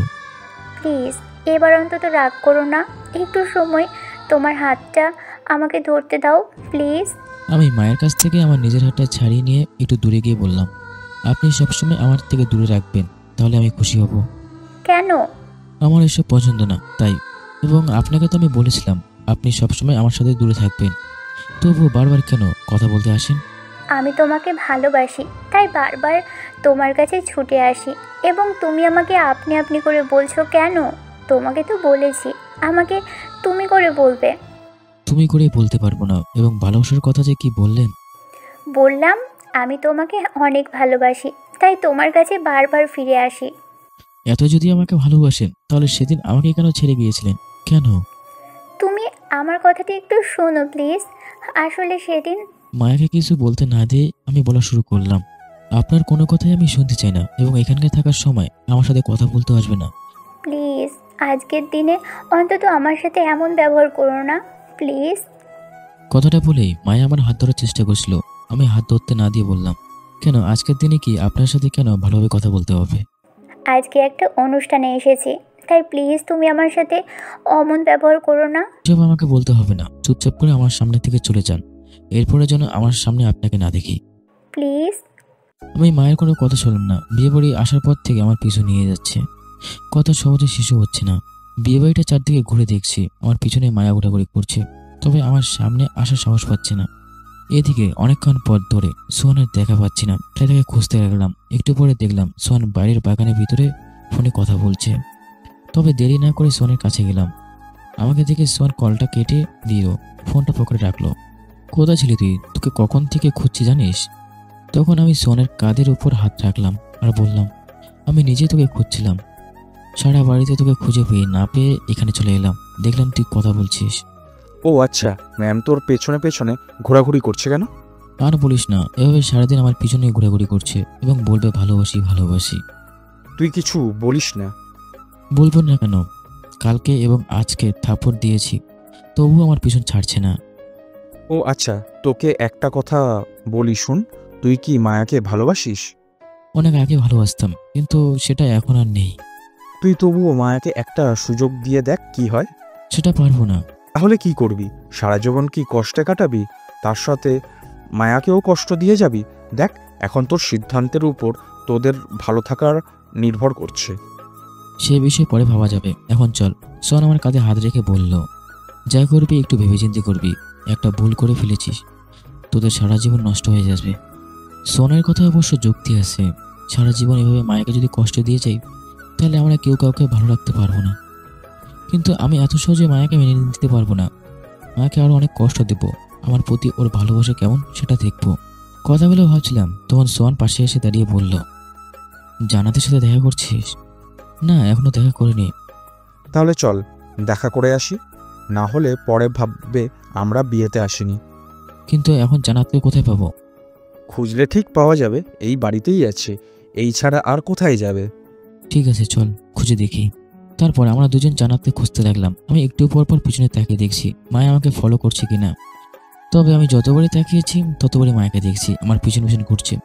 প্লিজ এবার অন্তত রাগ করো না, একটু সময় তোমার হাতটা আমাকে ধরতে দাও প্লিজ। আমি মায়ের কাছ থেকে আমার নিজের হাতটা ছাড়িয়ে নিয়ে একটু দূরে গিয়ে বললাম, আপনি সবসময় আমার থেকে দূরে রাখবেন, তাহলে আমি খুশি হব। কেন? আমার এসব পছন্দ না তাই, এবং আপনাকে তো আমি বলেছিলাম আপনি সবসময় আমার সাথে দূরে থাকবেন, তবুও বারবার কেন কথা বলতে আসেন? আমি তোমাকে ভালোবাসি, তাই বারবার তোমার কাছে ছুটে আসি, এবং তুমি আমাকে আপনি আপনি করে বলছো কেন? তোমাকে তো বলেছি আমাকে তুমি করে বলবে। তুমি করে বলতে পারবো না, এবং ভালোবাসার কথা যে কি বললেন। বললাম আমি তোমাকে অনেক ভালোবাসি, তাই তোমার কাছে বারবার ফিরে আসি। এত যদি আমাকে ভালোবাসেন তাহলে সেদিন আমাকে কেন ছেড়ে গিয়েছিলেন? কেন? তুমি আমার কথাটি একটু শোনো প্লিজ। আসলে সেদিন মায়াকে কিছু বলতে না দিয়ে আমি বলা শুরু করলাম, আপনার কোনো কথাই আমি শুনতে চাই না, এবং এখানকার থাকার সময় আমার সাথে কথা বলতে আসবে না। প্লিজ আজকের দিনে অন্তত আমার সাথে এমন ব্যবহার করো না প্লিজ। কথাটা বলেই মায়া আমার হাত ধরার চেষ্টা করছিল। আমি হাত ধরতে না দিয়ে বললাম, কেন আজকের দিনে কি আপনার সাথে কেন ভালোভাবে কথা বলতে হবে? আজকে একটা অনুষ্ঠানে এসেছি, তাই প্লিজ তুমি আমার সাথে অমন ব্যবহার করো না। সব আমাকে বলতে হবে না, চুপচাপ করে আমার সামনে থেকে চলে যান, এরপরে যেন আমার সামনে আপনাকে না দেখি প্লিজ। আমি মায়ের কোনো কথা শুনলাম না। বিয়ে বাড়ি আসার পর থেকে আমার পিছু নিয়ে যাচ্ছে, কথা সহজে শিশু হচ্ছে না। বিয়ে বাড়িটা চারদিকে ঘুরে দেখছি, আমার পিছনে মায়া ঘোরাঘুরি করছে, তবে আমার সামনে আসার সাহস পাচ্ছে না। এদিকে অনেকক্ষণ পর ধরে সোহানের দেখা পাচ্ছি না, তাই তাকে খুঁজতে লাগলাম। একটু পরে দেখলাম সোহান বাড়ির বাগানের ভিতরে ফোনে কথা বলছে। তবে দেরি না করে সোহানের কাছে গেলাম। আমাকে দেখে সোহান কলটা কেটে দিল, ফোনটা পকেটে রাখলো। কোথায় ছিলি তুই? তোকে কখন থেকে খুঁজছি জানিস? তখন আমি সোহানের কাঁধের উপর হাত রাখলাম আর বললাম, আমি নিজে তোকে খুঁজছিলাম, সারা বাড়িতে তোকে খুঁজে না পেয়ে এখানে চলে এলাম, দেখলাম তুই কথা বলছিস। ও আচ্ছা, ম্যাম তোর পেছনে পেছনে ঘোরাঘুরি করছে কেন? আর বলিস না, এভাবে সারাদিন আমার পিছনে ঘোরাঘুরি করছে এবং বলবে ভালোবাসি ভালোবাসি। তুই কিছু বলিস না? বলবো না কেন? কালকে এবং আজকে থাপ্পড় দিয়েছি, তবুও আমার পিছন ছাড়ছে না। ও আচ্ছা, তোকে একটা কথা বলি শুন, তুই কি মায়াকে ভালোবাসিস? অনেক আগে ভালোবাসতাম, কিন্তু সেটা এখন আর নেই। তুই তবুও মায়াকে একটা সুযোগ দিয়ে দেখ কি হয়। সেটা পারবো না। তাহলে কি করবি? সারা জীবন কি কষ্টে কাটাবি? তার সাথে মায়াকেও কষ্ট দিয়ে যাবি? দেখ, এখন তোর সিদ্ধান্তের উপর তোদের ভালো থাকার নির্ভর করছে। সে বিষয়ে পরে ভাবা যাবে, এখন চল। সোহান আমার কাঁধে হাত রেখে বলল, যা করবি একটু ভেবেচিন্তে করবি, একটা ভুল করে ফেলেছিস, তোদের সারা জীবন নষ্ট হয়ে যাবে। সোহানের কথা অবশ্য যুক্তি আছে, সারা জীবন এভাবে মায়াকে যদি কষ্ট দিয়ে যাই তাহলে আমরা কেউ কাউকে ভালো রাখতে পারবো না। কিন্তু আমি এত সহজে মায়াকে মেনে নিতে পারবো না, মায়াকে আরো অনেক কষ্ট দেব। আমার প্রতি ওর ভালোবাসা কেমন সেটা দেখবো। কথাগুলো ভাবছিলাম, তখন সোহান পাশে এসে দাঁড়িয়ে বলল, জান্নাতের সাথে দেখা করছিস? না, এখনো দেখা করিনি। তাহলে চল দেখা করে আসি, না হলে পরে ভাববে আমরা বিয়েতে আসিনি। কিন্তু এখন জান্নাতকে কোথায় পাবো? খুঁজলে ঠিক পাওয়া যাবে, এই বাড়িতেই আছে, এই ছাড়া আর কোথায় যাবে? ঠিক আছে চল খুঁজে দেখি। তারপর আমরা দুজন জান্নাতকে খুঁজতে লাগলাম। আমি একটু পর পর পিছনে তাকিয়ে দেখছি মায়া আমাকে ফলো করছে কিনা। তবে আমি যতবারই তাকিয়েছি ততবারই মায়াকে দেখছি আমার পিছন পিছন ঘুরছে।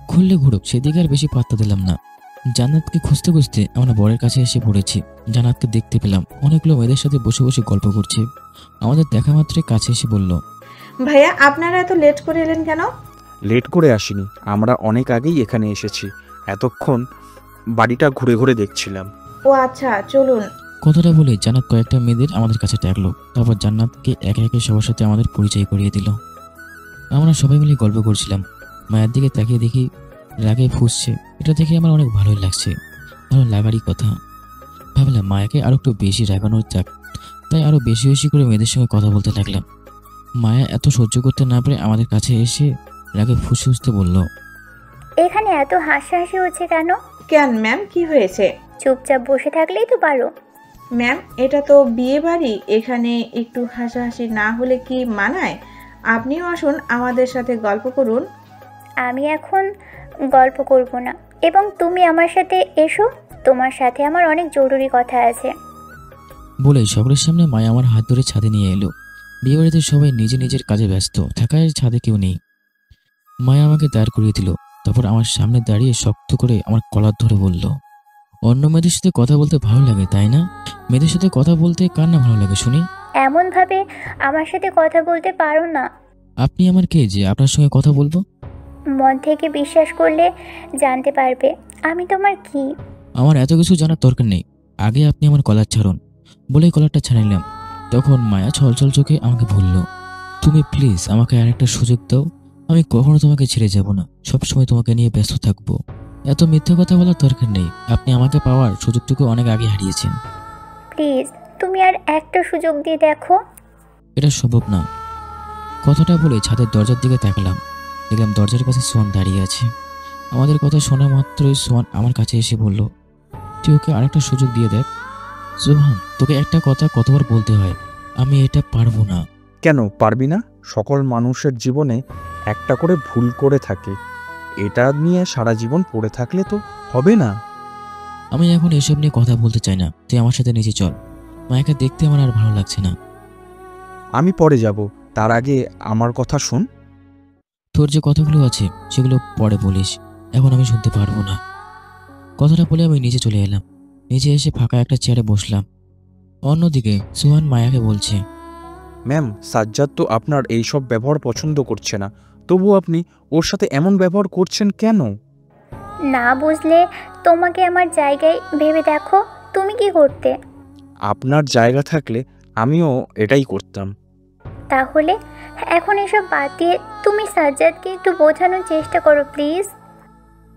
খুললে ঘুরুক, সেদিকে আর বেশি পাত্তা দিলাম না। জান্নাতকে খুঁজতে খুঁজতে আমরা বরের কাছে এসে পড়েছি। জান্নাতকে দেখতে পেলাম অনেকগুলো মেয়েদের সাথে বসে বসে গল্প করছে। আমাদের দেখা মাত্রই কাছে এসে বলল, ভাইয়া আপনারা এত লেট করে এলেন কেন? লেট করে আসিনি, আমরা অনেক আগেই এখানে এসেছি। এতক্ষণ বাড়িটা ঘুরে ঘুরে দেখছিলাম। ও আচ্ছা, চলুন। কথাটা বলে জান্নাত কয়েকটা মেয়েদের আমাদের কাছে ডাকলো। তারপর জান্নাতকে একে একে সবার সাথে আমাদের পরিচয় করিয়ে দিল। আমরা সবাই মিলে গল্প করছিলাম। মায়ের দিকে তাকিয়ে দেখি রাগে ফুঁসছে। এটা দেখে আমার অনেক ভালোই লাগছে, ভালো লাগারই কথা। ভাবলাম মায়াকে আরো একটু বেশি রাগানোর যাক, তাই আরো বেশি বেশি করে মেয়েদের সঙ্গে কথা বলতে লাগলাম। মায়া এত সহ্য করতে না পারে আমাদের কাছে এসে রাগে ফুঁসে ফুঁসতে বলল, এখানে এত হাসাহাসি হচ্ছে কেন? কেন ম্যাম, কি হয়েছে? চুপচাপ বসে থাকলেই তো পারো। ম্যাম, এটা তো বিয়ে বাড়ি, এখানে একটু হাসাহাসি না হলে কি মানায়? আপনিও আসুন, আমাদের সাথে গল্প করুন। আমি এখন গল্প করব না, এবং তুমি আমার সাথে এসো, তোমার সাথে আমার অনেক জরুরি কথা আছে। বলে সকলের সামনে মায়া আমার হাত ধরে ছাদে নিয়ে এলো। বিয়েবাড়িতে সবাই নিজে নিজের কাজে ব্যস্ত থাকায় ছাদে কেউ নেই। মায়া আমাকে দাঁড় করিয়ে দিল। তারপর আমার সামনে দাঁড়িয়ে শক্ত করে আমার কলার ধরে বলল, অন্য মেয়েদের সাথে কথা বলতে ভালো লাগে তাই না? মেয়েদের সাথে কথা বলতে কার না ভালো লাগে শুনি? এমন ভাবে আমার সাথে কথা বলতে পারো না। আপনি আমার কে যে আপনার সঙ্গে কথা বলবো? মন থেকে বিশ্বাস করলে জানতে পারবে আমি তোমার কি। আমার এত কিছু জানার দরকার নেই, আগে আপনি আমার কলার ছাড়ুন। বলেই কলারটা ছাড়াইলাম। তখন মায়া ছলছল চোখে আমাকে বলল, তুমি প্লিজ আমাকে আরেকটা সুযোগ দাও। আমি কখনো তোমাকে ছেড়ে যাব না, সবসময় তোমাকে নিয়ে ব্যস্ত থাকবো। এত মিথ্যা কথা বলার দরকার নেই, আপনি আমাকে পাওয়ার সুযোগটুকু অনেক আগে হারিয়েছেন। প্লিজ তুমি আর একটা সুযোগ দিয়ে দেখো। এটা সম্ভব না। কথাটা বলে ছাদের দরজার দিকে তাকালাম। দেখলাম দরজার কাছে সোয়ান দাঁড়িয়ে আছে। আমাদের কথা শোনা মাত্রই সোয়ান আমার কাছে এসে বলল, তুই ওকে আরেকটা সুযোগ দিয়ে দেখ। সোহান, তোকে একটা কথা কতবার বলতে হয়, আমি এটা পারবো না। কেন পারবি না? সকল মানুষের জীবনে একটা করে ভুল করে থাকে, এটা নিয়ে সারা জীবন পড়ে থাকলে তো হবে না। আমি এখন এসব নিয়ে কথা বলতে চাই না, তুই আমার সাথে নিচে চল। মায়াকে দেখতে আমার আর ভালো লাগছে না। আমি পরে যাব, তার আগে আমার কথা শোন। তোর যে কথাগুলো আছে সেগুলো পরে বলিস, এখন আমি শুনতে পারবো না। কথাটা বলে আমি নিচে চলে এলাম। নিচে এসে ফাঁকা একটা চেয়ারে বসলাম। অন্যদিকে সোহান মায়াকে বলছে, ম্যাম, সাজ্জাদ তো আপনার এই সব ব্যবহার পছন্দ করছে না, তবু আপনি ওর সাথে এমন ব্যবহার করছেন কেন? না বুঝলে তোমাকে আমার জায়গায় ভেবে দেখো, তুমি কি করতে? আপনার জায়গা থাকলে আমিও এটাই করতাম। তাহলে এখন এসব বাদ দিয়ে তুমি সাজ্জাদকে একটু বোঝানোর চেষ্টা করো প্লিজ।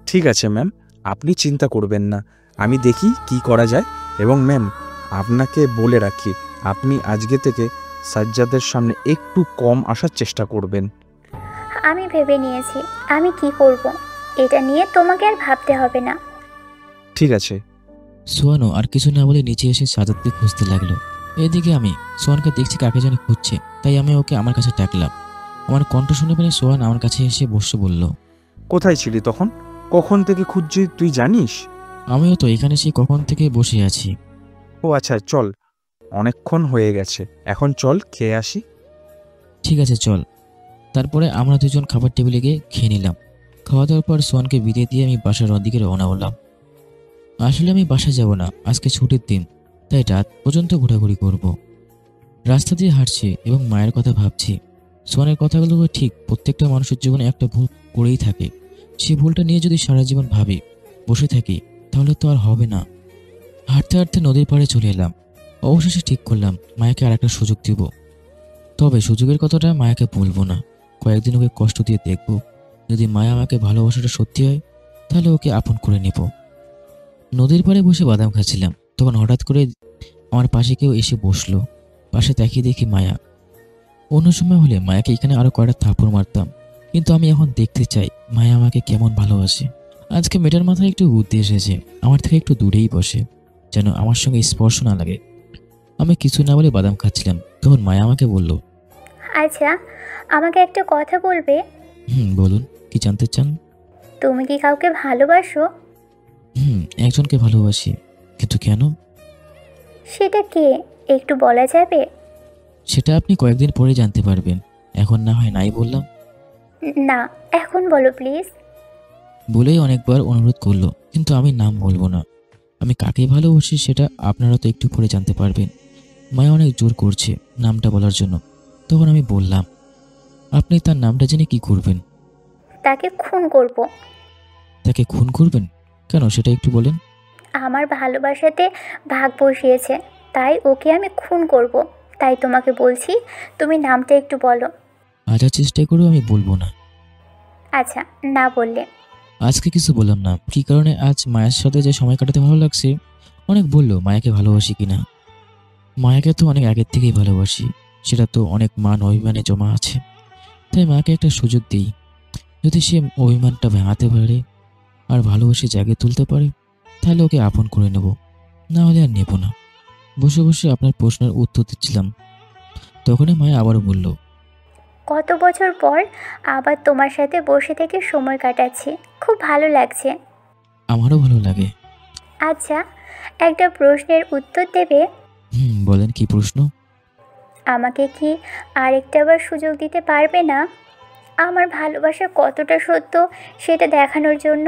ঠিক আছে ম্যাম, আপনি চিন্তা করবেন না, আমি দেখি কি করা যায়। এবং ম্যাম, আপনাকে বলে রাখি, আপনি আজকে থেকে সাজ্জাদের সামনে একটু কম আসার চেষ্টা করবেন। আমি ভেবে নিয়েছি আমি কি করব, এটা নিয়ে তোমাকে আর ভাবতে হবে না। ঠিক আছে। সোহানও আর কিছু না বলে নিচে এসে সাজাদকে খুঁজতে লাগলো। এদিকে আমি সোহানকে দেখছি কাকে যেন খুঁজছে, তাই আমি ওকে আমার কাছে ডাকলাম। আমার কণ্ঠ শুনে পেলে সোহান আমার কাছে এসে বসে বলল, কোথায় ছিলি তখন? কখন থেকে খুঁজছি তুই জানিস? আমিও তো এখানে সেই কখন থেকে বসে আছি। ও আচ্ছা, চল, অনেকক্ষণ হয়ে গেছে, এখন চল খেয়ে আসি। ঠিক আছে চল। তারপরে আমরা দুজন খাবার টেবিলে গিয়ে খেয়ে নিলাম। খাওয়া দাওয়ার পর সোহানকে বিদায় দিয়ে আমি বাসার দিকে রওনা হলাম। আসলে আমি বাসায় যাব না, আজকে ছুটির দিন, তাই রাত পর্যন্ত ঘোরাঘুরি করব। রাস্তা দিয়ে হাঁটছি এবং মায়ের কথা ভাবছি। সোহানের কথাগুলো ঠিক, প্রত্যেকটা মানুষের জীবনে একটা ভুল করেই থাকে। সেই ভুলটা নিয়ে যদি সারা জীবন ভাবি, বসে থাকি, তাহলে তো আর হবে না। হাঁটতে হাঁটতে নদীর পাড়ে চলে এলাম। অবশেষে ঠিক করলাম মায়াকে আর একটা সুযোগ দিব। তবে সুযোগের কথাটা মায়াকে বলবো না, কয়েকদিন ওকে কষ্ট দিয়ে দেখব। যদি মায়া আমাকে ভালোবাসাটা সত্যি হয়, তাহলে ওকে আপন করে নেব। নদীর পাড়ে বসে বাদাম খাচ্ছিলাম, তখন হঠাৎ করে আমার পাশে কেউ এসে বসলো। পাশে তাকিয়ে দেখি মায়া। অন্য সময় হলে মায়াকে এখানে আরো কয়েকটা থাপড় মারতাম, কিন্তু আমি এখন দেখতে চাই মায়া আমাকে কেমন ভালোবাসে। আজকে মেয়েটার মাথায় একটু বুদ্ধি এসেছে, আমার থেকে একটু দূরেই বসে, যেন আমার সঙ্গে স্পর্শ না লাগে। আমি কিছু না বলে বাদাম খাচ্ছিলাম, তখন মায়া আমাকে বলল, আচ্ছা আমাকে একটা কথা বলবে? বলুন, কি জানতে চান? তুমি কি কাউকে ভালোবাসো? একজনকে ভালোবাসি। কিন্তু কেন? সেটা কে, একটু বলা যাবে? সেটা আপনি কয়েকদিন পরে জানতে পারবেন, এখন না হয় নাই বললাম। না, এখন বলো প্লিজ। বলেই অনেকবার অনুরোধ করলো, কিন্তু আমি নাম বলবো না। আমি কাকে ভালোবাসি সেটা আপনারা তো একটু পরে জানতে পারবেন। মায়া অনেক জোর করছে নামটা বলার জন্য। তখন আমি বললাম, আপনি তার নামটা জেনে কি করবেন? তাকে খুন করব। তাকে খুন করবেন? কেন সেটা একটু বলেন। আমার ভালোবাসাতে ভাগ বসিয়েছে, তাই ওকে আমি খুন করব। তাই তোমাকে বলছি, তুমি নামটা একটু বলো। হাজার চেষ্টা করেও আমি বলবো না। আচ্ছা, না বললে? আজকে কিছু বললাম না, কি কারণে আজ মায়ের সাথে যে সময় কাটাতে ভালো লাগছে। অনেক বললো মায়াকে ভালোবাসি কিনা। মায়াকে তো অনেক আগের থেকেই ভালোবাসি, সেটা তো অনেক মান অভিমানে জমা আছে। তাই মাকে একটা সুযোগ দিই, যদি সে অভিমানটা ভাঙাতে পারে আর ভালোবেসে জায়গায় তুলতে পারে, তাহলে ওকে আপন করে নেব, না হলে আর নেব না। বসে বসে আপনার প্রশ্নের উত্তর দিচ্ছিলাম, তখনই মায়া আবারও বলল, কত বছর পর আবার তোমার সাথে বসে থেকে সময় কাটাচ্ছি, খুব ভালো লাগছে। আমারও ভালো লাগে। আচ্ছা, একটা প্রশ্নের উত্তর দেবে? বলেন, কি প্রশ্ন? আমাকে কি আরেকটাবার সুযোগ দিতে পারবে না, আমার ভালোবাসা কতটা সত্য সেটা দেখানোর জন্য?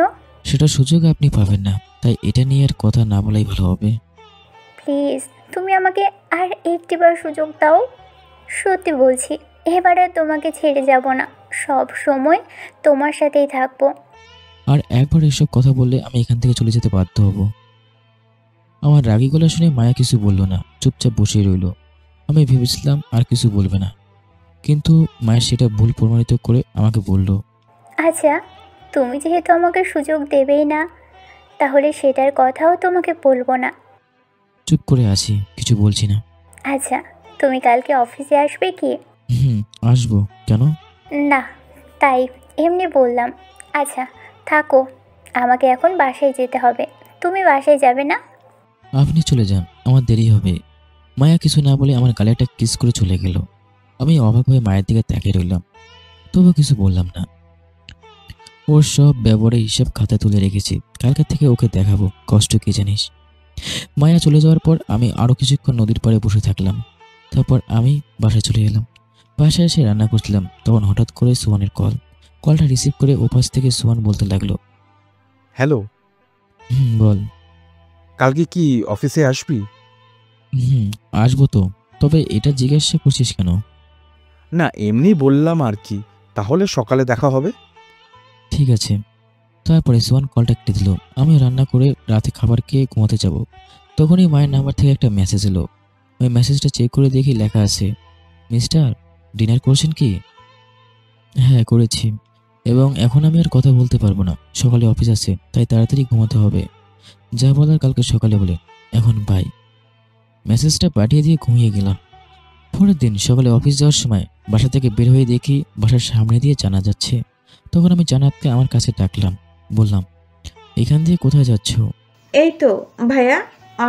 সেটা সুযোগ আপনি পাবেন না, তাই এটা নিয়ে আর কথা না বলাই ভালো হবে। প্লিজ, তুমি আমাকে আর একটিবার সুযোগ দাও। সত্যি বলছি, এবার আর তোমাকে ছেড়ে যাব না, সব সময় তোমার সাথেই থাকবো। আর একবার এসব কথা বললে আমি এখান থেকে চলে যেতে বাধ্য হব। আমার রাগী গলা শুনে মায়া কিছু বলল না, চুপচাপ বসে রইল। আমি ভেবেছিলাম আর কিছু বলবে না, কিন্তু মায়ের সেটা ভুল প্রমাণিত করে আমাকে বলল, আচ্ছা, তুমি যেহেতু আমাকে সুযোগ দেবেই না, তাহলে সেটার কথাও তোমাকে বলবো না। চুপ করে আছি, কিছু বলছি না। আচ্ছা, তুমি কালকে অফিসে আসবে কি? আসবো। কেন? না, তাই এমনি বললাম। আচ্ছা, থাকো, আমাকে এখন বাসায় যেতে হবে। তুমি বাসায় যাবে না? আপনি চলে যান, আমার দেরি হবে। মায়া কিছু না বলে আমার গালে একটা কিস করে চলে গেল। আমি অবাক হয়ে মায়ের দিকে তাকিয়ে রইলাম, তবু কিছু বললাম না। ওর সব ব্যবহারের হিসাব খাতা তুলে রেখেছি, কালকে থেকে ওকে দেখাবো কষ্ট কি জানিস। মায়া চলে যাওয়ার পর আমি আরো কিছুক্ষণ নদীর পাড়ে বসে থাকলাম। তারপর আমি বাসায় চলে এলাম। বাসায় এসে রান্না করছিলাম, তখন হঠাৎ করে সোহানের কলটা রিসিভ করে ওপাশ থেকে সোহান বলতে লাগলো, হ্যালো, বল। কালকে কি অফিসে আসবি? আসবো তো, তবে এটা জিজ্ঞাসা করছিস কেন? না, এমনি বললাম আর কি। তাহলে সকালে দেখা হবে। ঠিক আছে। তারপরে সোহান কলটা কেটে দিল। আমি রান্না করে রাতে খাবার খেয়ে ঘুমাতে যাব। তখনই মায়ের নাম্বার থেকে একটা মেসেজ এলো। ওই মেসেজটা চেক করে দেখি লেখা আছে, মিস্টার, ডিনার করছেন কি? হ্যাঁ, করেছি। এবং এখন আমি আর কথা বলতে পারবো না, সকালে অফিস আছে, তাই তাড়াতাড়ি ঘুমাতে হবে। যা বলার কালকে সকালে বলে, এখন বাই। মেসেজটা পাঠিয়ে দিয়ে ঘুমিয়ে গেলাম। পরের দিন সকালে অফিস যাওয়ার সময় বাসা থেকে বের হয়ে দেখি বাসার সামনে দিয়ে জানা যাচ্ছে। তখন আমি জানাতকে আমার কাছে ডাকলাম, বললাম, এখান দিয়ে কোথায় যাচ্ছ? এই তো ভাইয়া,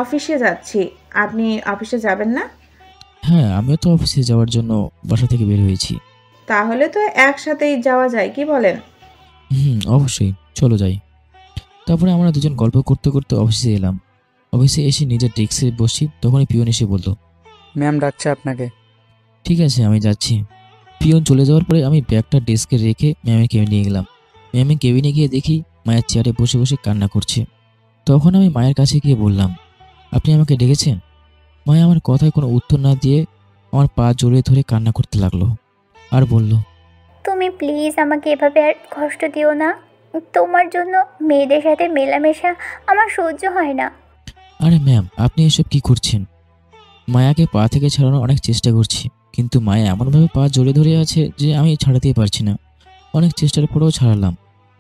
অফিসে যাচ্ছি। আপনি অফিসে যাবেন না? হ্যাঁ, আমিও তো অফিসে যাওয়ার জন্য বাসা থেকে বের হয়েছি। তাহলে তো একসাথেই যাওয়া যায়, কি বলেন? অবশ্যই, চলো যাই। তারপরে আমরা দুজন গল্প করতে করতে অফিসে এলাম। অফিসে এসে নিজের ডেস্কে বসি, তখনই পিয়ন এসে বলল, ম্যাম ডাকছে আপনাকে। ঠিক আছে, আমি যাচ্ছি। পিয়ন চলে যাওয়ার পরে আমি ব্যাগটা ডেস্কে রেখে ম্যামের কেবিনে গেলাম। ম্যামের কেবিনে গিয়ে দেখি মায়ের চেয়ারে বসে বসে কান্না করছে। তখন আমি মায়ের কাছে গিয়ে বললাম, আপনি আমাকে ডেকেছেন? মায়া আমার কথায় কোনো উত্তর না দিয়ে আমার পা জড়িয়ে ধরে কান্না করতে লাগলো আর বলল, তুমি প্লিজ আমাকে এভাবে আর কষ্ট দিও না। তোমার জন্য মেয়েদের সাথে মেলামেশা আমার সহ্য হয় না। আরে ম্যাম, আপনি এসব কি করছেন? মায়াকে পা থেকে ছাড়ানোর অনেক চেষ্টা করছি, কিন্তু মায়া এমনভাবে পা জড়িয়ে ধরে আছে যে আমি ছাড়াতেই পারছি না। অনেক চেষ্টার পরেও ছাড়ালাম।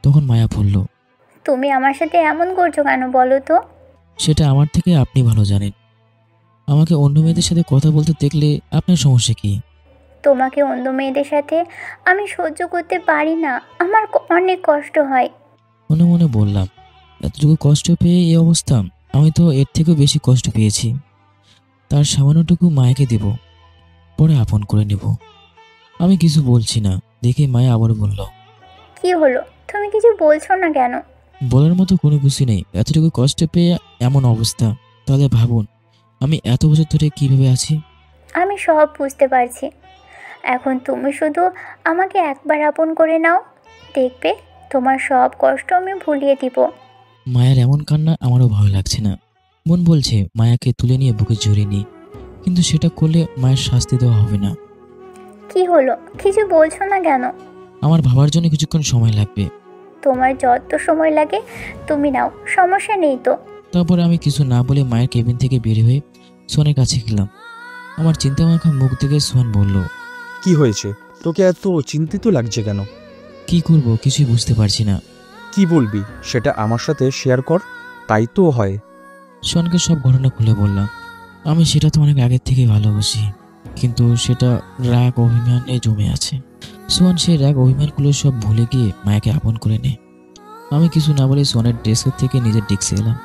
তখন মায়া বলল, তুমি আমার সাথে এমন করছো কেন বলো তো? সেটা আমার থেকে আপনি ভালো জানেন। আমাকে অন্য মেয়েদের সাথে কথা বলতে দেখলে আপনার সমস্যা কি? তোমাকে অন্য মেয়েদের সাথে আমি সহ্য করতে পারি না, আমার অনেক কষ্ট হয়। মনে মনে বললাম, এতটুকু কষ্ট পেয়ে এই অবস্থা, আমি তো এর থেকেও বেশি কষ্ট পেয়েছি। তার সামান্যটুকু মায়াকে দেব, পরে আপন করে নেব। আমি কিছু বলছি না দেখে মায়া আবার বলল, কি হলো, তুমি কিছু বলছো না কেন? বলার মতো কোনো কিছু নেই। এতটুকু কষ্ট পেয়ে এমন অবস্থা, তাহলে ভাবুন আমি এত বছর ধরে কিভাবে আছি। আমি সব বুঝতে পারছি। এখন তুমি শুধু আমাকে একবার আপন করে নাও, দেখবে তোমার সব কষ্ট আমি ভুলিয়ে দিব। মায়ের এমন কান্না আমারও ভয় লাগছে না। মন বলছে মায়াকে তুলে নিয়ে বুকে জড়িয়ে নিই, কিন্তু সেটা করলে মায়ের শাস্তি দেওয়া হবে না। কি হলো, কিছু বলছো না কেন? আমার ভাবার জন্য কিছুক্ষণ সময় লাগবে। তোমার যত সময় লাগে তুমি নাও, সমস্যা নেই তো। তারপরে আমি কিছু না বলে মায়ের কেবিন থেকে বের হয়ে সোয়ানের কাছে গেলাম। আমার চিন্তা মাখা মুখ দেখে সোয়ান বলল, কি হয়েছে? তোকে এত চিন্তিত লাগছে কেন? কি করব কিছুই বুঝতে পারছি না। কি বলবি সেটা আমার সাথে শেয়ার কর। তাই তো হয়। সোয়ানকে সব ঘটনা খুলে বললাম। আমি সেটা তো অনেক আগের থেকে ভালোবাসি, কিন্তু সেটা রাগ অভিমানে জমে আছে। সোয়ান সেই রাগ অভিমানগুলো সব ভুলে গিয়ে মায়াকে আপন করে নেয়। আমি কিছু না বলে সোয়ানের ডেস্কের থেকে নিজের ডেস্কে এলাম।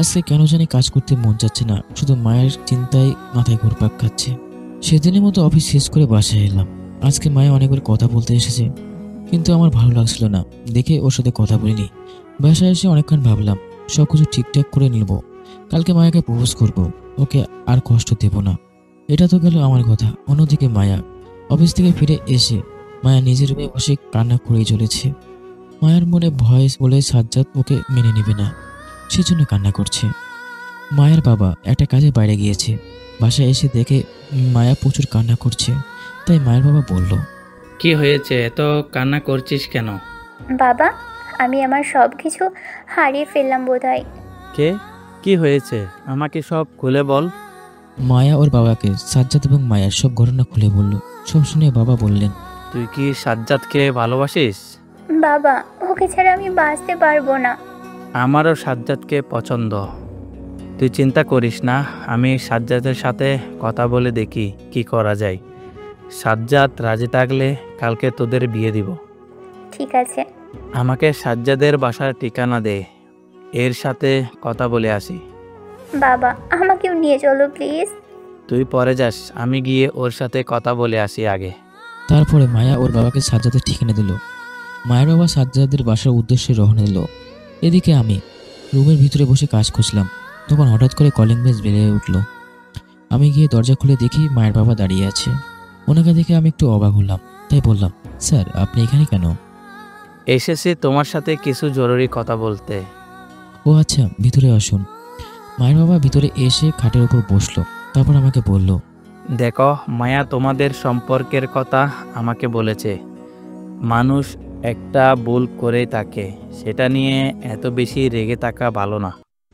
আজকে কেন জানি কাজ করতে মন যাচ্ছে না, শুধু মায়ের চিন্তায় মাথায় ঘুরপাক খাচ্ছে। সেদিনের মতো অফিস শেষ করে বাসায় এলাম। আজকে মায়া অনেকবার কথা বলতে এসেছে, কিন্তু আমার ভালো লাগছিল না দেখে ওর সাথে কথা বলিনি। বাসায় এসে অনেকক্ষণ ভাবলাম সব কিছু ঠিকঠাক করে নিব। কালকে মায়াকে প্রপোজ করব, ওকে আর কষ্ট দেব না। এটা তো গেল আমার কথা। অন্যদিকে মায়া অফিস থেকে ফিরে এসে মায়া নিজের রুমে বসে কান্না করেই চলেছে। মায়ার মনে ভয় বলে সাজ্জাদ ওকে মেনে নেবে না, সেজন্য কান্না করছে। মায়ের বাবা একটা কাজে বাইরে গিয়েছে। বাসায় এসে দেখে মায়া প্রচুর কান্না করছে, তাই মায়ের বাবা বলল, কি হয়েছে, এত কান্না করছিস কেন? বাবা, আমি আমার সব কিছু হারিয়ে ফেললাম বোধহয়। কে? কি হয়েছে আমাকে সব খুলে বল। মায়া ওর বাবাকে সাজ্জাদ এবং মায়ার সব ঘটনা খুলে বলল। সব শুনে বাবা বললেন, তুই কি সাজ্জাদকে ভালোবাসিস? বাবা, ওকে ছাড়া আমি বাঁচতে পারবো না। আমারও সাজ্জাদকে পছন্দ। তুই চিন্তা করিস না, আমি সাজ্জাদের সাথে কথা বলে দেখি কি করা যায়। সাজ্জাদ রাজি থাকলে কালকে তোদের বিয়ে দিব। ঠিক আছে। আমাকে সাজ্জাদের বাসার ঠিকানা দে, এর সাথে কথা বলে আসি। বাবা, আমাকেও নিয়ে চলো প্লিজ। তুই পরে যাস, আমি গিয়ে ওর সাথে কথা বলে আসি আগে। তারপরে মায়া ওর বাবাকে সাজ্জাদের ঠিকানা দিল। মায়ের বাবা সাজ্জাদের বাসার উদ্দেশ্যে রওনা দিল। এদিকে আমি রুমের ভিতরে বসে কাজ করছিলাম। তখন হঠাৎ করে কলিং বেল বেড়ে উঠল। আমি গিয়ে দরজা খুলে দেখি মায়ের বাবা দাঁড়িয়ে আছে। ওনাকে দেখে আমি একটু অবাক হলাম, তাই বললাম, স্যার আপনি এখানে কেন? এসেছি তোমার সাথে কিছু জরুরি কথা বলতে। ও আচ্ছা, ভিতরে আসুন। মায়ের বাবা ভিতরে এসে খাটের উপর বসলো। তারপর আমাকে বলল, দেখো মায়া তোমাদের সম্পর্কের কথা আমাকে বলেছে। মানুষ একটা ভুল করে থাকে, সেটা নিয়ে এত বেশি রেগে থাকা ভালো না।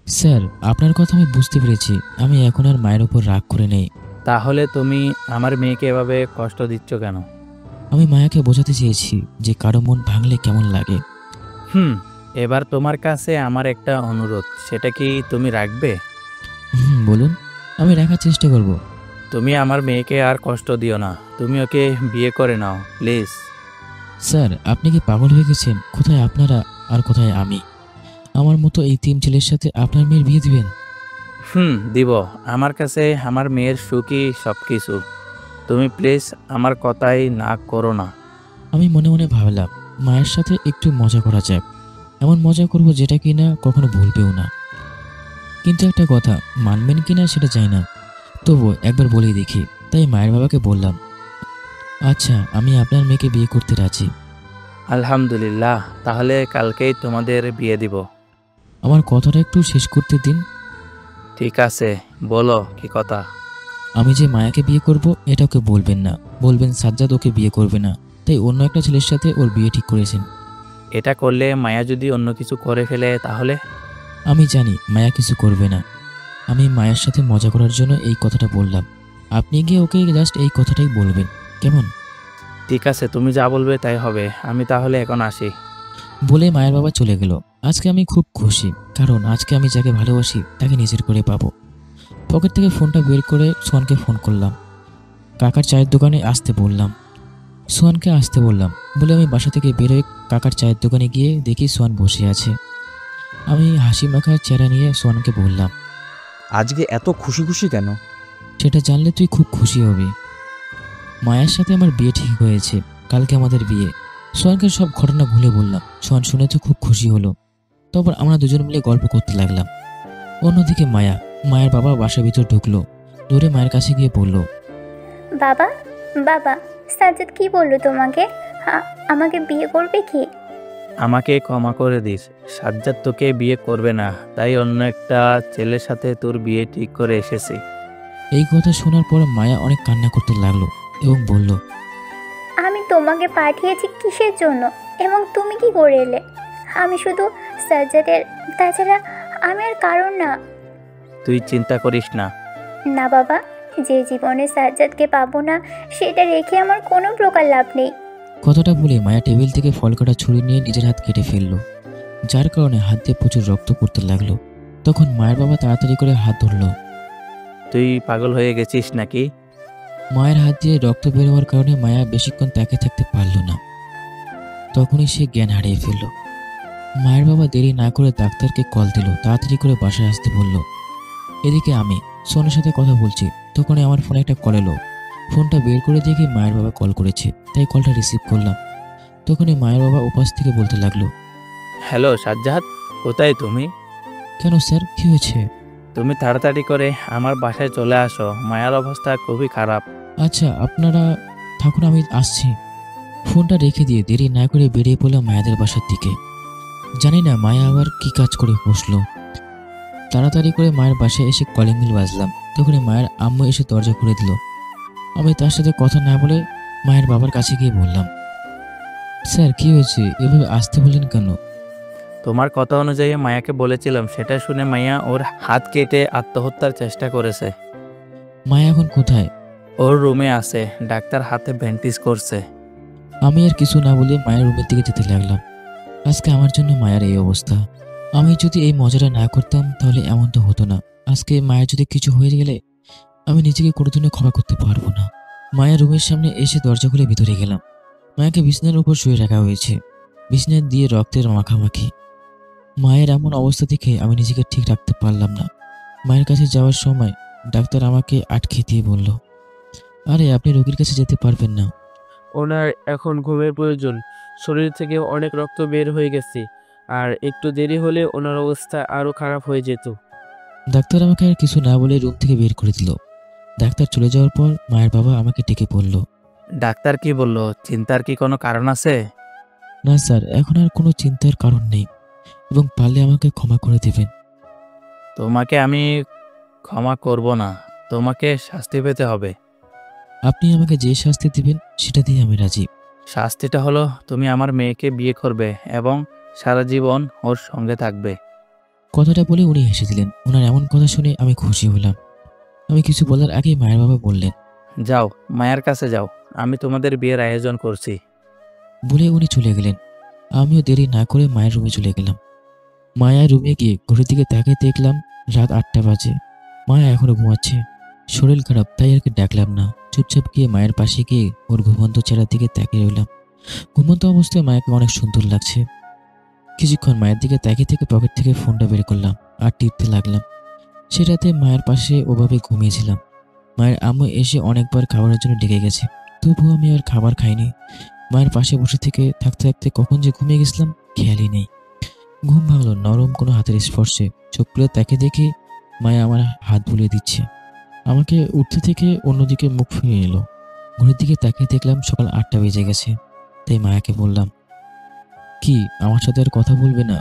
স্যার আপনার কথা আমি বুঝতে পেরেছি। আমি এখন আর মায়ের উপর রাগ করে নেই। তাহলে তুমি আমার মেয়েকে এভাবে কষ্ট দিচ্ছ কেন? আমি মায়াকে বোঝাতে চেয়েছি যে কারো মন ভাঙলে কেমন লাগে। এবার তোমার কাছে আমার একটা অনুরোধ, সেটা কি তুমি রাখবে? বলুন, আমি রাখার চেষ্টা করব। তুমি আমার মেয়েকে আর কষ্ট দিও না, তুমি ওকে বিয়ে করে নাও প্লিজ। স্যার আপনি কি পাগল হয়ে গেছেন? কোথায় আপনারা আর কোথায় আমি? আমার মতো এই তিন ছেলের সাথে আপনার মেয়ের বিয়ে দিবেন? দিব। আমার কাছে আমার মেয়ের সুখই সব কিছু। তুমি প্লিজ আমার কথাই না করো না। আমি মনে মনে ভাবলাম মায়ের সাথে একটু মজা করা যাক। এমন মজা করব যেটা কিনা কখনো ভুলবেও না। কিন্তু একটা কথা, মানবেন কিনা সেটা জানি না, তবু একবার বলেই দেখি। তাই মায়ের বাবাকে বললাম, আচ্ছা আমি আপনার মেয়েকে বিয়ে করতে রাজি। আলহামদুলিল্লাহ, তাহলে কালকেই তোমাদের বিয়ে দিব। আমার কথাটা একটু শেষ করতে দিন। ঠিক আছে, বলো কি কথা। আমি যে মায়াকে বিয়ে করব এটা ওকে বলবেন না। বলবেন সাজ্জাদ ওকে বিয়ে করবে না, তাই অন্য একটা ছেলের সাথে ওর বিয়ে ঠিক করেছেন। এটা করলে মায়া যদি অন্য কিছু করে ফেলে তাহলে? আমি জানি মায়া কিছু করবে না। আমি মায়ের সাথে মজা করার জন্য এই কথাটা বললাম। আপনি গিয়ে ওকে জাস্ট এই কথাটাই বলবেন, কেমন? ঠিক আছে, তুমি যা বলবে তাই হবে। আমি তাহলে এখন আসি। বলে মায়ের বাবা চলে গেল। আজকে আমি খুব খুশি, কারণ আজকে আমি যাকে ভালোবাসি তাকে নিজের করে পাবো। পকেট থেকে ফোনটা বের করে সোহানকে ফোন করলাম। কাকার চায়ের দোকানে আসতে বললাম। সোহানকে আসতে বললাম বলে আমি বাসা থেকে বেরোয় কাকার চায়ের দোকানে গিয়ে দেখি সোহান বসে আছে। আমি হাসি মাখা চেহারা নিয়ে সোহানকে বললাম, আজকে এত খুশি খুশি কেন? সেটা জানলে তুই খুব খুশি হবি। মায়ের সাথে আমার বিয়ে ঠিক হয়েছে, কালকে আমাদের বিয়ে। সোহানকে সব ঘটনা ভুলে বললাম। সোহান শুনে তো খুব খুশি হলো। তারপর আমরা দুজন মিলে গল্প করতে লাগলাম। অন্যদিকে মায়া মায়ের বাবা বাসার ভিতর ঢুকলো, দৌড়ে মায়ের কাছে গিয়ে বলল, বাবা, বাবা, সাজ্জাদ কি বললো তোমাকে? আমাকে বিয়ে করবে কি? আমাকে ক্ষমা করে দিস, সাজ্জাদ তোকে বিয়ে করবে না, তাই অন্য একটা ছেলের সাথে তোর বিয়ে ঠিক করে এসেছি। এই কথা শোনার পর মায়া অনেক কান্না করতে লাগলো এবং বলল, আমি তোমাকে পাঠিয়েছি কিসের জন্য এবং তুমি কি করে এলে? আমি শুধু সাজ্জাদের, তাছাড়া আমি আর কারণ না। তুই চিন্তা করিস না। না বাবা, যে জীবনে সাজ্জাদকে পাবো না সেটা রেখে আমার কোনো প্রকার লাভ নেই। কথাটা বলে মায়া টেবিল থেকে ফল কাটা ছুরি নিয়ে নিজের হাত কেটে ফেলল, যার কারণে হাত দিয়ে প্রচুর রক্ত পড়তে লাগলো। তখন মায়ের বাবা তাড়াতাড়ি করে হাত ধরল। তুই পাগল হয়ে গেছিস নাকি? মায়ের হাত দিয়ে রক্ত বের হওয়ার কারণে মায়া বেশিক্ষণ তাকিয়ে থাকতে পারল না, তখনই সে জ্ঞান হারিয়ে ফেলল। মায়ের বাবা দেরি না করে ডাক্তারকে কল দিল, তাড়াতাড়ি করে বাসায় আসতে বলল। এদিকে আমি সোনার সাথে কথা বলছি, তখনই আমার ফোনে একটা কল এলো। ফোনটা বের করে দেখি মায়ের বাবা কল করেছে, তাই কলটা রিসিভ করলাম। তখনই মায়ের বাবা উপাস থেকে বলতে লাগলো, হ্যালো সাজ্জাদ, কোথায় তুমি? কেন স্যার, কি হয়েছে? তুমি তাড়াতাড়ি করে আমার বাসায় চলে আসো, মায়ের অবস্থা খুবই খারাপ। আচ্ছা, আপনারা থাকুন, আমি আসছি। ফোনটা রেখে দিয়ে দেরি না করে বেরিয়ে পড়লাম মায়াদের বাসার দিকে। জানি না মায়া আবার কি কাজ করে বসলো। তাড়াতাড়ি করে মায়ের বাসায় এসে কলিং বেল বাজলাম, তখনই মায়ের আম্মু এসে দরজা খুলে দিল। আমি তার সাথে কথা না বলে মায়ের বাবার কাছে গিয়ে বললাম, স্যার কি হয়েছে, এভাবে আসতে বললেন কেন? তোমার কথা অনুযায়ী মায়াকে বলেছিলাম, সেটা শুনে মায়া ওর হাত কেটে আত্মহত্যার চেষ্টা করেছে। মায়া এখন কোথায়? ওর রুমে আছে, ডাক্তার হাতে ব্যান্ডেজ করছে। আমি আর কিছু না বলে মায়ের রুমের দিকে যেতে লাগলাম। আজকে আমার জন্য মায়ের এই অবস্থা। আমি যদি এই মজাটা না করতাম তাহলে এমন তো হতো না। আজকে মায়ের যদি কিছু হয়ে গেলে আমি নিজেকে কোনোদিনও ক্ষমা করতে পারবো না। মায়ের রুমের সামনে এসে দরজা খুলে ভিতরে গেলাম। মায়াকে বিছানার উপর শুয়ে রাখা হয়েছে, বিছানা দিয়ে রক্তের মাখামাখি। মায়ের এমন অবস্থা দেখে আমি নিজেকে ঠিক রাখতে পারলাম না। মায়ের কাছে যাওয়ার সময় ডাক্তার আমাকে আটকে দিয়ে বলল, আরে আপনি রোগীর কাছে যেতে পারবেন না। ওনার এখন ঘুমের প্রয়োজন, শরীর থেকে অনেক রক্ত বের হয়ে গেছে, আর একটু দেরি হলে ওনার অবস্থা আরো খারাপ হয়ে যেত। ডাক্তার আমাকে আর কিছু না বলে রুম থেকে বের করে দিল। ডাক্তার চলে যাওয়ার পর মায়ের বাবা আমাকে ডেকে পড়ল। ডাক্তার কি বলল? চিন্তার কি কোনো কারণ আছে? না স্যার, এখন আর কোনো চিন্তার কারণ নেই এবং পারলে আমাকে ক্ষমা করে দেবেন। তোমাকে আমি ক্ষমা করব না, তোমাকে শাস্তি পেতে হবে। আপনি আমাকে যে শাস্তি দিবেন সেটা দিয়ে আমি রাজি। শাস্তিটা হলো তুমি আমার মেয়েকে বিয়ে করবে এবং সারা জীবন ওর সঙ্গে থাকবে। কথাটা বলে উনি হেসে দিলেন। ওনার এমন কথা শুনে আমি খুশি হলাম। আমি কিছু বলার আগেই মায়ের বাবা বললেন, যাও মায়ের কাছে যাও, আমি তোমাদের বিয়ের আয়োজন করছি। বলে উনি চলে গেলেন। আমিও দেরি না করে মায়ের রুমে চলে গেলাম। মায়ের রুমে গিয়ে ঘড়ির দিকে তাকিয়ে দেখলাম রাত 8টা বাজে। মায়া এখনো ঘুমাচ্ছে, শরীর খারাপ, তাই আর কি ডাকলাম না। চুপচাপ গিয়ে মায়ের পাশে গিয়ে ওর ঘুমন্ত চেহারার দিকে তাকিয়ে রইলাম। ঘুমন্ত অবস্থায় মায়াকে অনেক সুন্দর লাগছে। কিছুক্ষণ মায়ের দিকে তাকিয়ে থেকে পকেট থেকে ফোনটা বের করলাম আর টিপতে লাগলাম। সে রাতে মায়ের পাশে ওভাবে ঘুমিয়েছিলাম। মায়ের আম্মু এসে অনেকবার খাবারের জন্য ডেকে গেছে, তবুও আমি আর খাবার খাইনি। মায়ের পাশে বসে থেকে থাকতে থাকতে কখন যে ঘুমিয়ে গেছিলাম খেয়ালই নেই। ঘুম ভাঙলো নরম কোনো হাতের স্পর্শে। চোখ খুলে তাকিয়ে দেখি মায়া আমার হাত বুলিয়ে দিচ্ছে। আমাকে উঠতে থেকে অন্যদিকে মুখ ফিরিয়ে এলো। ঘড়ির দিকে তাকিয়ে দেখলাম সকাল 8টা বেজে গেছে। তাই মায়াকে বললাম, কি আমার সাথে আর কথা বলবে না?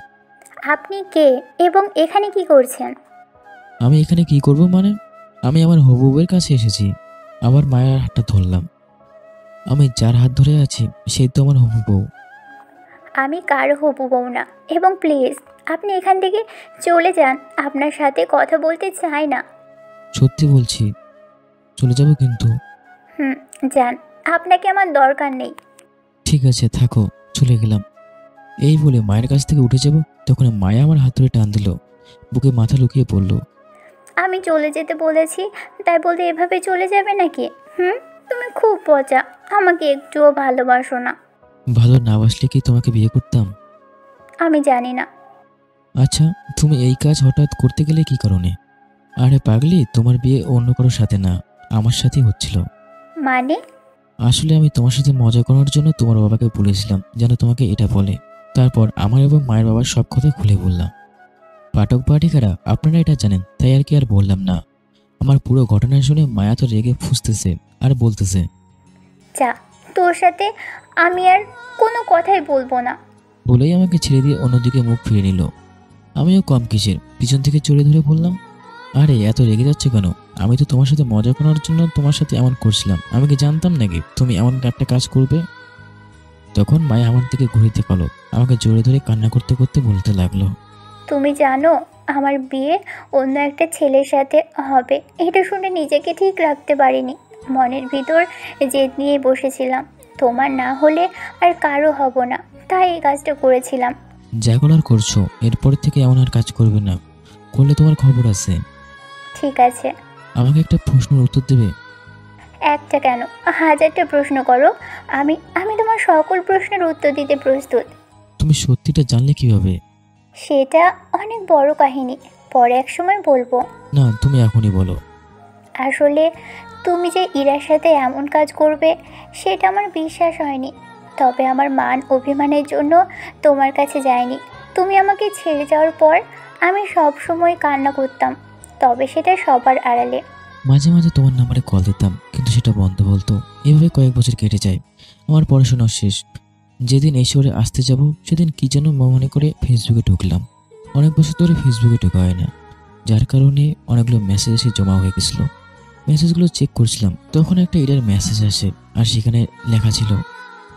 আপনি কে এবং এখানে কি করছেন? আমি এখানে কি করব মানে? আমি আমার হবু বউয়ের কাছে এসেছি। আবার মায়ের হাতটা ধরলাম। আমি যার হাত ধরে আছি সেই তো আমার হবু বউ। আমি কারো হবু বউ না, এবং প্লিজ আপনি এখান থেকে চলে যান। আপনার সাথে কথা বলতে চাই না। সত্যি বলছি, চলে যাব কিন্তু। যান, আপনাকে আমার দরকার নেই। ঠিক আছে থাকো, চলে গেলাম। এই বলে মায়ের কাছ থেকে উঠে যাব, তখন মায়া আমার হাত ধরে টান দিল, বুকে মাথা লুকিয়ে পড়ল। আমি চলে যেতে বলেছি, তাই বলতে এভাবে চলে যাবে নাকি? তুমি খুব পচা, আমাকে একটুও ভালোবাসো না। ভালো না বাসলে কি তোমাকে বিয়ে করতাম? আমি জানি না। আচ্ছা, তুমি এই কাজ হঠাৎ করতে গেলে কি কারণে? আরে পাগলি, তোমার বিয়ে অন্য কারোর সাথে না, আমার সাথেই হচ্ছিল। মানে? আসলে আমি তোমার সাথে মজা করার জন্য তোমার বাবাকে বলেছিলাম যেন তোমাকে এটা বলে। তারপর আমার এবং মায়ের বাবার সব কথা খুলে বললাম। পাঠক পাঠিকারা আপনারা এটা জানেন, তাই আর কি আর বললাম না। আমার পুরো ঘটনা শুনে মায়া তো রেগে ফুঁসতেছে আর বলতেছে, যা, তোর সাথে আমি আর কোনো কথাই বলবো না। বলেই আমাকে ছেড়ে দিয়ে অন্যদিকে মুখ ফিরে নিল। আমিও কম কিসের পিছন থেকে চড়ে ধরে বললাম, আরে এত রেগে যাচ্ছে কেন? আমি তো তোমার সাথে মজা করার জন্য তোমার সাথে এমন করছিলাম। আমি কি জানতাম নাকি তুমি এমন একটা কাজ করবে? তখন মায়া আমার দিকে ঘুরে তাকালো, আমাকে জড়ে ধরে কান্না করতে করতে বলতে লাগলো, তুমি জানো আমার বিয়ে অন্য একটা ছেলের সাথে হবে। এটা শুনে নিজেকে ঠিক রাখতে পারিনি। মনের ভিতর জেদ নিয়ে বসেছিলাম, তোমার না হলে আর কারো হব না, তাই এই কাজটা করেছিলাম। যা করার করছো, এরপর থেকে এমন আর কাজ করবে না, করলে তোমার খবর আছে। ঠিক আছে। আমাকে একটা প্রশ্নের উত্তর দেবে? একটা কেন, 1000টা প্রশ্ন করো, আমি আমি তোমার সকল প্রশ্নের উত্তর দিতে প্রস্তুত। তুমি সত্যিটা জানলে কিভাবে? সেটা অনেক বড় কাহিনী, পরে এক সময় বলবো। না, তুমি এখনই বলো। আসলে তুমি যে ইরার সাথে এমন কাজ করবে সেটা আমার বিশ্বাস হয়নি। তবে আমার মান অভিমানের জন্য তোমার কাছে যায়নি। তুমি আমাকে ছেড়ে যাওয়ার পর আমি সব সময় কান্না করতাম, তবে সেটা সবার আড়ালে। মাঝে মাঝে তোমার নাম্বারে কল দিতাম, কিন্তু সেটা বন্ধ বলতো। এভাবে কয়েক বছর কেটে যায়। আমার পড়াশোনা শেষ। যেদিন এই শহরে আসতে যাব সেদিন কি যেন মনে করে ফেসবুকে ঢুকলাম। অনেক বছর ধরে ফেসবুকে ঢোকা হয় না, যার কারণে অনেকগুলো মেসেজ এসে জমা হয়ে গেছিলো। মেসেজগুলো চেক করছিলাম, তখন একটা ইরার মেসেজ আসে, আর সেখানে লেখা ছিল,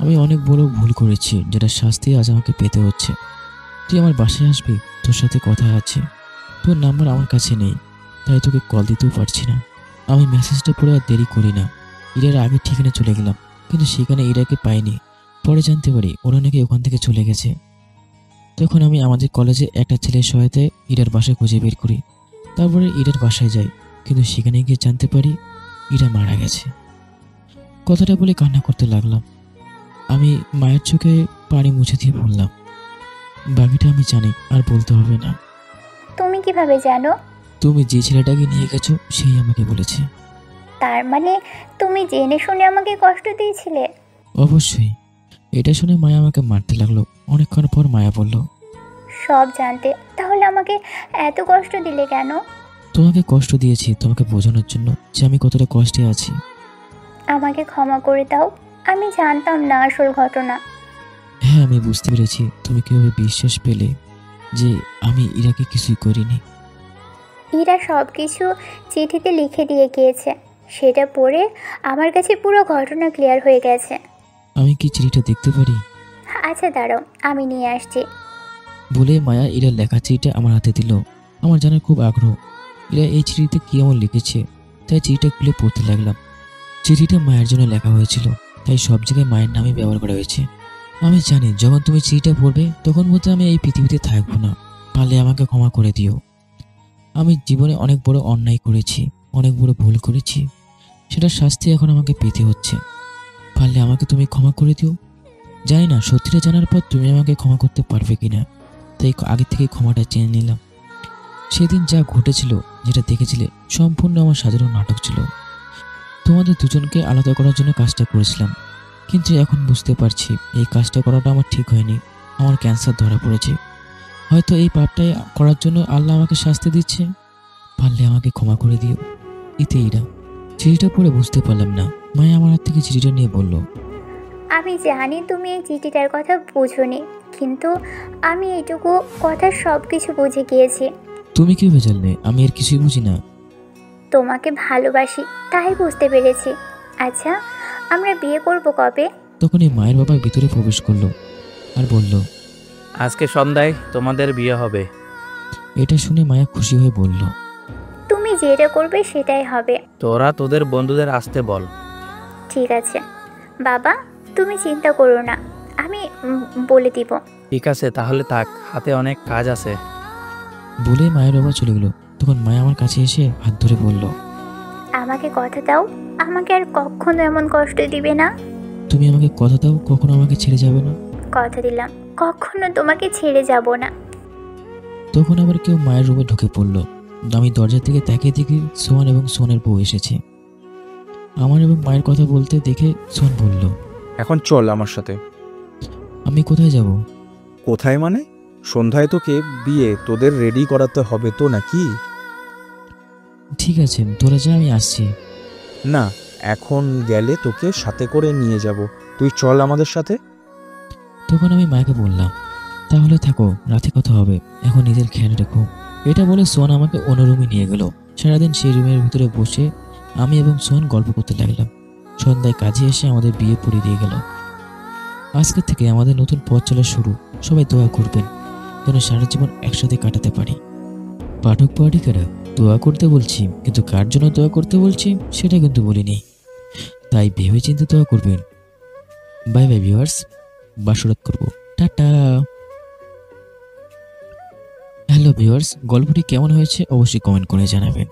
আমি অনেক বড় ভুল করেছি, যেটা শাস্তি আজ আমাকে পেতে হচ্ছে। তুই আমার বাসায় আসবি, তোর সাথে কথা আছে। তোর নাম্বার আমার কাছে নেই, তাই তোকে কল দিতেও পারছি না। আমি মেসেজটা পড়ে আর দেরি করি না, ইরার আগে ঠিকানে চলে গেলাম, কিন্তু সেখানে ইরাকে পাইনি। পরে জানতে পারি ওরা নাকি ওখান থেকে চলে গেছে। তখন আমি আমাদের কলেজে একটা ছেলের সহায়তায় ইরার বাসায় খুঁজে বের করি। তারপরে ইরার বাসায় যাই, কিন্তু সেখানে গিয়ে জানতে পারি ইরা মারা গেছে। কথাটা বলে কান্না করতে লাগলাম। আমি মায়ের চোখে পানি মুছে দিয়ে বললাম, বাকিটা আমি জানি, আর বলতে হবে না। তুমি কিভাবে জানো? তুমি যে ছেলেটাকে নিয়ে গেছো সেই আমাকে বলেছে। তার মানে তুমি জেনে শুনে আমাকে কষ্ট দিয়েছিলে? অবশ্যই। এটা শুনে মায়া আমাকে মারতে লাগলো। অনেকক্ষণ পর মায়া বলল, সব জানতে তাহলে আমাকে এত কষ্ট দিলে কেন? তোমাকে কষ্ট দিয়েছি তোমাকে বোঝানোর জন্য যে আমি কতটা কষ্টে আছি। আমাকে ক্ষমা করে দাও, আমি জানতাম না আসল ঘটনা। হ্যাঁ, আমি বুঝতে পেরেছি তুমি কিভাবে বিশ্বাস পেলে যে আমি ইরাকে কিছুই করিনি। ইরা সব কিছু চিঠিতে লিখে দিয়ে গিয়েছে, সেটা পড়ে আমার কাছে পুরো ঘটনা ক্লিয়ার হয়ে গেছে। আমি কি চিঠিটা দেখতে পারি? আচ্ছা দাঁড়াও, আমি নিয়ে আসছি। বলে মায়া ইরার লেখা চিঠিটা আমার হাতে দিল। আমার জানার খুব আগ্রহ ইরা এই চিঠিতে কি এমন লিখেছে, তাই চিঠিটা খুলে পড়তে লাগলাম। চিঠিটা মায়ের জন্য লেখা হয়েছিল, তাই সব জায়গায় মায়ের নামই ব্যবহার করা হয়েছে। আমি জানি যখন তুমি চিঠিটা পড়বে তখন বোধ আমি এই পৃথিবীতে থাকবো না, পারলে আমাকে ক্ষমা করে দিও। আমি জীবনে অনেক বড় অন্যায় করেছি, অনেক বড় ভুল করেছি, সেটার শাস্তি এখন আমাকে পেতে হচ্ছে। পারলে আমাকে তুমি ক্ষমা করে দিও। জানি না সত্যিটা জানার পর তুমি আমাকে ক্ষমা করতে পারবে কিনা, তাই আগে থেকে ক্ষমাটা চেয়ে নিলাম। সেদিন যা ঘটেছিল, যেটা দেখেছিলে, সম্পূর্ণ আমার সাজানো নাটক ছিল। তোমাদের দুজনকে আলাদা করার জন্য কাজটা করেছিলাম, কিন্তু এখন বুঝতে পারছি এই কাজটা করাটা আমার ঠিক হয়নি। আমার ক্যান্সার ধরা পড়েছে। হয়তো এই পাপটাই করার জন্য আল্লাহ আমাকে শাস্তি দিচ্ছে। পারলে আমাকে ক্ষমা করে দিও। ইতে ইরা। চিঠিটা পড়ে বুঝতে পারলাম না। মায়া আমার হাত থেকে চিঠিটা নিয়ে বলল, আমি জানি তুমি এই চিঠিটার কথা বুঝোনি, কিন্তু আমি এইটুকু কথা সব কিছু বুঝে গিয়েছি। তুমি কিভাবে জানলে? আমি এর কিছুই বুঝি না। তোমাকে ভালোবাসি, তাই বুঝতে পেরেছি। আচ্ছা, আমরা বিয়ে করব কবে? তখন এই মায়ের বাবা ভিতরে প্রবেশ করলো আর বলল, আজকে সন্ধ্যায় তোমাদের বিয়ে হবে। এটা শুনে মায়া খুশি হয়ে বলল, তুমি যেটা করবে সেটাই হবে। তোরা তোদের বন্ধুদের আসতে বল। ঠিক আছে বাবা, তুমি চিন্তা করো না, আমি বলে দিব। ঠিক আছে, তাহলে থাক, হাতে অনেক কাজ আছে। বলে মায়ের বাবা চলে গেল। তখন মায়া আমার কাছে এসে হাত ধরে বলল, আমাকে কথা দাও, আমাকে আর কখনো এমন কষ্ট দিবে না। তুমি আমাকে কথা দাও কখনো আমাকে ছেড়ে যাবে না। কথা দিলাম, কখনো তোমাকে ছেড়ে যাব না। তখন আবার কেউ মায়ের রুমে ঢুকে পড়ল। আমি দরজা থেকে তাকিয়ে দেখি সোহান এবং সোহানের বউ এসেছে। আমার এবং মায়ের কথা বলতে দেখে সোহান বলল, এখন চল আমার সাথে। আমি কোথায় যাব? কোথায় মানে? সন্ধ্যায় তোকে বিয়ে তোদের রেডি করাতে হবে তো নাকি? ঠিক আছে, তোরা যা, আমি আসছি। না, এখন গেলে তোকে সাথে করে নিয়ে যাব। তুই চল আমাদের সাথে। তখন আমি মাকে বললাম, তাহলে থাকো, রাতে কথা হবে, এখন নিজের খেয়াল রেখো। এটা বলে সোহান আমাকে অন্য রুমে নিয়ে গেল। সারাদিন সেই রুমের ভিতরে বসে আমি এবং সোহান গল্প করতে লাগলাম। সন্ধ্যায় কাজে এসে আমাদের বিয়ে পড়িয়ে দিয়ে গেল। আজকে থেকে আমাদের নতুন পথ চলা শুরু। সবাই দোয়া করবেন যেন সারা জীবন একসাথে কাটাতে পারি। পাঠক পাঠিকারা, দোয়া করতে বলছি, কিন্তু কার জন্য দোয়া করতে বলছি সেটা কিন্তু বলিনি, তাই ভেবে চিন্তে দোয়া করবেন। বাই বাই ভিউয়ার্স, বাসরাত করব, টাটা। হ্যালো ভিউয়ার্স, গল্পটি কেমন হয়েছে অবশ্যই কমেন্ট করে জানাবেন।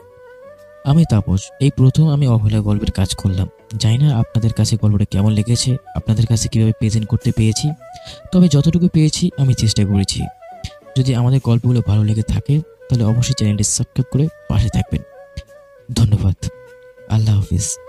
আমি তাপস, এই প্রথম আমি অবহেলা গল্পের কাজ করলাম। জানি না আপনাদের কাছে গল্পটা কেমন লেগেছে, আপনাদের কাছে কিভাবে প্রেজেন্ট করতে পেয়েছি, তবে যতটুকু পেয়েছি আমি চেষ্টা করেছি। যদি আমাদের গল্পগুলো ভালো লেগে থাকে তাহলে অবশ্যই চ্যানেলটি সাবস্ক্রাইব করে পাশে থাকবেন। ধন্যবাদ। আল্লাহ হাফিজ।